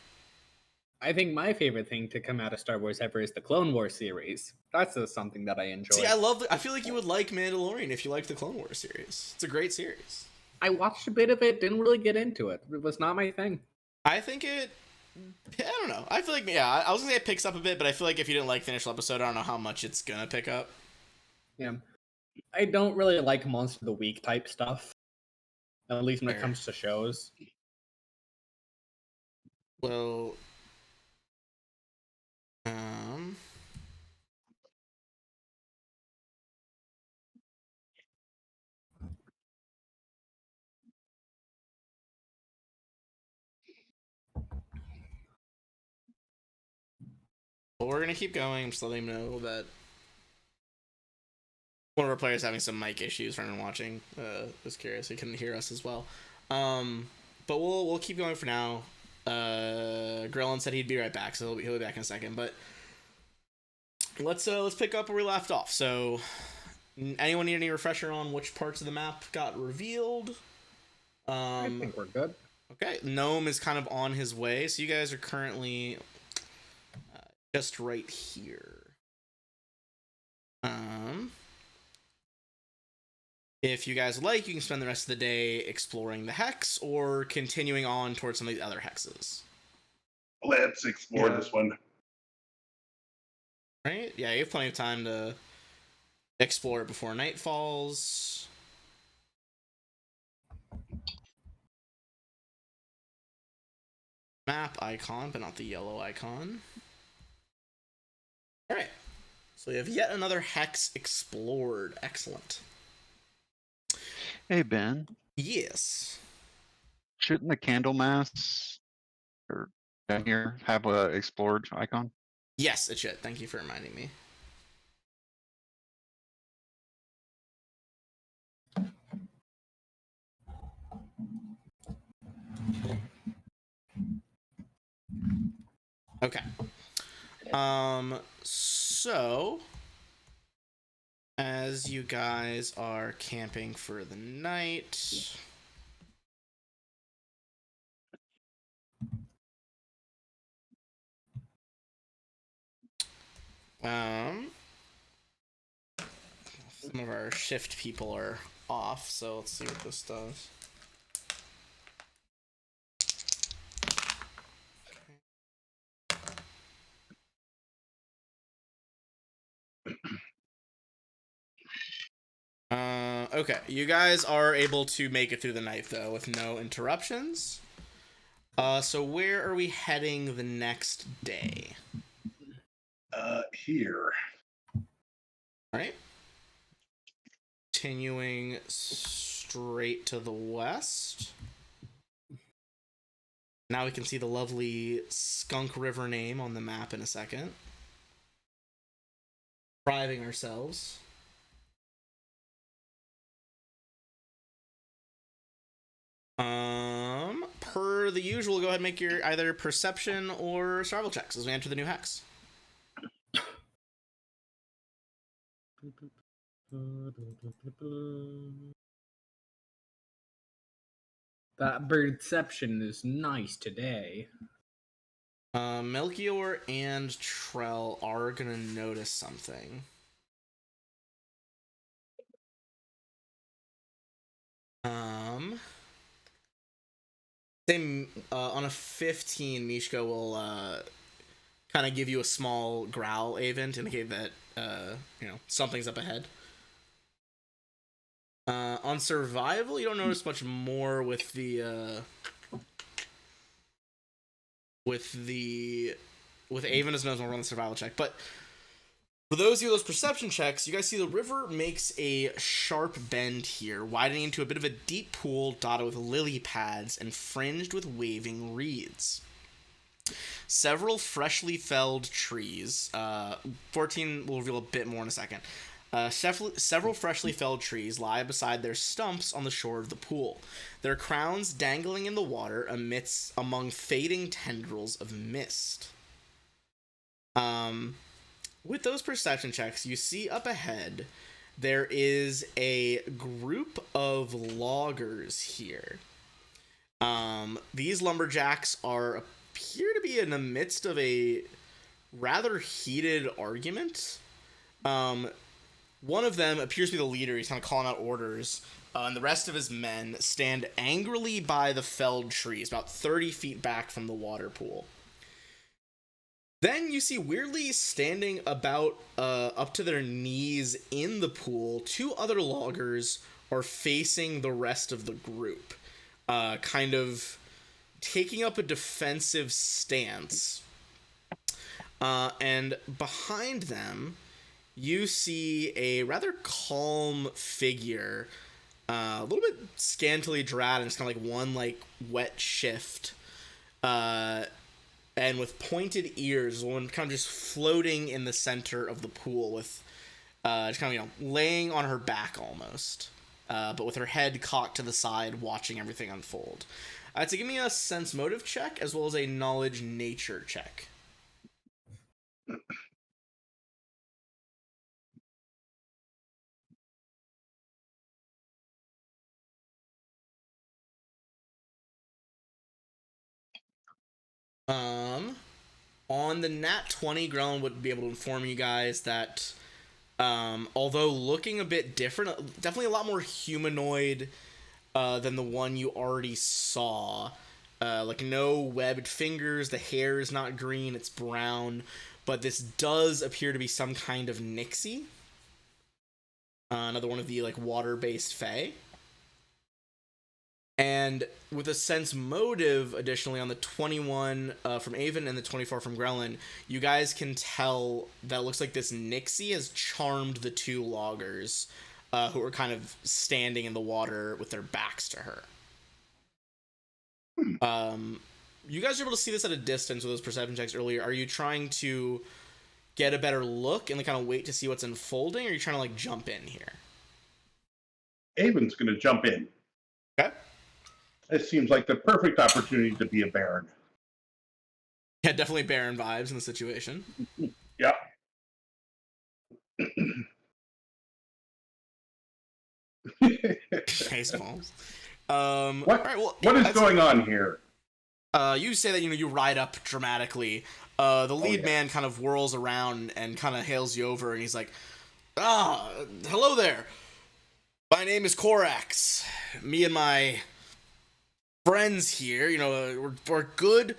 I think my favorite thing to come out of Star Wars ever is the Clone Wars series. That's just something that I enjoy. See, I feel like you would like Mandalorian if you liked the Clone Wars series. It's a great series. I watched a bit of it, didn't really get into it. It was not my thing. I think I don't know. I feel like, I was gonna say it picks up a bit, but I feel like if you didn't like the initial episode, I don't know how much it's gonna pick up. Yeah. I don't really like Monster of the Week type stuff. At least when it Fair. comes to shows. Well, well, we're gonna keep going. I'm just letting them know that one of our players having some mic issues for anyone watching. Was curious, he couldn't hear us as well. But we'll keep going for now. Grillin said he'd be right back, so he'll be back in a second. But let's pick up where we left off. So, anyone need any refresher on which parts of the map got revealed? I think we're good. Okay, Gnome is kind of on his way, so you guys are currently just right here. If you guys like, you can spend the rest of the day exploring the hex or continuing on towards some of the other hexes. Let's explore this one. Right? Yeah, you have plenty of time to explore it before night falls. Map icon, but not the yellow icon. Alright. So we have yet another hex explored. Excellent. Hey Ben, Yes. shouldn't the Candlemass or down here have a explored icon? Yes, it should. Thank you for reminding me. Okay. So as you guys are camping for the night, some of our shift people are off, so let's see what this does. Okay, you guys are able to make it through the night though with no interruptions. So where are we heading the next day? Here. All right. Continuing straight to the west. Now we can see the lovely Skunk River name on the map in a second. Driving ourselves. Per the usual, go ahead and make your either perception or survival checks as we enter the new hex. That birdception is nice today. Melchior and Trell are gonna notice something. On a 15, Mishka will kind of give you a small growl, Avon, to indicate that something's up ahead. On survival, you don't notice much more with Avon as knows when we're on the survival check, but for those of you with those perception checks, you guys see the river makes a sharp bend here, widening into a bit of a deep pool dotted with lily pads and fringed with waving reeds. Several freshly felled trees, 14 will reveal a bit more in a second. Several freshly felled trees lie beside their stumps on the shore of the pool, their crowns dangling in the water among fading tendrils of mist. With those perception checks, you see up ahead there is a group of loggers here. These lumberjacks appear to be in the midst of a rather heated argument. One of them appears to be the leader. He's kind of calling out orders. And the rest of his men stand angrily by the felled trees, about 30 feet back from the water pool. Then you see weirdly standing about up to their knees in the pool, two other loggers are facing the rest of the group, kind of taking up a defensive stance. And behind them, you see a rather calm figure, a little bit scantily clad, and just kind of like one wet shift, and with pointed ears, one kind of just floating in the center of the pool with just kind of laying on her back almost, but with her head cocked to the side, watching everything unfold. So give me a sense motive check as well as a knowledge nature check. On the nat 20, Grellin would be able to inform you guys that although looking a bit different, definitely a lot more humanoid than the one you already saw. No webbed fingers, the hair is not green, it's brown, but this does appear to be some kind of Nixie. Another one of the water-based fae. And with a sense motive, additionally, on the 21 from Avon and the 24 from Grellin, you guys can tell that it looks like this Nixie has charmed the two loggers who are kind of standing in the water with their backs to her. You guys are able to see this at a distance with those perception checks earlier. Are you trying to get a better look and kind of wait to see what's unfolding, or are you trying to jump in here? Avon's going to jump in. Okay. This seems like the perfect opportunity to be a Baron. Yeah, definitely Baron vibes in the situation. Yeah. Face balls. What? All right, well, what is going on here? You say that you ride up dramatically. The lead man kind of whirls around and kind of hails you over, and he's like, hello there. My name is Korax. Me and my friends here, we're good,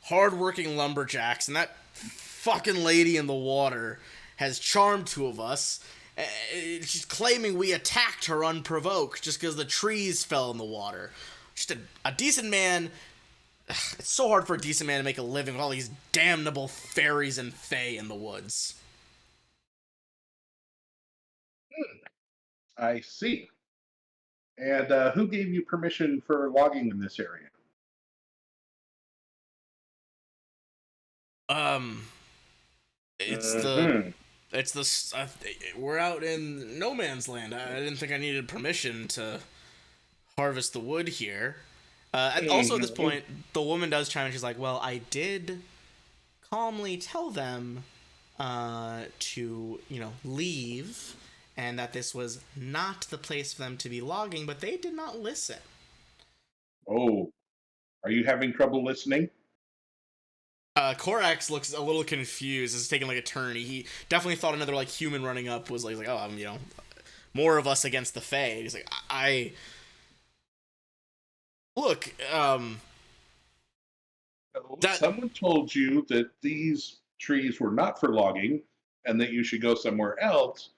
hard-working lumberjacks, and that fucking lady in the water has charmed two of us, She's claiming we attacked her unprovoked just because the trees fell in the water. Just a decent man. It's so hard for a decent man to make a living with all these damnable fairies and fae in the woods. I see. And who gave you permission for logging in this area? It's Mhm. we're out in no man's land. I didn't think I needed permission to harvest the wood here. And also at this point, the woman does chime in. She's like, "Well, I did calmly tell them to, leave, and that this was not the place for them to be logging, but they did not listen." Oh, are you having trouble listening? Korax looks a little confused. It's taking like a turn. He definitely thought another like human running up was like oh, more of us against the Fae. He's like, I look, Someone told you that these trees were not for logging and that you should go somewhere else,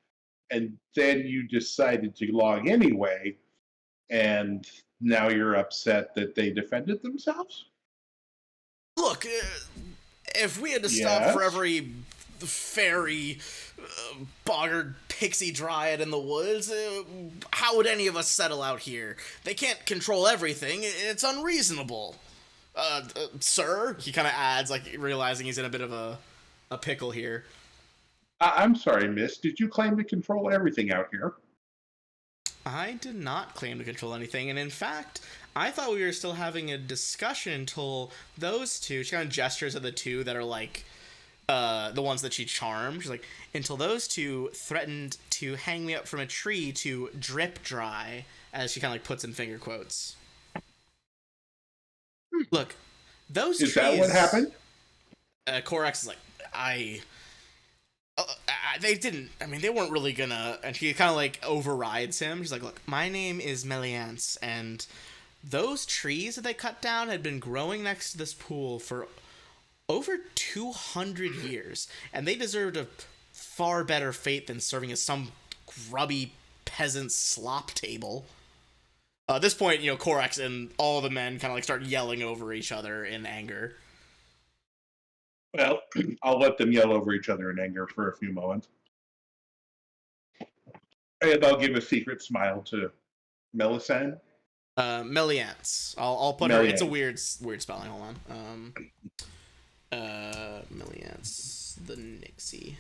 and then you decided to log anyway, and now you're upset that they defended themselves? Look, if we had to stop for Yes? every fairy, boggart, pixie dryad in the woods, how would any of us settle out here? They can't control everything. It's unreasonable. Sir, he kind of adds, like realizing he's in a bit of a pickle here. I'm sorry, miss. Did you claim to control everything out here? I did not claim to control anything, and in fact, I thought we were still having a discussion until those two, she kind of gestures at the two that are like, the ones that she charmed. She's like, until those two threatened to hang me up from a tree to drip dry, as she kind of like puts in finger quotes. Look, those Is trees... that what happened? Korax is like, they didn't. I mean, they weren't really gonna. And she kind of like overrides him. She's like, "Look, my name is Meliance, and those trees that they cut down had been growing next to this pool for over 200 years, and they deserved a far better fate than serving as some grubby peasant slop table." At this point, Korax and all the men kind of like start yelling over each other in anger. Well, I'll let them yell over each other in anger for a few moments. And I'll give a secret smile to Melisande. Meliance. I'll put her. It's a weird spelling. Hold on. Meliance the Nixie.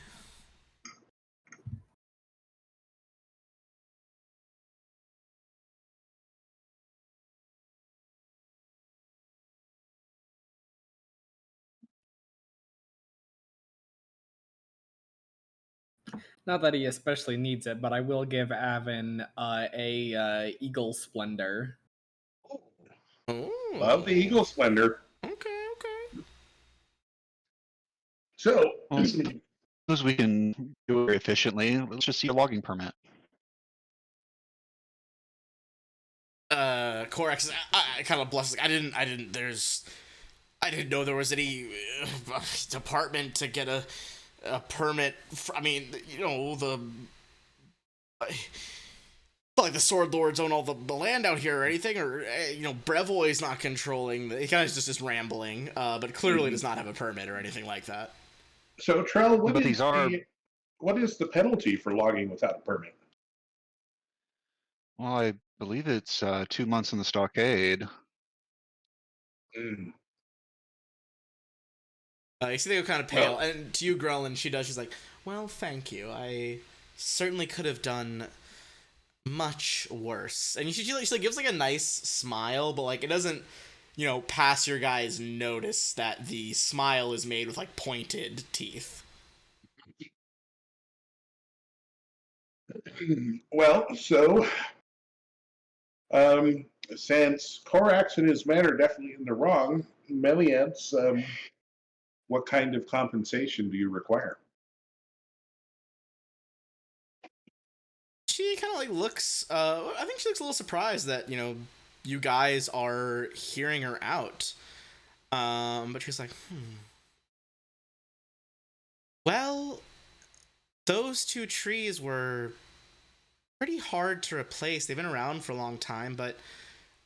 Not that he especially needs it, but I will give Avin a Eagle Splendor. Oh. Love the Eagle Splendor. Okay. So, Well, as we can do it very efficiently, let's just see a logging permit. Korax, I kind of blushes. I didn't know there was any department to get a permit. I mean, like the Sword Lords own all the land out here or anything, or Brevoy's not controlling. He kind of just rambling, but clearly does not have a permit or anything like that. So Trell, what is the penalty for logging without a permit? Well, I believe it's 2 months in the stockade. Mm. You see they go kind of pale, and to you, Grelin, she's like, "Well, thank you. I certainly could have done much worse." And she like gives like a nice smile, but like it doesn't, pass your guys notice that the smile is made with like pointed teeth. Well, so since Korax and his men are definitely in the wrong, Meliance, what kind of compensation do you require? She kind of like looks. I think she looks a little surprised that you guys are hearing her out. But she's like, Well, those two trees were pretty hard to replace. They've been around for a long time, but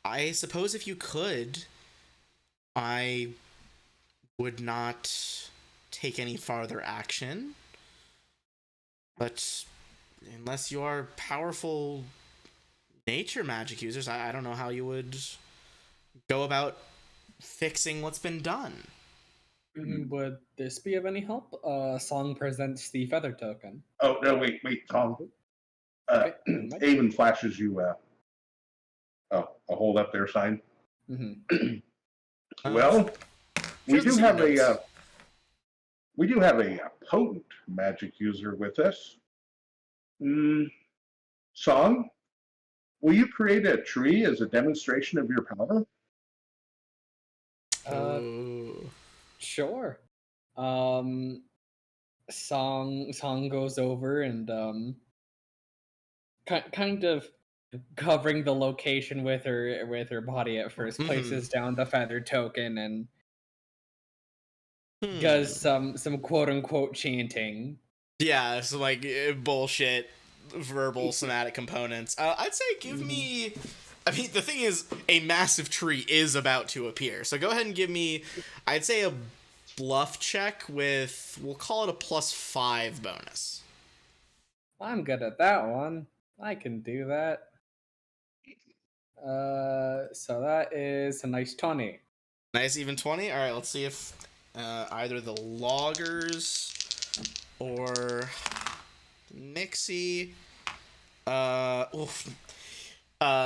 I suppose if you could, I would not take any farther action. But unless you are powerful nature magic users, I don't know how you would go about fixing what's been done. Would this be of any help? Song presents the feather token. Oh, no, wait, Tom. Okay, never mind. Avon flashes you a hold up there sign. Well, we do have a potent magic user with us. Song, will you create a tree as a demonstration of your power? Sure. Song goes over and kind of covering the location with her body at first, places down the feather token and does some quote unquote chanting. Yeah, so like bullshit verbal somatic components. I'd say give me. I mean, the thing is, a massive tree is about to appear. So go ahead and give me, I'd say, a bluff check with, we'll call it a +5 bonus. I'm good at that one. I can do that. So that is a nice 20. Nice even 20. All right, let's see if either the loggers or Nixie.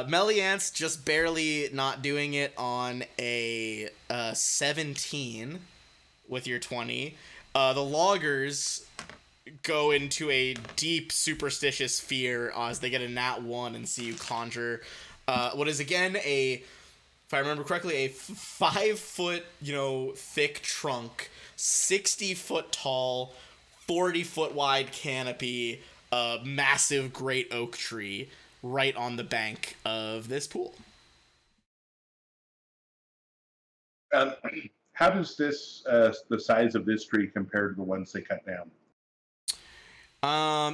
Meliance just barely not doing it on a 17 with your 20. The loggers go into a deep superstitious fear as they get a nat 1 and see you conjure what is again if I remember correctly, a 5-foot, thick trunk, 60-foot tall, 40-foot wide canopy, massive great oak tree right on the bank of this pool. How does this the size of this tree compare to the ones they cut down?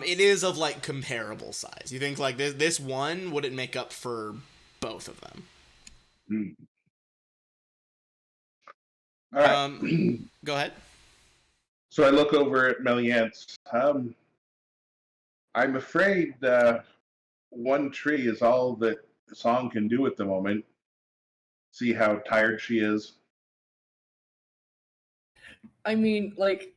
It is of like comparable size. You think like this one wouldn't make up for both of them? All right. Go ahead. So I look over at Meliance. I'm afraid one tree is all that Song can do at the moment. See how tired she is. I mean, like,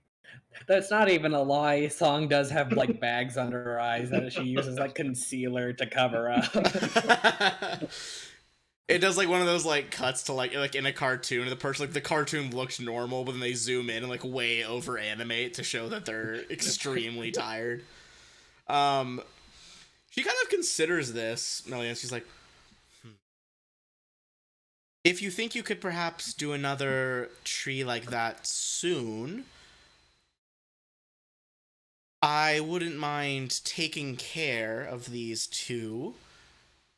that's not even a lie. Song does have like bags under her eyes that she uses like concealer to cover up. It does like one of those like cuts to like in a cartoon. The person, like, the cartoon looks normal, but then they zoom in and like way over animate to show that they're extremely tired. She kind of considers this, Melian. She's like, if you think you could perhaps do another tree like that soon, I wouldn't mind taking care of these two.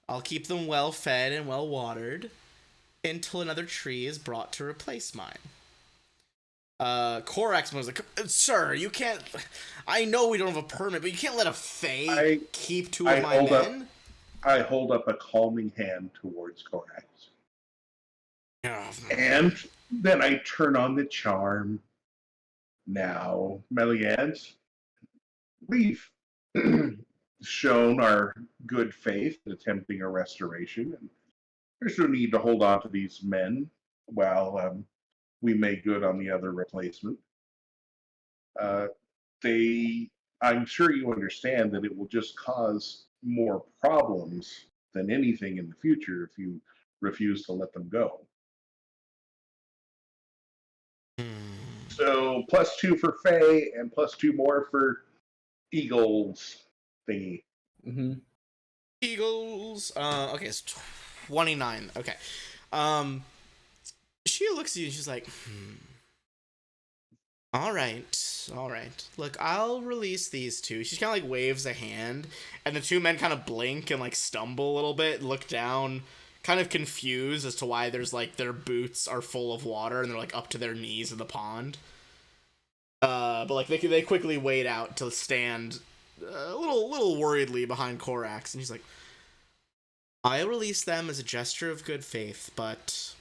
I'll keep them well fed and well watered until another tree is brought to replace mine. Korax was like, sir, you can't. I know we don't have a permit, but you can't let a fae keep two of my men. I hold up a calming hand towards Korax. And then I turn on the charm. Now, Meliance, we've shown our good faith in attempting a restoration, and there's no need to hold on to these men while we make good on the other replacement. I'm sure you understand that it will just cause more problems than anything in the future if you refuse to let them go. So +2 for Faye and +2 more for Eagles thingy. Eagles. Okay, it's 29. Okay. She looks at you and she's like, All right. Look, I'll release these two. She kind of like waves a hand, and the two men kind of blink and like stumble a little bit, look down, kind of confused as to why there's like their boots are full of water and they're like up to their knees in the pond. But like they quickly wait out to stand a little worriedly behind Korax, and he's like, "I release them as a gesture of good faith, but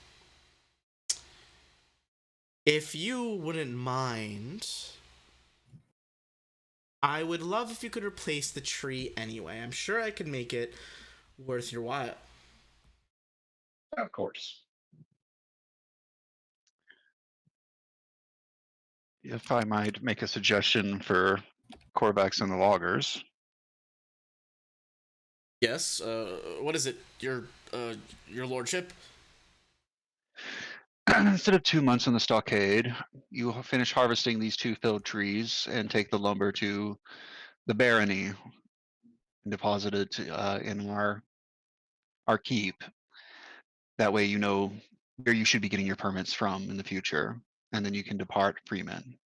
if you wouldn't mind, I would love if you could replace the tree anyway. I'm sure I could make it worth your while." Of course. If I might make a suggestion for Corvax and the loggers, Yes. What is it? Your lordship? instead of 2 months in the stockade, you finish harvesting these 2 filled trees and take the lumber to the barony and deposit it in our keep. That way, you know where you should be getting your permits from in the future, and then you can depart freemen.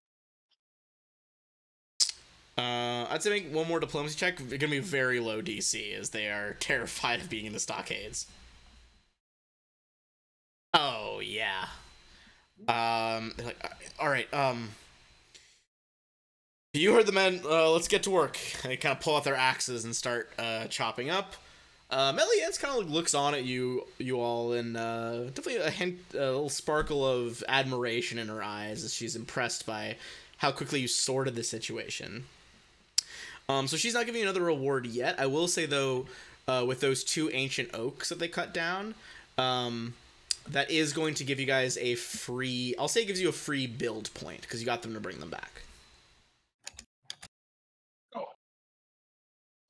I'd say make one more diplomacy check. It's gonna be very low DC, as they are terrified of being in the stockades. Oh yeah. They're like, all right. You heard the men. Let's get to work. They kind of pull out their axes and start chopping up. Meliance kind of looks on at you all, and definitely a little sparkle of admiration in her eyes as she's impressed by how quickly you sorted the situation. So she's not giving you another reward yet. I will say though, with those 2 ancient oaks that they cut down, that is going to give you guys a free. I'll say it gives you a free build point because you got them to bring them back.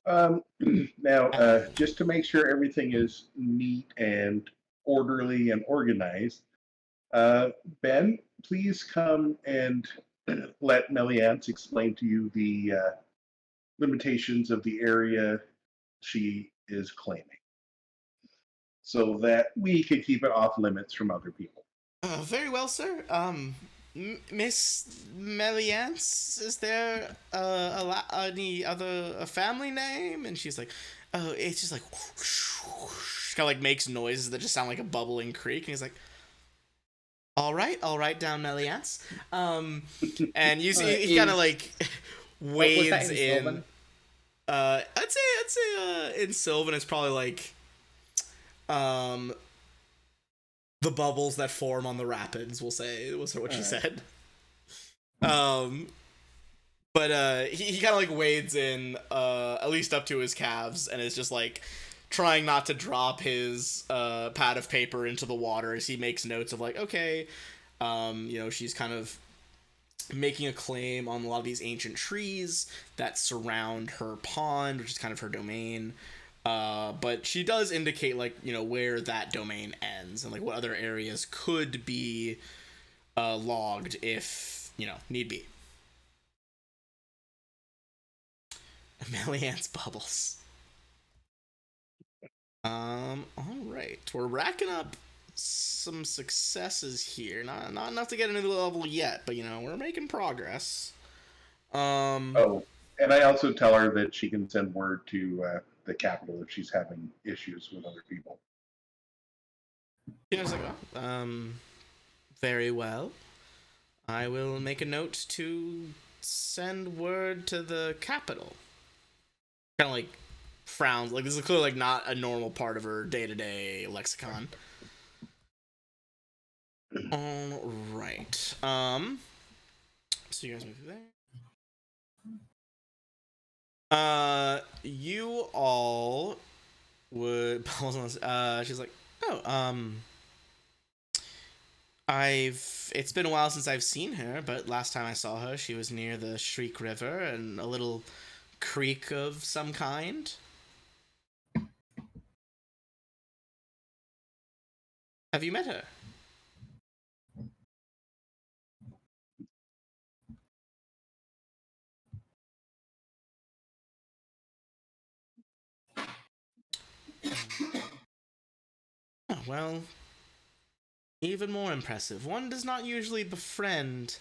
Now, just to make sure everything is neat and orderly and organized, Ben, please come and let Meliance explain to you the limitations of the area she is claiming, so that we can keep it off limits from other people. Very well, sir. Miss Meliance, is there any other a family name? And she's like, oh, it's just like, kind of like makes noises that just sound like a bubbling creek. And he's like, all right, down Meliance. And you see he kind of like wades in. Sylvan? I'd say in Sylvan it's probably like, the bubbles that form on the rapids, we'll say, was what she said. But he kind of like wades in, at least up to his calves, and is just like trying not to drop his pad of paper into the water as he makes notes of like, okay, she's kind of making a claim on a lot of these ancient trees that surround her pond, which is kind of her domain. But she does indicate like, where that domain ends and like what other areas could be logged if, need be. Meliance bubbles. All right. We're racking up some successes here. Not enough to get into the level yet, but we're making progress. Oh, and I also tell her that she can send word to the capital if she's having issues with other people. Yeah, I was like, very well. I will make a note to send word to the capital. Kind of like frowns. Like this is clearly like not a normal part of her day-to-day lexicon. All right. So you guys move through there. You all would. She's like, it's been a while since I've seen her, but last time I saw her, she was near the Shriek River and a little creek of some kind. Have you met her? Oh, well, even more impressive. One does not usually befriend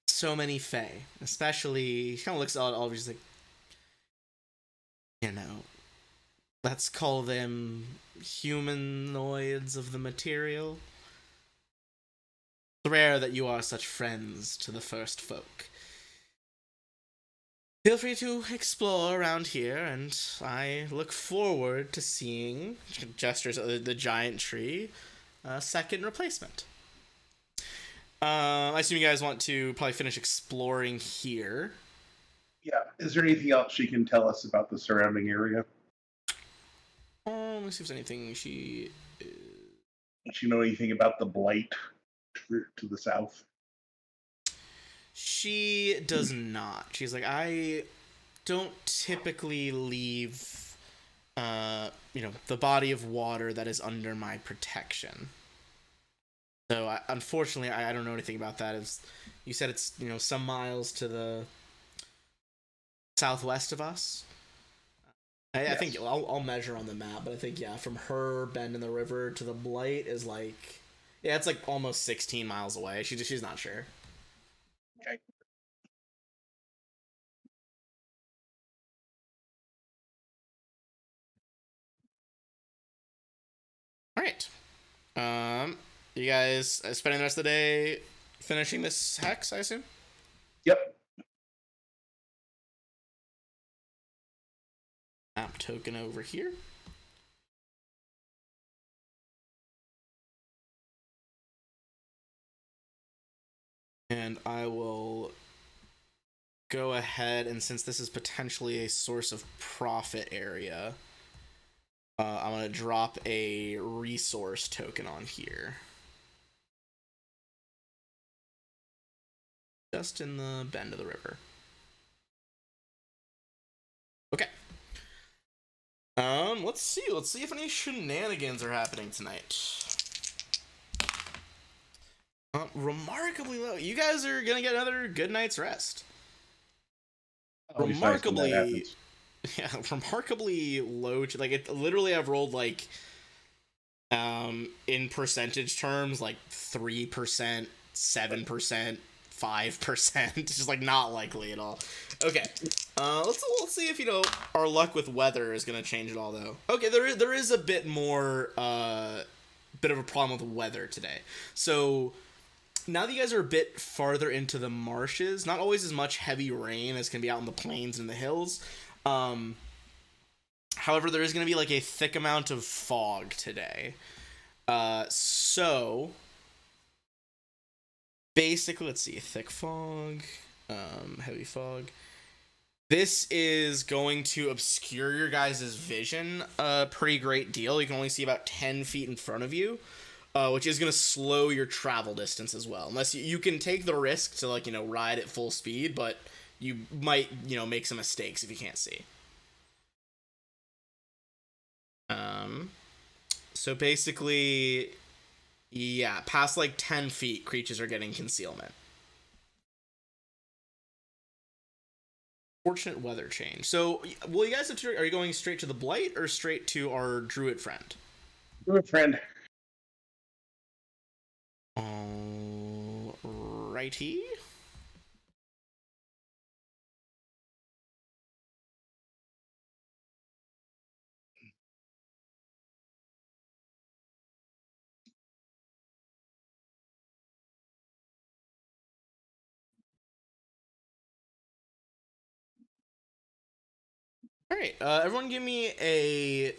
so many Fae, especially. She kind of looks at all of you, like, let's call them humanoids of the material. It's rare that you are such friends to the first folk. Feel free to explore around here, and I look forward to seeing, gestures at the giant tree, second replacement. I assume you guys want to probably finish exploring here. Yeah. Is there anything else she can tell us about the surrounding area? Let me see if there's anything she... Does she know anything about the blight to the south? She does not. She's like, I don't typically leave, the body of water that is under my protection. So, unfortunately, I don't know anything about that. You said it's, some miles to the southwest of us. I Yes. think I'll measure on the map, but I think, yeah, from her bend in the river to the blight is like, yeah, it's like almost 16 miles away. She's not sure. Okay. All right. You guys spending the rest of the day finishing this hex, I assume? Yep. Map token over here. And I will go ahead, and since this is potentially a source of profit area, I'm going to drop a resource token on here. Just in the bend of the river. Okay. Let's see if any shenanigans are happening tonight. Remarkably low. You guys are gonna get another good night's rest. Always nice when that Remarkably, happens. yeah, remarkably low. Like it literally, I've rolled like, in percentage terms, like 3%, 7%, 5%. It's just like not likely at all. Okay, let's see if our luck with weather is gonna change at all though. Okay, there is a bit more bit of a problem with weather today. So now that you guys are a bit farther into the marshes, not always as much heavy rain as can be out in the plains and the hills. However, there is going to be like a thick amount of fog today. So basically, let's see, thick fog, heavy fog. This is going to obscure your guys' vision a pretty great deal. You can only see about 10 feet in front of you. Which is going to slow your travel distance as well. Unless you can take the risk to, like, ride at full speed, but you might, make some mistakes if you can't see. So basically, yeah, past like 10 feet, creatures are getting concealment. Fortunate weather change. So, will you guys, are you going straight to the Blight or straight to our Druid friend? Druid friend. Righty. All right, everyone give me a,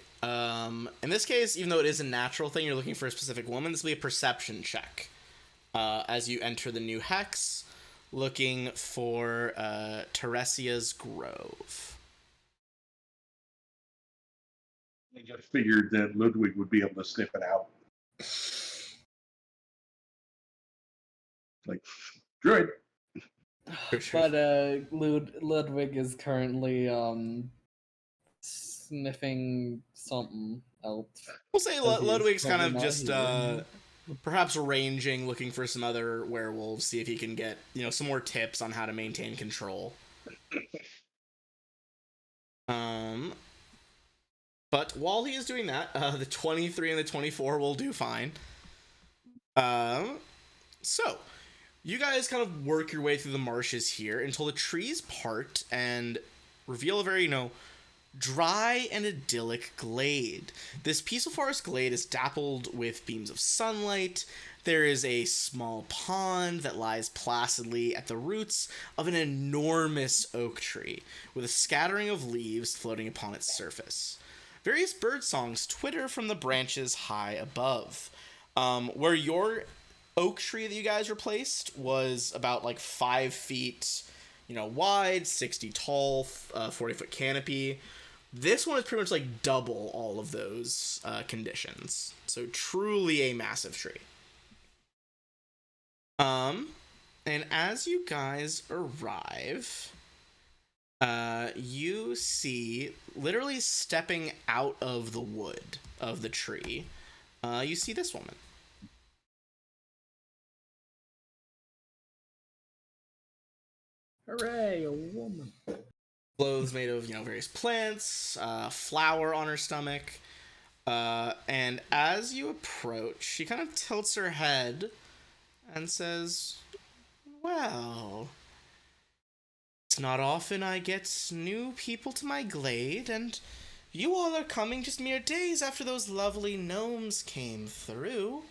in this case, even though it is a natural thing, you're looking for a specific woman, this will be a perception check. As you enter the new hex, looking for Teresia's Grove. I just figured that Ludwig would be able to sniff it out. Like, Druid. But Ludwig is currently sniffing something else. We'll say Because he is Ludwig's kind currently of not just here. perhaps ranging, looking for some other werewolves, see if he can get some more tips on how to maintain control. But while he is doing that, the 23 and the 24 will do fine. So you guys kind of work your way through the marshes here until the trees part and reveal a very, dry and idyllic glade. This peaceful forest glade is dappled with beams of sunlight. There is a small pond that lies placidly at the roots of an enormous oak tree, with a scattering of leaves floating upon its surface. Various bird songs twitter from the branches high above. Where your oak tree that you guys replaced was about like 5 feet, wide, 60 tall, 40-foot canopy. This one is pretty much like double all of those conditions. So truly a massive tree. And as you guys arrive, you see, literally stepping out of the wood of the tree, you see this woman. Hooray, a woman. Clothes made of, various plants, flour on her stomach. And as you approach, she kind of tilts her head and says, "Well, it's not often I get new people to my glade, and you all are coming just mere days after those lovely gnomes came through."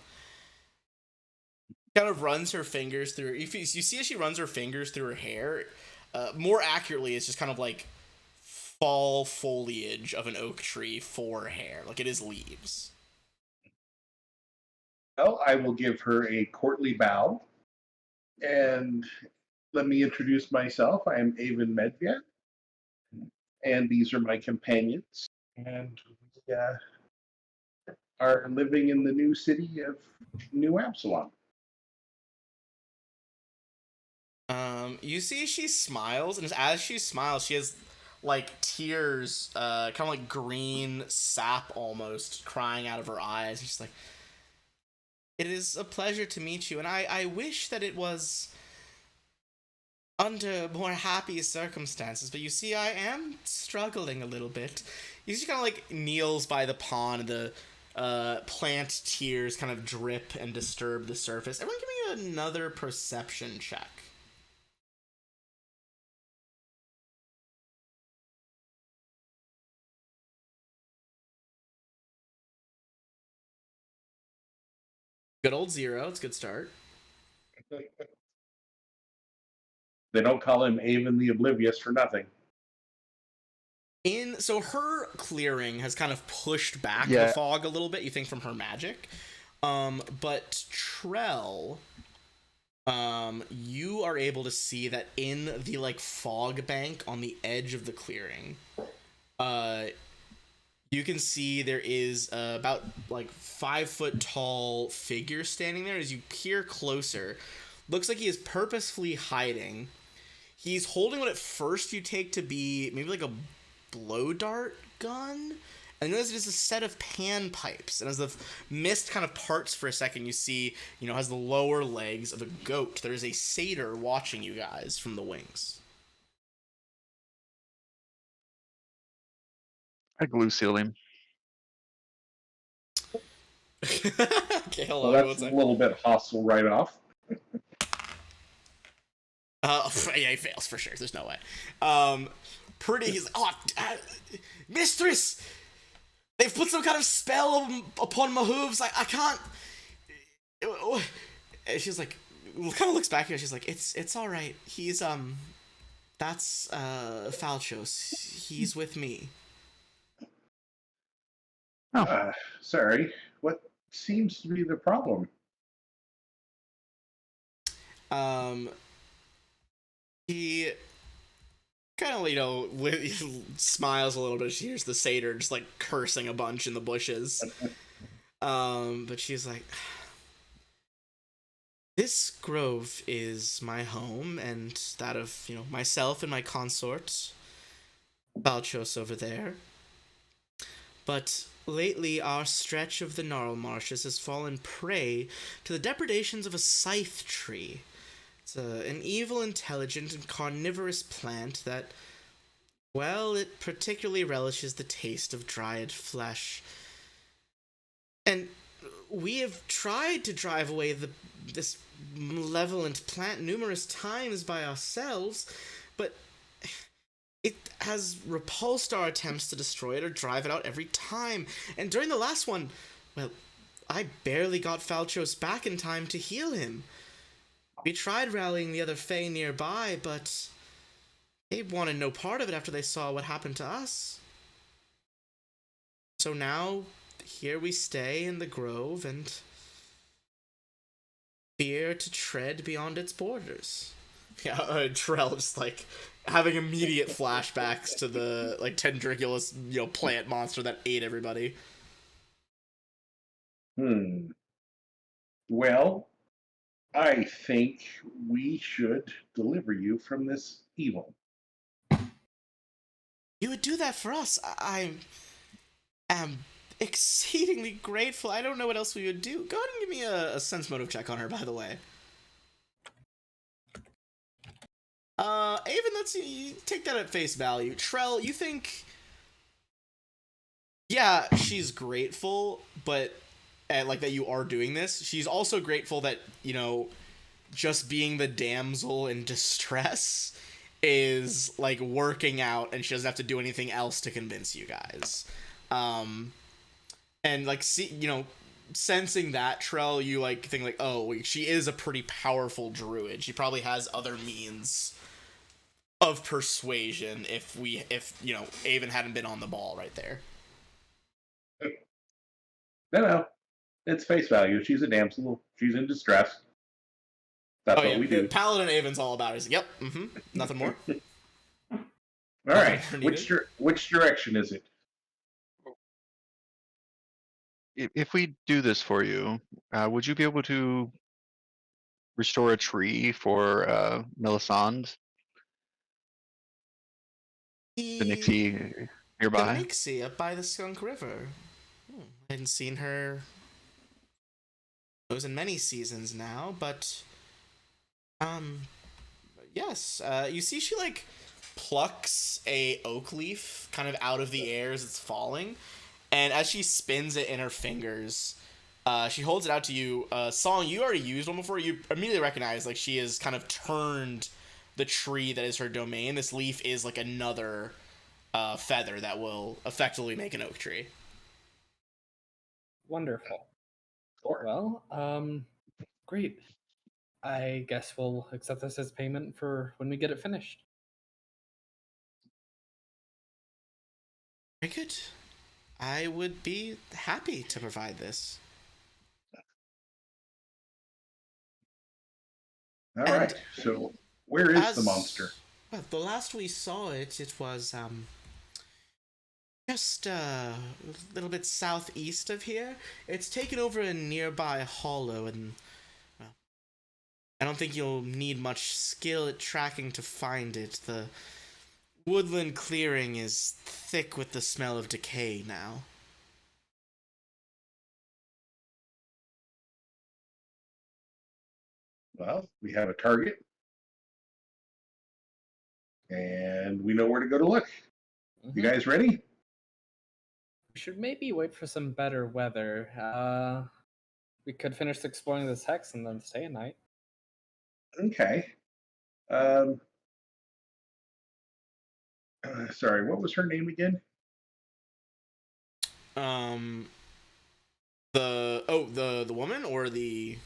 Kind of runs her fingers through. You see as she runs her fingers through her hair. More accurately, it's just kind of like fall foliage of an oak tree for hair. Like it is leaves. Well, I will give her a courtly bow. And let me introduce myself. I am Avon Medved. And these are my companions. And we are living in the new city of New Absalom. You see she smiles, and as she smiles, she has like tears, kind of like green sap almost crying out of her eyes. She's like, "It is a pleasure to meet you, and I wish that it was under more happy circumstances, but you see I am struggling a little bit." You see she kind of like kneels by the pond, and the plant tears kind of drip and disturb the surface. Everyone give me another perception check. Good old 0. It's a good start. They don't call him Avon the Oblivious for nothing. So her clearing has kind of pushed back Yeah. the fog a little bit, you think, from her magic. But Trell, you are able to see that in the like fog bank on the edge of the clearing, you can see there is about like 5-foot tall figure standing there. As you peer closer, looks like he is purposefully hiding. He's holding what at first you take to be maybe like a blow dart gun, and notice it is a set of pan pipes. And as the mist kind of parts for a second, you see, has the lower legs of a goat. There is a satyr watching you guys from the wings. I glue seal him. Okay, hold Well, on. that's a little bit hostile right off. Yeah, he fails for sure. There's no way. He's like, mistress, they've put some kind of spell upon my hooves. I can't. And she's like, kind of looks back at her. She's like, it's all right. He's that's Falchos. He's with me. Sorry, what seems to be the problem? He kind of, smiles a little bit. She hears the satyr just like cursing a bunch in the bushes. But she's like, "This grove is my home and that of, myself and my consort, Balchos over there. But lately our stretch of the gnarl marshes has fallen prey to the depredations of a scythe tree. It's an evil, intelligent, and carnivorous plant that, well, it particularly relishes the taste of dryad flesh. And we have tried to drive away this malevolent plant numerous times by ourselves, but it has repulsed our attempts to destroy it or drive it out every time. And during the last one, well, I barely got Falchos back in time to heal him. We tried rallying the other Fae nearby, but they wanted no part of it after they saw what happened to us. So now, here we stay in the grove and fear to tread beyond its borders. Yeah, Trell just like having immediate flashbacks to the like tendriculous, plant monster that ate everybody. Well, I think we should deliver you from this evil. You would do that for us. I am exceedingly grateful. I don't know what else we would do. Go ahead and give me a sense motive check on her, by the way. Avon, you take that at face value. Trell, you think, yeah, she's grateful, but like that you are doing this. She's also grateful that, just being the damsel in distress is like working out and she doesn't have to do anything else to convince you guys. And like, sensing that, Trell, you like think like, oh, she is a pretty powerful druid. She probably has other means of persuasion if Avon hadn't been on the ball right there. No, it's face value. She's a damsel. She's in distress. That's what we do. Paladin Avon's all about it. He's like, yep, nothing more. All right, which direction is it? If we do this for you, would you be able to restore a tree for Melisande? The Nixie nearby? The Nixie up by the Skunk River. I hadn't seen her. It was in many seasons now, but yes. You see, she like plucks a oak leaf kind of out of the air as it's falling, and as she spins it in her fingers, she holds it out to you. Song, you already used one before. You immediately recognize like she has kind of turned the tree that is her domain. This leaf is like another feather that will effectively make an oak tree. Wonderful. Well, great. I guess we'll accept this as payment for when we get it finished. Very good. I would be happy to provide this. All right. So, where is the monster? Well, the last we saw it, it was just a little bit southeast of here. It's taken over a nearby hollow, and I don't think you'll need much skill at tracking to find it. The woodland clearing is thick with the smell of decay now. Well, we have a target, and we know where to go to look. You guys ready? We should maybe wait for some better weather. We could finish exploring this hex and then stay a night. Okay. Sorry, what was her name again? The woman or the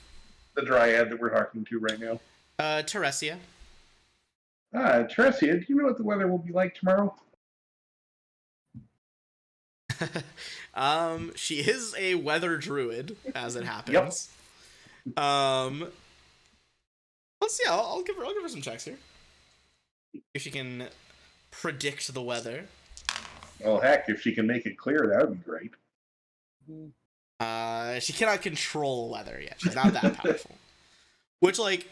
dryad that we're talking to right now? Teresia. Teresia, do you know what the weather will be like tomorrow? She is a weather druid, as it happens. Yep. Let's see. I'll give her some checks here. If she can predict the weather. Well, heck, if she can make it clear, that would be great. She cannot control weather yet. She's not that powerful. Which, like,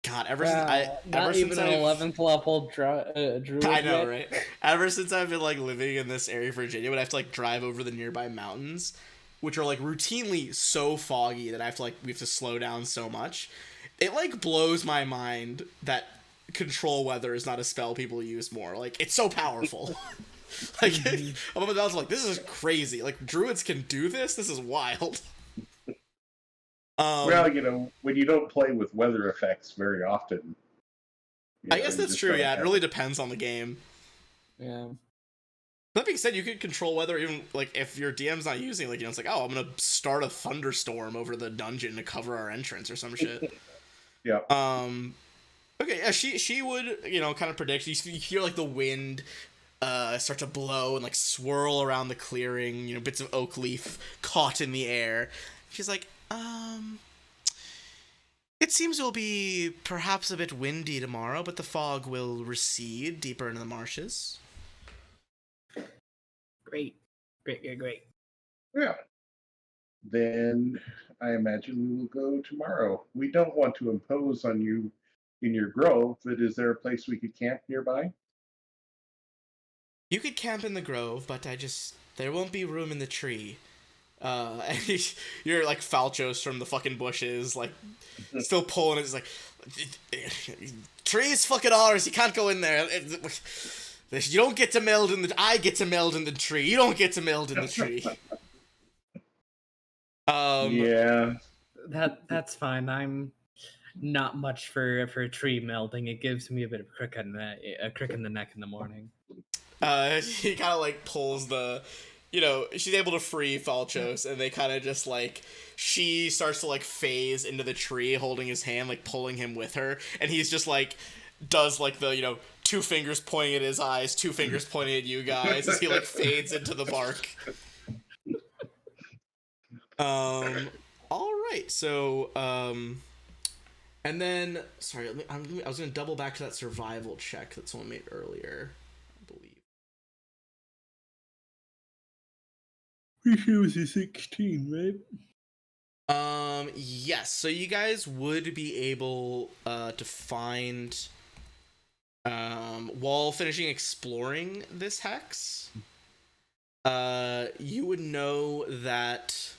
God, ever since an 11th level druid. I know, right? Ever since I've been like living in this area of Virginia, but I have to like drive over the nearby mountains, which are like routinely so foggy that we have to slow down so much. It like blows my mind that control weather is not a spell people use more. Like, it's so powerful. Like, I'm about to like, this is crazy. Like, druids can do this. This is wild. Well, when you don't play with weather effects very often, I guess that's true. Yeah, it really depends on the game. Yeah. That being said, you could control whether even like if your DM's not using, like, you know, it's like, oh, I'm gonna start a thunderstorm over the dungeon to cover our entrance or some shit. Yeah. Okay, yeah, she would, you know, kind of predict. You hear like the wind start to blow and like swirl around the clearing. You know, bits of oak leaf caught in the air. She's like, it seems it will be perhaps a bit windy tomorrow, but the fog will recede deeper into the marshes. Great. Great. Yeah. Then I imagine we will go tomorrow. We don't want to impose on you in your grove, but is there a place we could camp nearby? You could camp in the grove, but there won't be room in the tree. And you're like Falchos from the fucking bushes, like still pulling it. It's like, tree's fucking ours. You can't go in there. You don't get to meld in the. I get to meld in the tree. You don't get to meld in the tree. Yeah. That's fine. I'm not much for tree melding. It gives me a bit of a crick in the neck in the morning. He kind of like pulls the, you know, she's able to free Falchos, and they kind of just like, she starts to like phase into the tree, holding his hand, like pulling him with her, and he's just like, does like the, you know, 2 fingers pointing at his eyes, 2 fingers pointing at you guys as he like fades into the bark. All right, so and then sorry, I was gonna double back to that survival check that someone made earlier, I believe. She was a 16, right? Yes. So you guys would be able to find while finishing exploring this hex, you would know that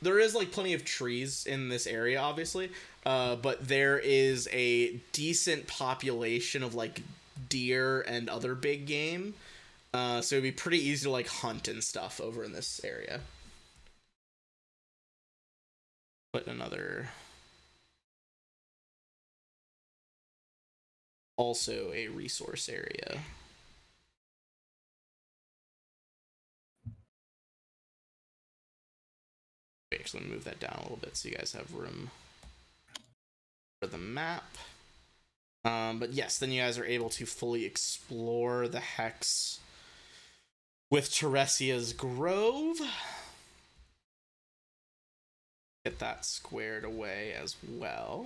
there is like plenty of trees in this area, obviously, but there is a decent population of like deer and other big game, so it'd be pretty easy to like hunt and stuff over in this area. Put another, also a resource area. Actually, move that down a little bit so you guys have room for the map. But yes, then you guys are able to fully explore the hex with Teresia's Grove. Get that squared away as well.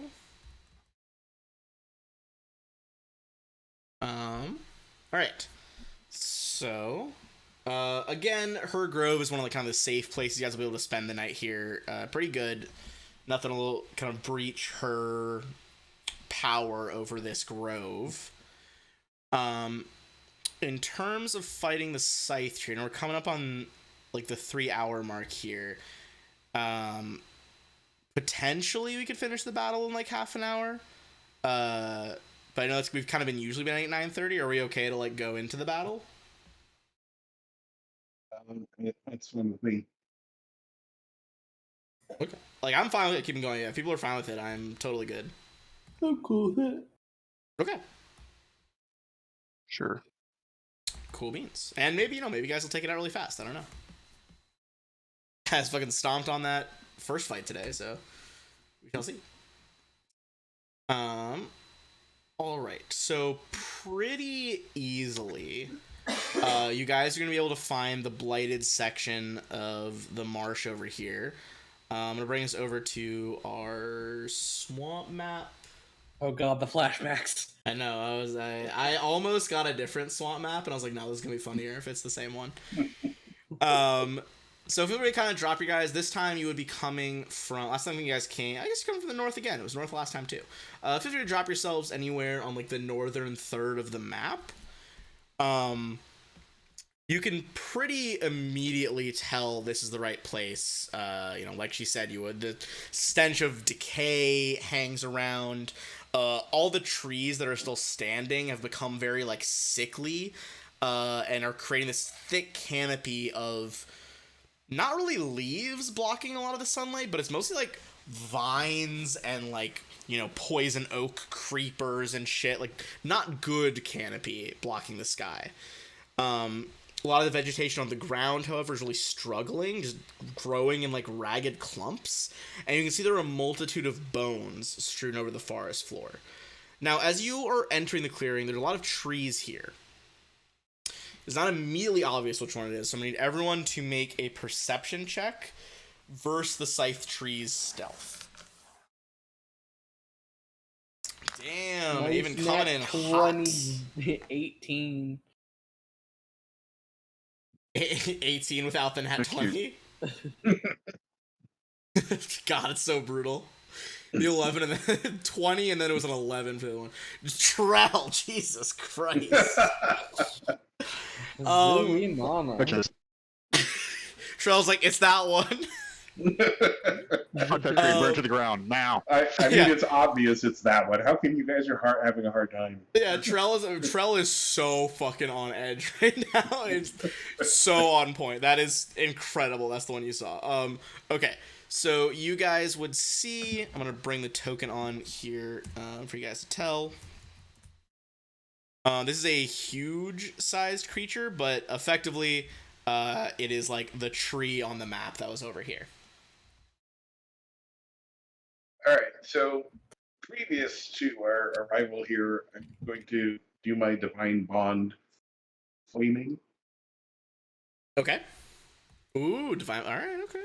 All right. So, again, her grove is one of the kind of the safe places you guys will be able to spend the night here. Pretty good. Nothing will kind of breach her power over this grove. In terms of fighting the Scythe Tree, and we're coming up on like the 3-hour mark here. Potentially we could finish the battle in like half an hour. But I know we've kind of been usually been at 9:30. Are we okay to like go into the battle? That's one with me. Okay. Like, I'm fine with it keeping going. Yeah, if people are fine with it, I'm totally good. I'm cool with it. Okay. Sure. Cool beans. And maybe, you know, maybe you guys will take it out really fast. I don't know. Has fucking stomped on that first fight today, so we shall see. All right. So pretty easily, you guys are gonna be able to find the blighted section of the marsh over here. I'm gonna bring us over to our swamp map. Oh god, the flashbacks. I know. I almost got a different swamp map, and I was like, no, this is gonna be funnier if it's the same one. So feel free to kind of drop your guys. This time you would be coming from, last time you guys came, I guess you're coming from the north again. It was north last time too. Feel free to drop yourselves anywhere on like the northern third of the map. You can pretty immediately tell this is the right place. You know, like she said you would. The stench of decay hangs around. All the trees that are still standing have become very like sickly, and are creating this thick canopy of not really leaves blocking a lot of the sunlight, but it's mostly like vines and like, poison oak creepers and shit. Like, not good canopy blocking the sky. A lot of the vegetation on the ground, however, is really struggling, just growing in like ragged clumps. And you can see there are a multitude of bones strewn over the forest floor. Now, as you are entering the clearing, there's a lot of trees here. It's not immediately obvious which one it is, so I'm going to need everyone to make a perception check versus the scythe tree's stealth. Damn, Nice even coming in nat hot. 20, 18. 18 without the nat So cute. 20. God, it's so brutal. The 11 and then 20, and then it was an 11 for the other one. Trell, Jesus Christ. Zooey mama. Which is Trell's like, it's that one. fuck that tree, burn to the ground now. I mean, Yeah. it's obvious it's that one. How can you guys are having a hard time? Yeah, Trell is so fucking on edge right now. It's so on point. That is incredible. That's the one you saw. Okay. So you guys would see, I'm gonna bring the token on here for you guys to tell. This is a huge sized creature, but effectively it is like the tree on the map that was over here. All right. So previous to our arrival here, I'm going to do my divine bond flaming. Okay. Ooh, divine. All right. Okay.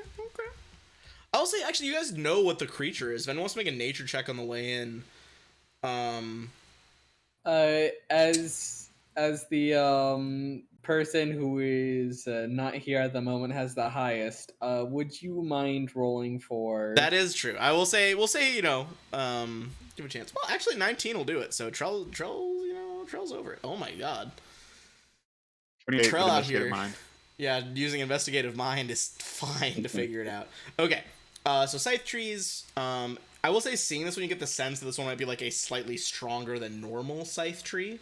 I'll say, actually, you guys know what the creature is. If anyone wants to make a nature check on the way in, As the person who is not here at the moment has the highest, would you mind rolling for? that is true. I will say, we'll say, give a chance. Well, actually, 19 will do it. So Trell's over it. Oh my god. 28 Trell for the out investigative here. mind. Yeah, using investigative mind is fine to figure it out. Okay. So scythe trees. I will say, seeing this one, you get the sense that this one might be like a slightly stronger than normal scythe tree.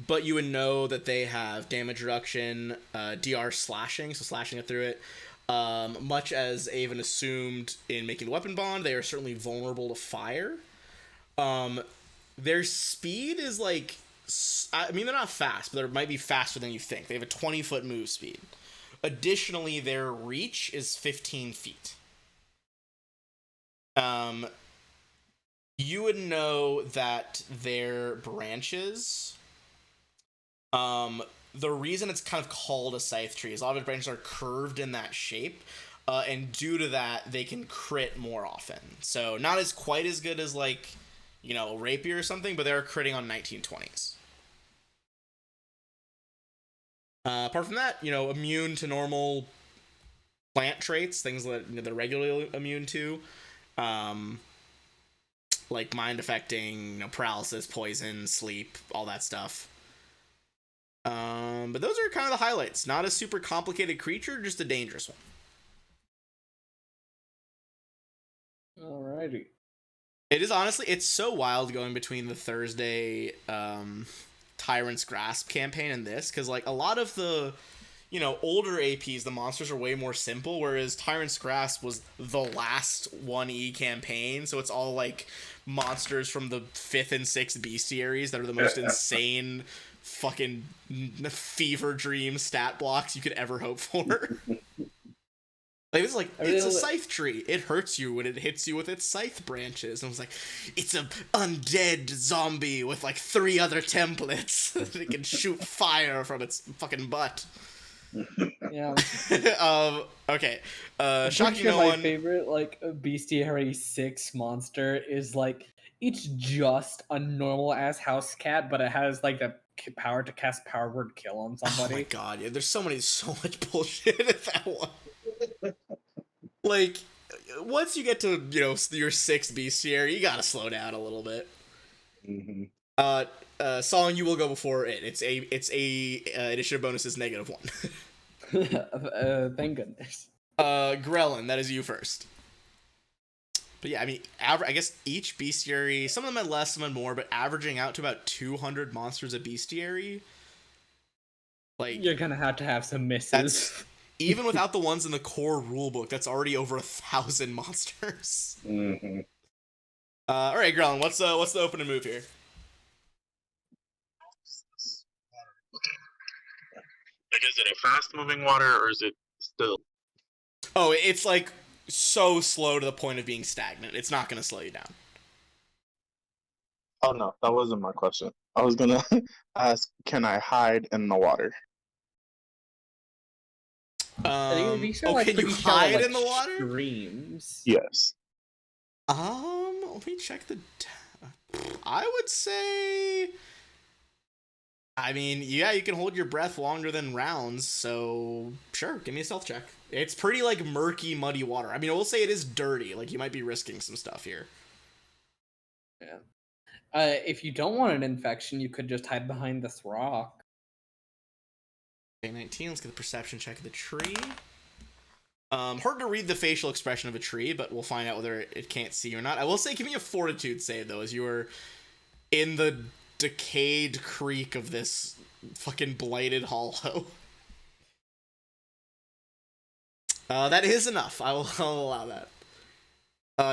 But you would know that they have damage reduction, DR slashing, so slashing it through it. Much as Avon assumed in making the weapon bond, they are certainly vulnerable to fire. Their speed is like, I mean, they're not fast, but they might be faster than you think. They have a 20-foot move speed. Additionally, their reach is 15 feet. You would know that their branches, the reason it's kind of called a scythe tree is a lot of the branches are curved in that shape, and due to that, they can crit more often. So not as quite as good as like, a rapier or something, but they're critting on 1920s. Apart from that, immune to normal plant traits, things that they're regularly immune to, like mind affecting, paralysis, poison, sleep, all that stuff. But those are kind of the highlights. Not a super complicated creature, just a dangerous one. Alrighty. It is honestly, it's so wild going between the Thursday Tyrant's Grasp campaign and this, because like a lot of the older APs, the monsters are way more simple, whereas Tyrant's Grasp was the last 1E campaign, so it's all like monsters from the 5th and 6th bestiaries that are the most insane fucking fever dream stat blocks you could ever hope for. Like, it's like, it's a scythe tree. It hurts you when it hits you with its scythe branches. And I was like, it's a undead zombie with like 3 other templates that it can shoot fire from its fucking butt. Yeah. Okay. I'm Shocking pretty sure no my one. favorite like Bestiary 6 monster is like, it's just a normal ass house cat, but it has like the power to cast Power Word Kill on somebody. Oh my god, yeah, there's so much bullshit in that one. Like, once you get to, your 6th bestiary, you gotta slow down a little bit. Mm-hmm. Song, you will go before it. It's a initiative bonus is -1. Thank goodness. Grellin, that is you first. But yeah, I mean, I guess each bestiary, some of them had less, some had more, but averaging out to about 200 monsters a bestiary. Like, You're gonna have to have some misses. that's even without the ones in the core rulebook. That's already over 1,000 monsters. Mm-hmm. All right, Grelin, what's the opening move here? Like, is it a fast moving water or is it still? Oh, it's like so slow to the point of being stagnant. It's not going to slow you down. Oh no, that wasn't my question. I was gonna ask, can I hide in the water? These are like can you pretty shallow, hide like, in the water? streams. Yes. Let me check the. I would say. I mean, yeah, you can hold your breath longer than rounds, so sure, give me a stealth check. It's pretty like murky, muddy water. I mean, I will say it is dirty. Like you might be risking some stuff here. Yeah. If you don't want an infection, you could just hide behind this rock. Okay, 19. Let's get the perception check of the tree. Hard to read the facial expression of a tree, but we'll find out whether it can't see or not. I will say, give me a fortitude save though, as you are in the decayed creek of this fucking blighted hollow. That is enough. I'll allow that.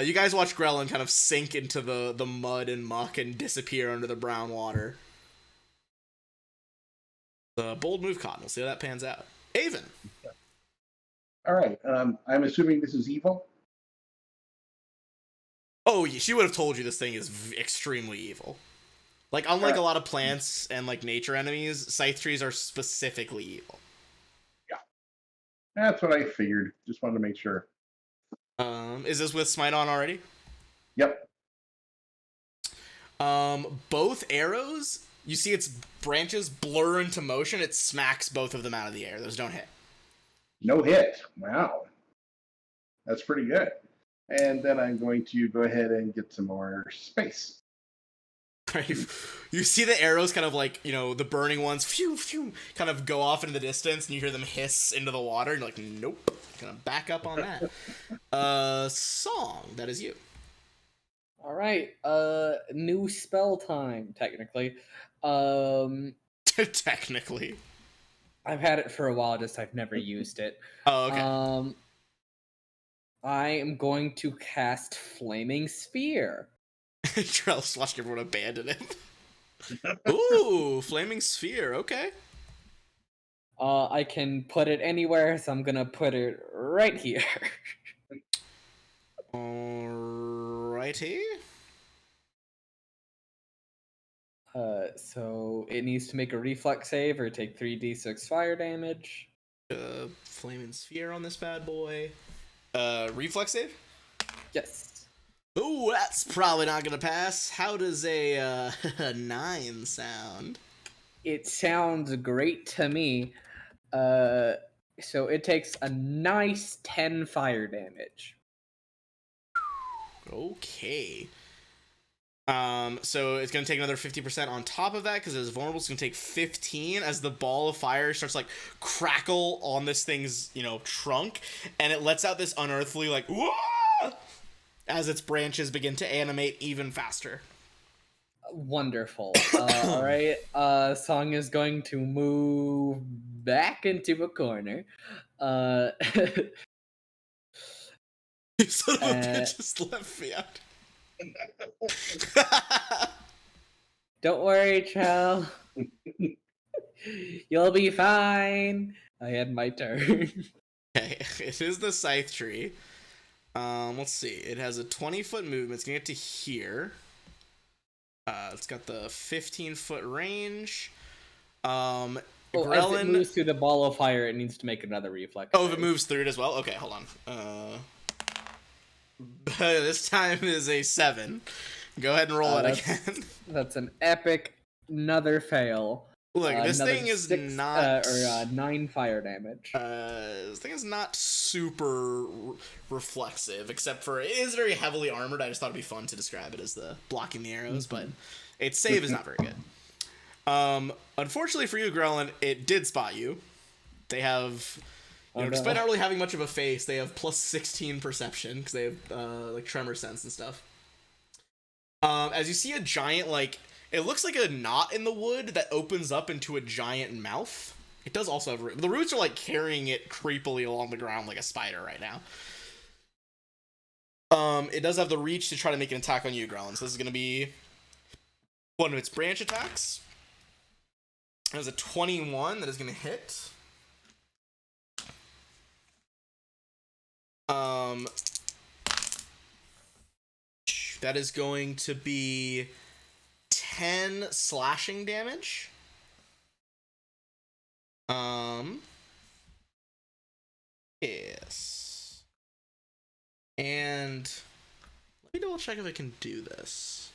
You guys watch Grelin kind of sink into the mud and muck and disappear under the brown water. The bold move caught. We'll see how that pans out. Avon. All right. I'm assuming this is evil. Oh, she would have told you this thing is extremely evil. Like, unlike a lot of plants and, like, nature enemies, scythe trees are specifically evil. Yeah. That's what I figured. Just wanted to make sure. Is this with Smite on already? Yep. Both arrows, you see its branches blur into motion. It smacks both of them out of the air. Those don't hit. No hit. Wow. That's pretty good. And then I'm going to go ahead and get some more space. Right. You see the arrows kind of like, the burning ones, phew, phew, kind of go off into the distance, and you hear them hiss into the water, and you're like, nope, gonna back up on that. Song, that is you. All right. New spell time, technically. Technically. I've had it for a while, just I've never used it. Oh, okay. I am going to cast Flaming Sphere. Trell's watching everyone abandon him. Ooh, Flaming Sphere, okay. I can put it anywhere, so I'm gonna put it right here. Alrighty. So it needs to make a reflex save or take 3d6 fire damage. Flaming Sphere on this bad boy. Reflex save? Yes. Ooh, that's probably not gonna pass. How does a 9 sound? It sounds great to me. So it takes a nice 10 fire damage. Okay. So it's gonna take another 50% on top of that because it's vulnerable. It's gonna take 15 as the ball of fire starts like crackle on this thing's trunk, and it lets out this unearthly like whoa! As its branches begin to animate even faster. Wonderful. All right. Song is going to move back into a corner. You son of a bitch just left me out. Don't worry, Chell. You'll be fine. I had my turn. Okay, it is the scythe tree. Let's see. It has a 20-foot movement. It's gonna get to here. It's got the 15-foot range. As Grelin it moves through the ball of fire, it needs to make another reflex. Oh, if it moves through it as well? Okay, hold on. This time is a 7. Go ahead and roll it again. That's an epic another fail. Look, this thing is 9 fire damage. This thing is not super reflexive, except for it is very heavily armored. I just thought it'd be fun to describe it as the blocking the arrows, but its save is not very good. Unfortunately for you, Grelin, it did spot you. They have, despite not really having much of a face, they have plus 16 perception because they have like tremor sense and stuff. As you see a giant it looks like a knot in the wood that opens up into a giant mouth. It does also have the roots are like carrying it creepily along the ground like a spider right now. It does have the reach to try to make an attack on you, Growlin. So this is going to be one of its branch attacks. It has a 21 that is going to hit. That is going to be 10 slashing damage. Yes. And let me double check if I can do this.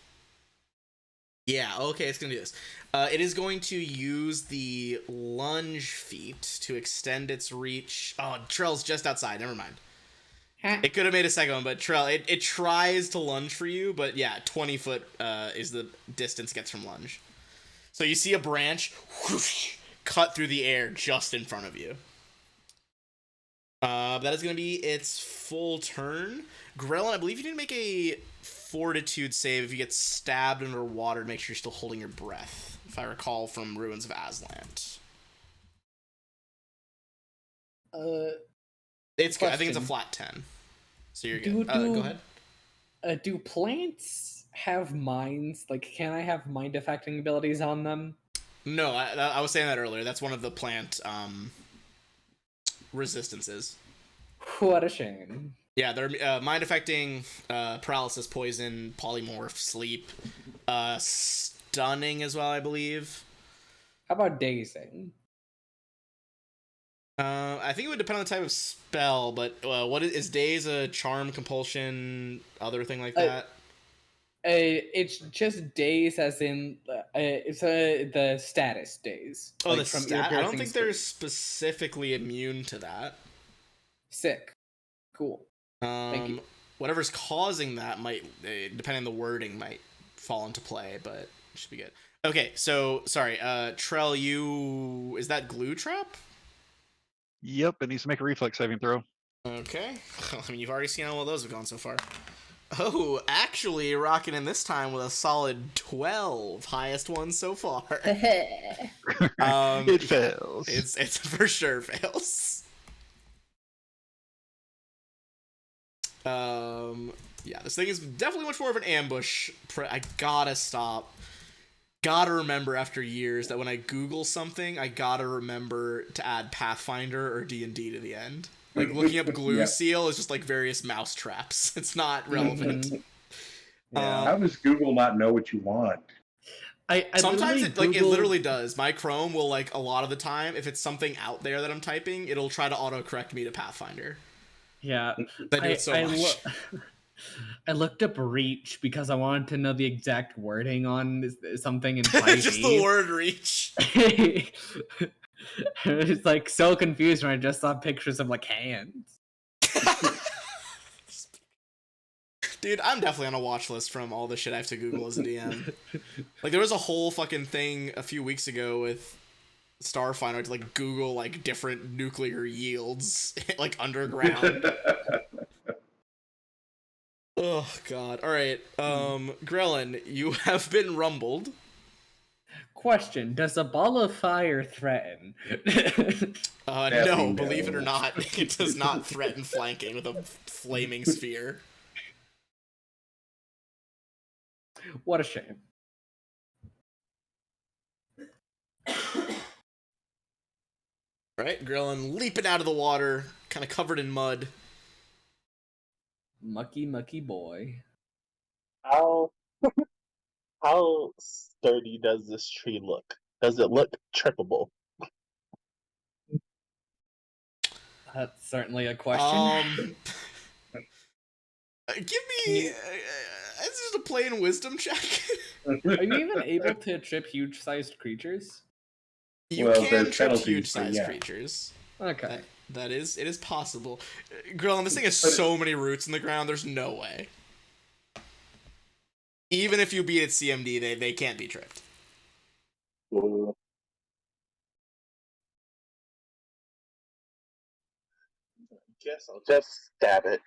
Yeah, okay, it's gonna do this. It is going to use the lunge feat to extend its reach. Oh, Trell's just outside. Never mind. It could have made a second one, but Trell, it tries to lunge for you, but yeah, 20 foot is the distance it gets from lunge. So you see a branch whoosh, cut through the air just in front of you. That is going to be its full turn. Grellin, I believe you need to make a fortitude save if you get stabbed underwater to make sure you're still holding your breath, if I recall from Ruins of Aslant. It's good. I think it's a flat 10. So you're good. Go ahead. Do plants have minds? Like, can I have mind affecting abilities on them? No, I was saying that earlier. That's one of the plant resistances. What a shame. Yeah, they're mind affecting, paralysis, poison, polymorph, sleep, stunning as well, I believe. How about dazing? I think it would depend on the type of spell, but what is daze a charm, compulsion, other thing like that? It's just daze, as in it's the status daze. Oh, like the from stat. I don't think they're speech. specifically immune to that. Sick. Cool. Thank you. Whatever's causing that might, depending on the wording, might fall into play, but it should be good. Okay, so sorry, Trell, is that glue trap? Yep, it needs to make a reflex saving throw. Okay. I mean, you've already seen how well those have gone so far. Oh, actually, rocking in this time with a solid 12, highest one so far. It fails. It's for sure fails. Yeah, this thing is definitely much more of an ambush. I gotta stop. Gotta remember after years that when I Google something, I gotta remember to add Pathfinder or D&D to the end. Like, looking up glue seal is just like various mouse traps. It's not relevant. How does Google not know what you want? I Sometimes it Googled... literally does. My Chrome will, like, a lot of the time, if it's something out there that I'm typing, it'll try to autocorrect me to Pathfinder. Yeah, I do it so much. I looked up reach because I wanted to know the exact wording on something in 5e. Just the word reach. I was like so confused when I just saw pictures of like hands. Dude, I'm definitely on a watch list from all the shit I have to Google as a DM. Like, there was a whole fucking thing a few weeks ago with Starfinder to, like, Google, like, different nuclear yields, like, underground. Oh, God. Alright, Grellin, you have been rumbled. Question, does a ball of fire threaten? No, believe it or not, it does not threaten flanking with a flaming sphere. What a shame. Right, Grellin leaping out of the water, kind of covered in mud. Mucky boy. How how sturdy does this tree look? Does it look trippable? That's certainly a question. Give me. It's just a plain wisdom check. Are you even able to trip huge-sized creatures? You can trip huge-sized creatures. Okay. It is possible. Grillin, this thing has so many roots in the ground, there's no way. Even if you beat its CMD, they can't be tripped. Guess I'll just stab it.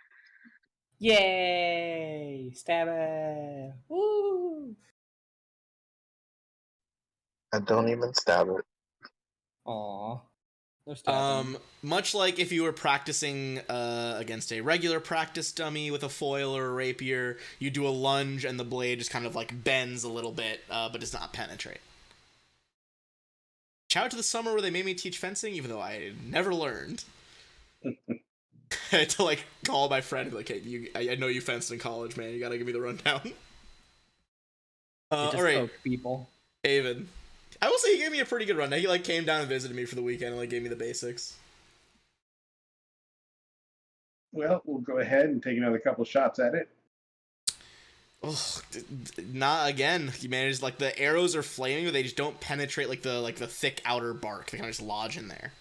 Yay! Stab it! Woo! I don't even stab it. Aww. Much like if you were practicing against a regular practice dummy with a foil or a rapier, you do a lunge and the blade just kind of like bends a little bit, but does not penetrate. Shout out to the summer where they made me teach fencing, even though I never learned. I had to like call my friend and be like, "Hey, I know you fenced in college, man. You gotta give me the rundown." All right, people. Avon. I will say he gave me a pretty good rundown. He like came down and visited me for the weekend and like gave me the basics. Well, we'll go ahead and take another couple shots at it. Oh, not again. He managed like the arrows are flaming, but they just don't penetrate like the thick outer bark. They kind of just lodge in there.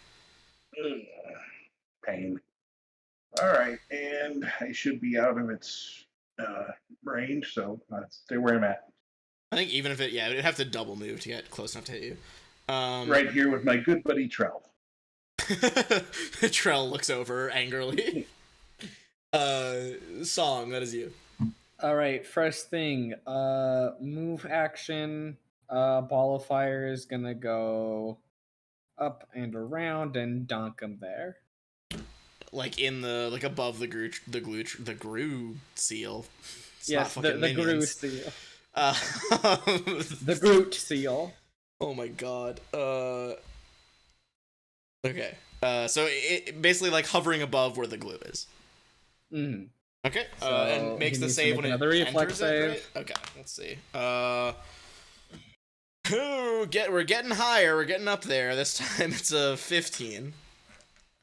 Pain. All right, and I should be out of its range, so stay where I'm at. I think even if it'd have to double move to get close enough to hit you. Right here with my good buddy Trell. Trell looks over angrily. Song, that is you. All right, first thing, move action. Ball of fire is gonna go up and around and donk him there. Like in the above the grue seal. It's yes, the grue seal. The Groot seal. Oh my god. Okay. So it basically like hovering above where the glue is. Mm. Okay. So and makes the save when it enters it, right? Okay. Let's see. We're getting higher. We're getting up there. This time it's a 15.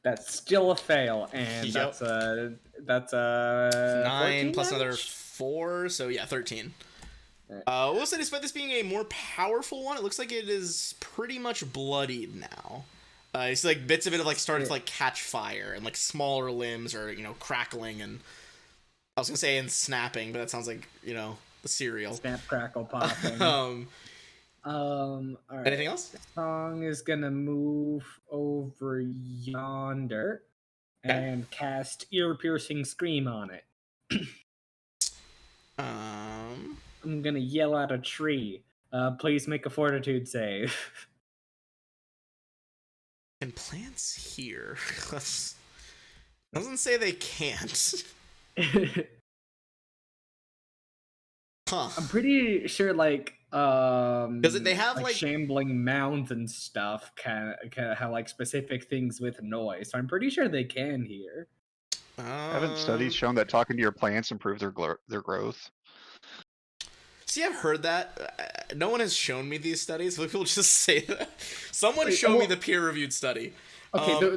That's still a fail, and yep. that's a 9 plus damage? another 4, so yeah, 13. Right. We'll say despite this being a more powerful one, it looks like it is pretty much bloodied now. It's like bits of it have like started to like catch fire, and like smaller limbs are crackling, and I was gonna say and snapping, but that sounds like the cereal. Snap, crackle, popping. All right. Anything else? The song is gonna move over yonder and cast ear-piercing scream on it. I'm gonna yell at a tree. Please make a fortitude save. Can plants hear? Doesn't say they can't. Huh. I'm pretty sure because they have like shambling mounds and stuff can have like specific things with noise. So I'm pretty sure they can hear. Haven't studies shown that talking to your plants improves their growth? See, I've heard that. No one has shown me these studies, but people just say that. Someone show me the peer-reviewed study. Okay, the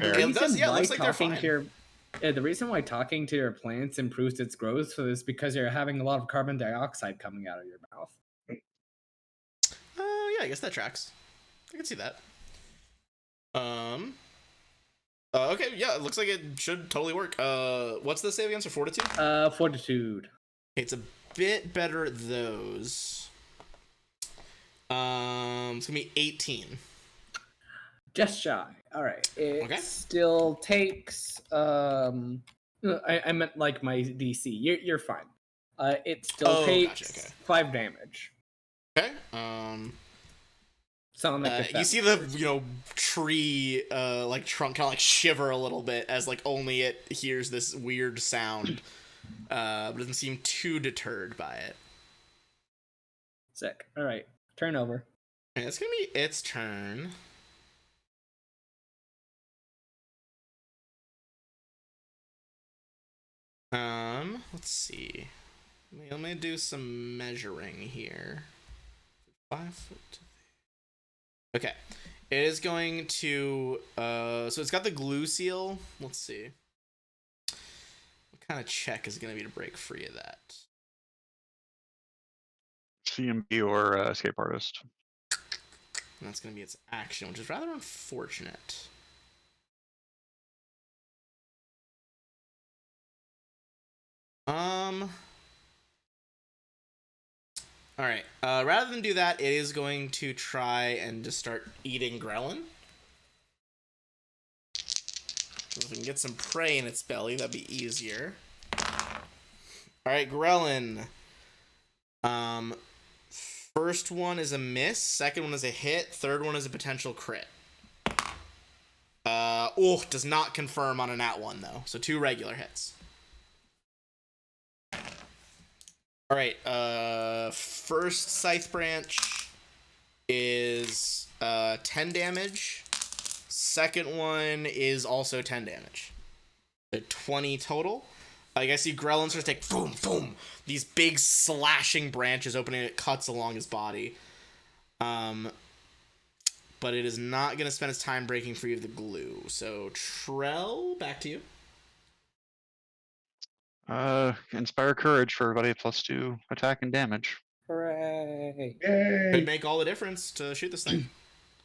reason why talking to your plants improves its growth is because you're having a lot of carbon dioxide coming out of your mouth. Yeah, I guess that tracks. I can see that. Okay, yeah, it looks like it should totally work. What's the save against for fortitude? Fortitude. Okay, it's a bit better at those. It's gonna be 18. Just shy. All right. It still takes. I meant like my DC. You're fine. It still takes 5 damage. Okay. You see the tree like trunk kind of like shiver a little bit as like only it hears this weird sound, but doesn't seem too deterred by it. Sick. All right. Turn over. Okay, it's gonna be its turn. Let's see. Let me do some measuring here. 5 foot. Okay. It is going to so it's got the glue seal. Let's see. What kind of check is it gonna be to break free of that? CMB or escape artist. And that's gonna be its action, which is rather unfortunate. Alright, rather than do that, it is going to try and just start eating Grelin. If we can get some prey in its belly, that'd be easier. Alright, Grelin. First one is a miss, second one is a hit, third one is a potential crit. Does not confirm on a nat 1 though. So 2 regular hits. All right. First Scythe Branch is 10 damage. Second one is also 10 damage. 20 total. I guess you Grelin starts to take boom, boom. These big slashing branches opening, it cuts along his body. But it is not going to spend its time breaking free of the glue. So, Trell, back to you. Inspire courage for everybody at +2 attack and damage. Hooray! Yay! Could make all the difference to shoot this thing.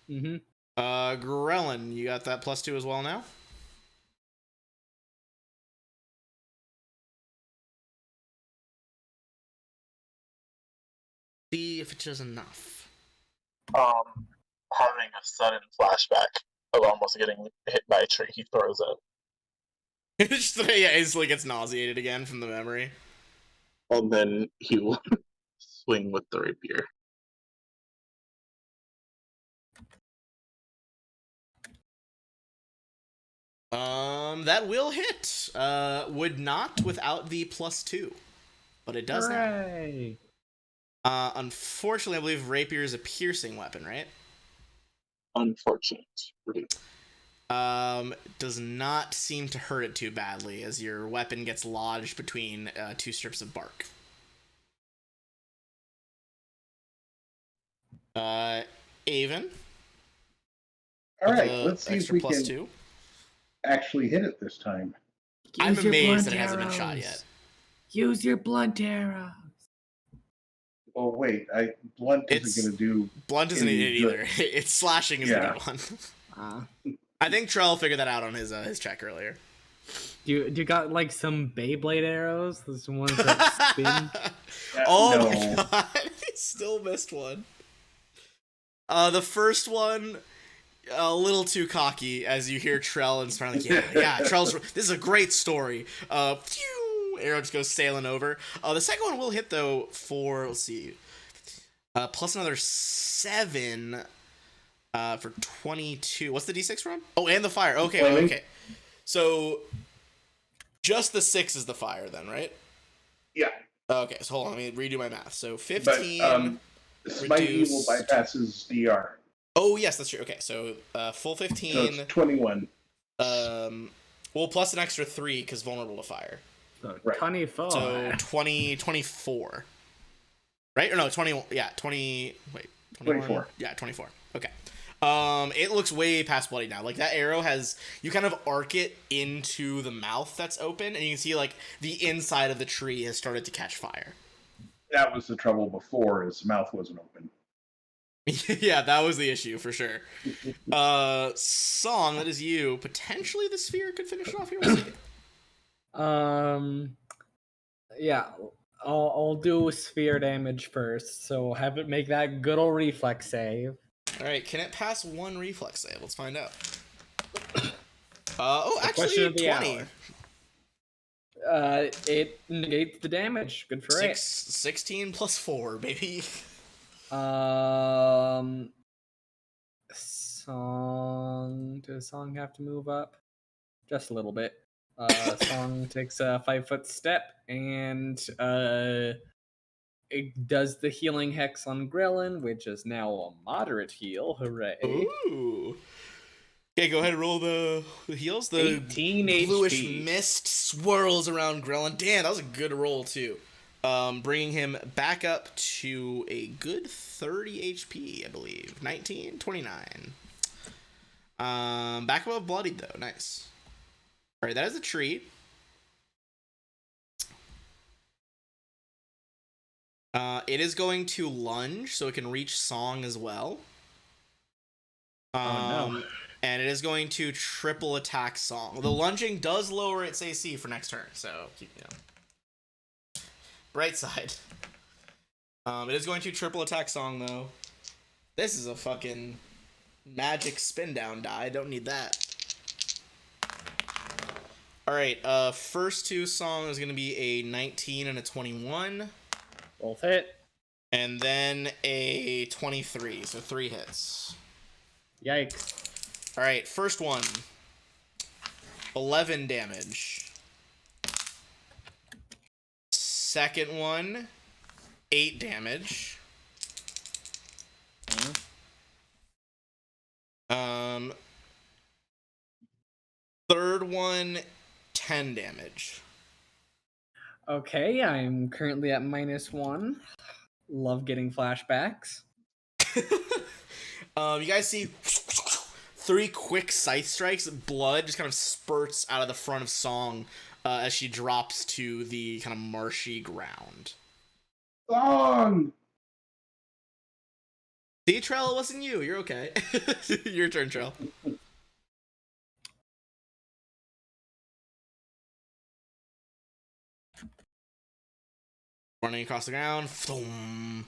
Mm-hmm. Grelin, you got that +2 as well now? See if it does enough. Having a sudden flashback of almost getting hit by a tree, he throws up. Instantly gets nauseated again from the memory. And then he will swing with the rapier. That will hit. Would not without the +2, but it does Hooray! now. Unfortunately, I believe rapier is a piercing weapon, right? Unfortunate. Does not seem to hurt it too badly as your weapon gets lodged between 2 strips of bark. Avon. All right, let's see if extra we plus can 2. actually hit it this time. I'm Use your amazed blunt that it hasn't been shot arrows. yet. Use your blunt arrows. Oh wait, blunt It's- isn't going to do. Blunt isn't Any it either. It's slashing is Yeah. the good one. Uh, I think Trell figured that out on his check earlier. do you got like some Beyblade arrows? Those ones that spin? Oh No. my god, he still missed one. The first one, a little too cocky as you hear Trell and Smart like, yeah, Trell's, this is a great story. Phew, arrow just goes sailing over. The second one will hit though for, let's see, plus another 7 for 22. What's the d6 from? Oh, and the fire. Okay, Flaming. okay. So just the 6 is the fire then, right? Yeah, Okay, so hold on, let me redo my math. So but 15. Smite Evil reduced. bypasses DR, Oh, yes, that's true. Okay, so full so 15. it's 21. Well, plus an extra 3 because vulnerable to fire. So, Right. 24. So 24. Right? Or no, 20. Yeah, 20. Wait. 24. Yeah, 24. Okay. It looks way past bloody now. Like that arrow has, you kind of arc it into the mouth that's open, and you can see like the inside of the tree has started to catch fire. That was the trouble before. His mouth wasn't open. Yeah, that was the issue for sure. Song, that is you. Potentially the sphere could finish it off here. We'll see. Yeah, I'll do sphere damage first. So have it make that good old reflex save. All right, can it pass 1 reflex save? Let's find out. Question Actually, of the 20. hour. It negates the damage. Good for 16 plus 4, baby. it. Song. Does Song have to move up? Just a little bit. Song takes a 5-foot step and it does the healing hex on Grelin, which is now a moderate heal. Hooray! Ooh. Okay, go ahead and roll the heals. The 18 bluish HP. mist swirls around Grelin. Damn, that was a good roll too. Bringing him back up to a good 30 HP, I believe. 19, 29. Back above bloodied though. Nice. All right, that is a treat. It is going to lunge, so it can reach Song as well. No. And it is going to triple attack Song. The lunging does lower its AC for next turn, so keep, bright side. It is going to triple attack Song though. This is a fucking magic spin down die. Don't need that. All right. First 2 Song is going to be a 19 and a 21. Both hit. And then a 23, so 3 hits. Yikes. All right, first one. 11 damage. Second one, 8 damage. Third one, 10 damage. Okay, I'm currently at -1. Love getting flashbacks. You guys see 3 quick scythe strikes. Blood just kind of spurts out of the front of Song as she drops to the kind of marshy ground. Long. See, Trell, it wasn't you. You're okay. Your turn, Trell. Running across the ground. Thum.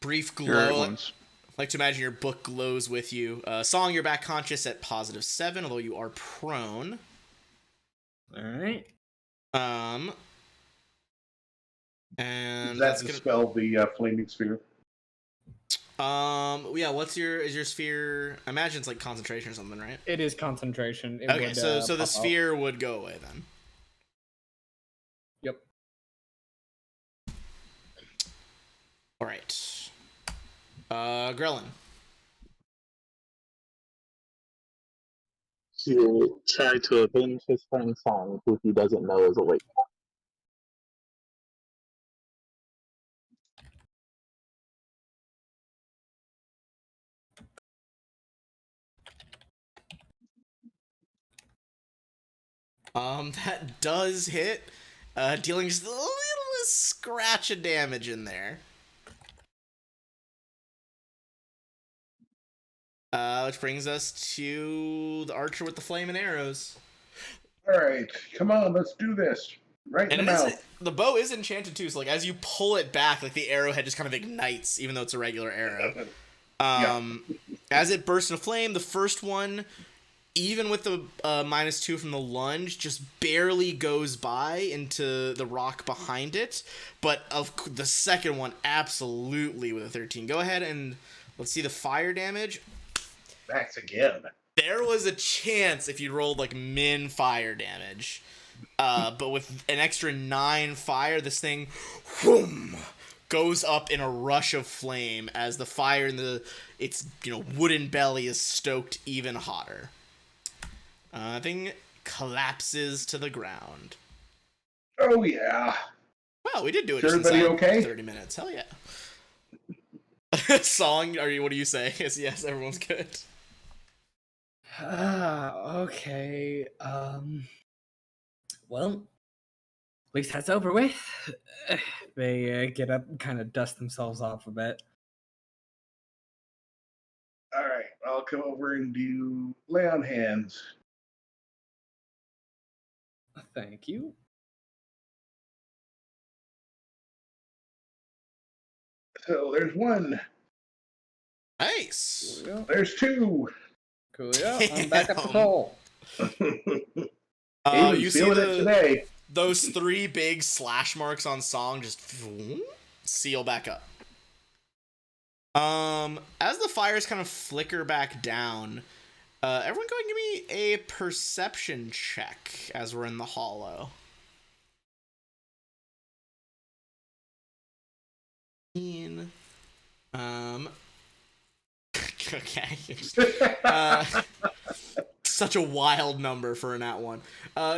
Brief You're at glow. once. Like to imagine your book glows with you. Song, you're back conscious at +7, although you are prone. All right. And Does that that's gonna. dispel the flaming sphere? Yeah. Is your sphere? I imagine it's like concentration or something, right? It is concentration. It Okay, would, so the pop out. sphere would go away then. Yep. All right. Grellin. He'll try to avenge his friend Song, who he doesn't know is awake. That does hit, dealing just a little scratch of damage in there. Which brings us to the archer with the flaming arrows. All right, come on, let's do this. Right in And the it is, mouth. the bow is enchanted too, so like as you pull it back, like the arrowhead just kind of ignites, even though it's a regular arrow. As it bursts into flame, the first one, even with the -2 from the lunge, just barely goes by into the rock behind it. But the second one, absolutely with a 13. Go ahead and let's see the fire damage. Max again. There was a chance if you rolled like min fire damage. But with an extra 9 fire, this thing whoom, goes up in a rush of flame as the fire in its wooden belly is stoked even hotter. Thing collapses to the ground. Oh yeah. Wow, we did do it. Is Just everybody inside okay? 30 minutes. Hell yeah. Song, what do you say? Yes, everyone's good. Okay. Well, at least that's over with. They get up and kind of dust themselves off a bit. All right, I'll come over and do lay on hands. Thank you. So there's 1. Nice. Coolio. There's 2. Coolio. I'm back at Damn. patrol. You see feeling it today. those 3 big slash marks on Song just seal back up. As the fires kind of flicker back down, everyone go and give me a perception check as we're in the hollow. Okay. Such a wild number for a nat 1.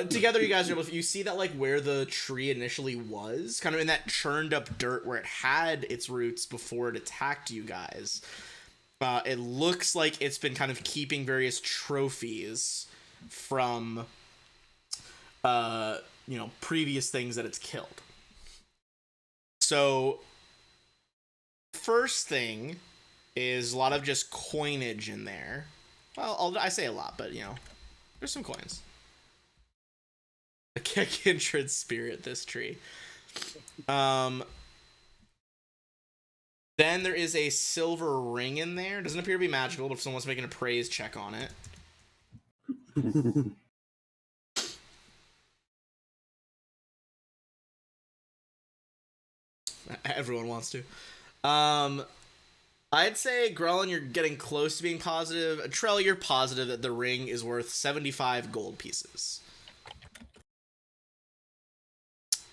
Together, you guys are able to, you see that like where the tree initially was, kind of in that churned up dirt where it had its roots before it attacked you guys. It looks like it's been kind of keeping various trophies from, previous things that it's killed. So, first thing is a lot of just coinage in there. Well, I say a lot, but there's some coins. A kindred spirit, this tree. Then there is a silver ring in there. Doesn't appear to be magical, but if someone's making a praise check on it. Everyone wants to. I'd say, Grelin, you're getting close to being positive. Trell, you're positive that the ring is worth 75 gold pieces.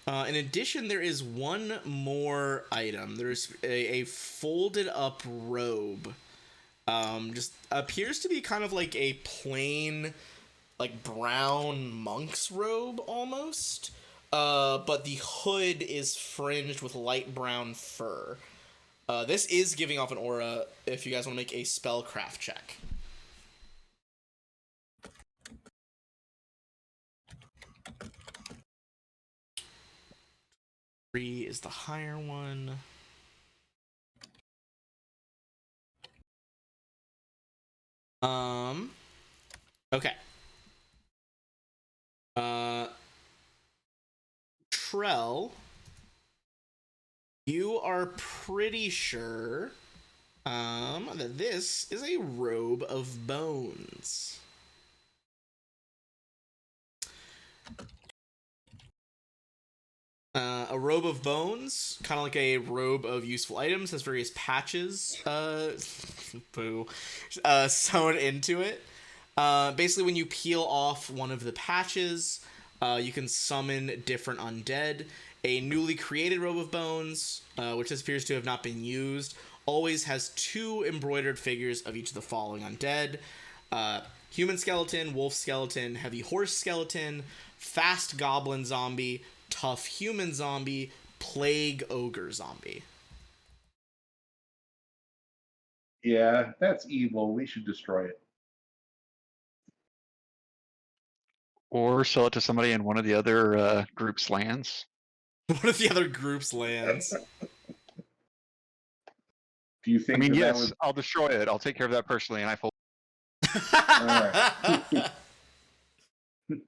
In addition, there is one more item. There's a folded up robe. Just appears to be kind of like a plain, like brown monk's robe almost. But the hood is fringed with light brown fur. This is giving off an aura if you guys want to make a spellcraft check. 3 is the higher one. Okay. Trell, you are pretty sure that this is a robe of bones. A robe of bones, kind of like a robe of useful items, has various patches sewn into it. Basically, when you peel off one of the patches, you can summon different undead. A newly created robe of bones, which appears to have not been used, always has 2 embroidered figures of each of the following undead. Human skeleton, wolf skeleton, heavy horse skeleton, fast goblin zombie, tough human zombie, plague ogre zombie. Yeah, that's evil. We should destroy it. Or sell it to somebody in one of the other group's lands. One of the other group's lands. Do you I think mean, that yes, would... I'll destroy it. I'll take care of that personally, and I fold. Alright.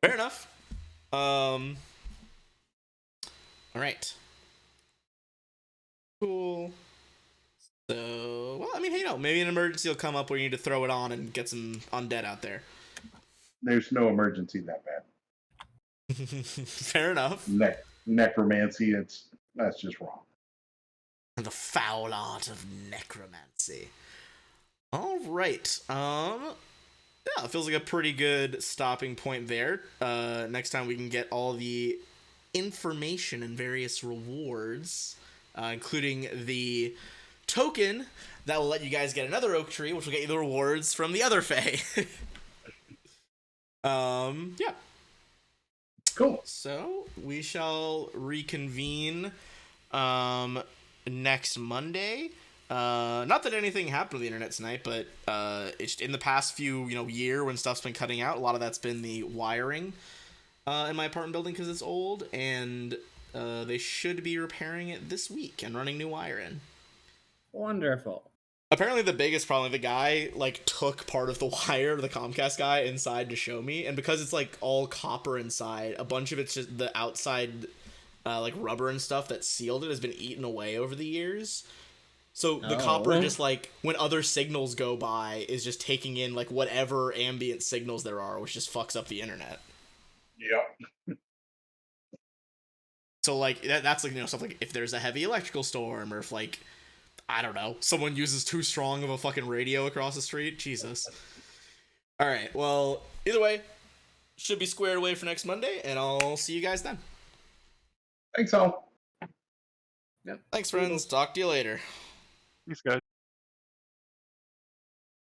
Fair enough. All right. Cool. So, well, I mean, hey, no, maybe an emergency will come up where you need to throw it on and get some undead out there. There's no emergency that bad. Fair enough. Necromancy, that's just wrong. The foul art of necromancy. All right. Yeah, it feels like a pretty good stopping point there. Next time we can get all the information and various rewards, including the token that will let you guys get another oak tree, which will get you the rewards from the other Fae. Yeah. Cool. So we shall reconvene next Monday. Not that anything happened to the internet tonight, but it's in the past few year when stuff's been cutting out. A lot of that's been the wiring in my apartment building because it's old, and they should be repairing it this week and running new wire in. Wonderful. Apparently the biggest problem, the guy took part of the wire, the Comcast guy, inside to show me, and because it's all copper inside, a bunch of it's just the outside rubber and stuff that sealed it has been eaten away over the years. So the copper just when other signals go by is just taking in whatever ambient signals there are, which just fucks up the internet. Yep. So that's stuff like if there's a heavy electrical storm, or if I don't know, someone uses too strong of a fucking radio across the street. Jesus. All right. Well, either way, should be squared away for next Monday, and I'll see you guys then. Thanks all. Yep. Thanks, friends. Talk to you later. Thanks, guys.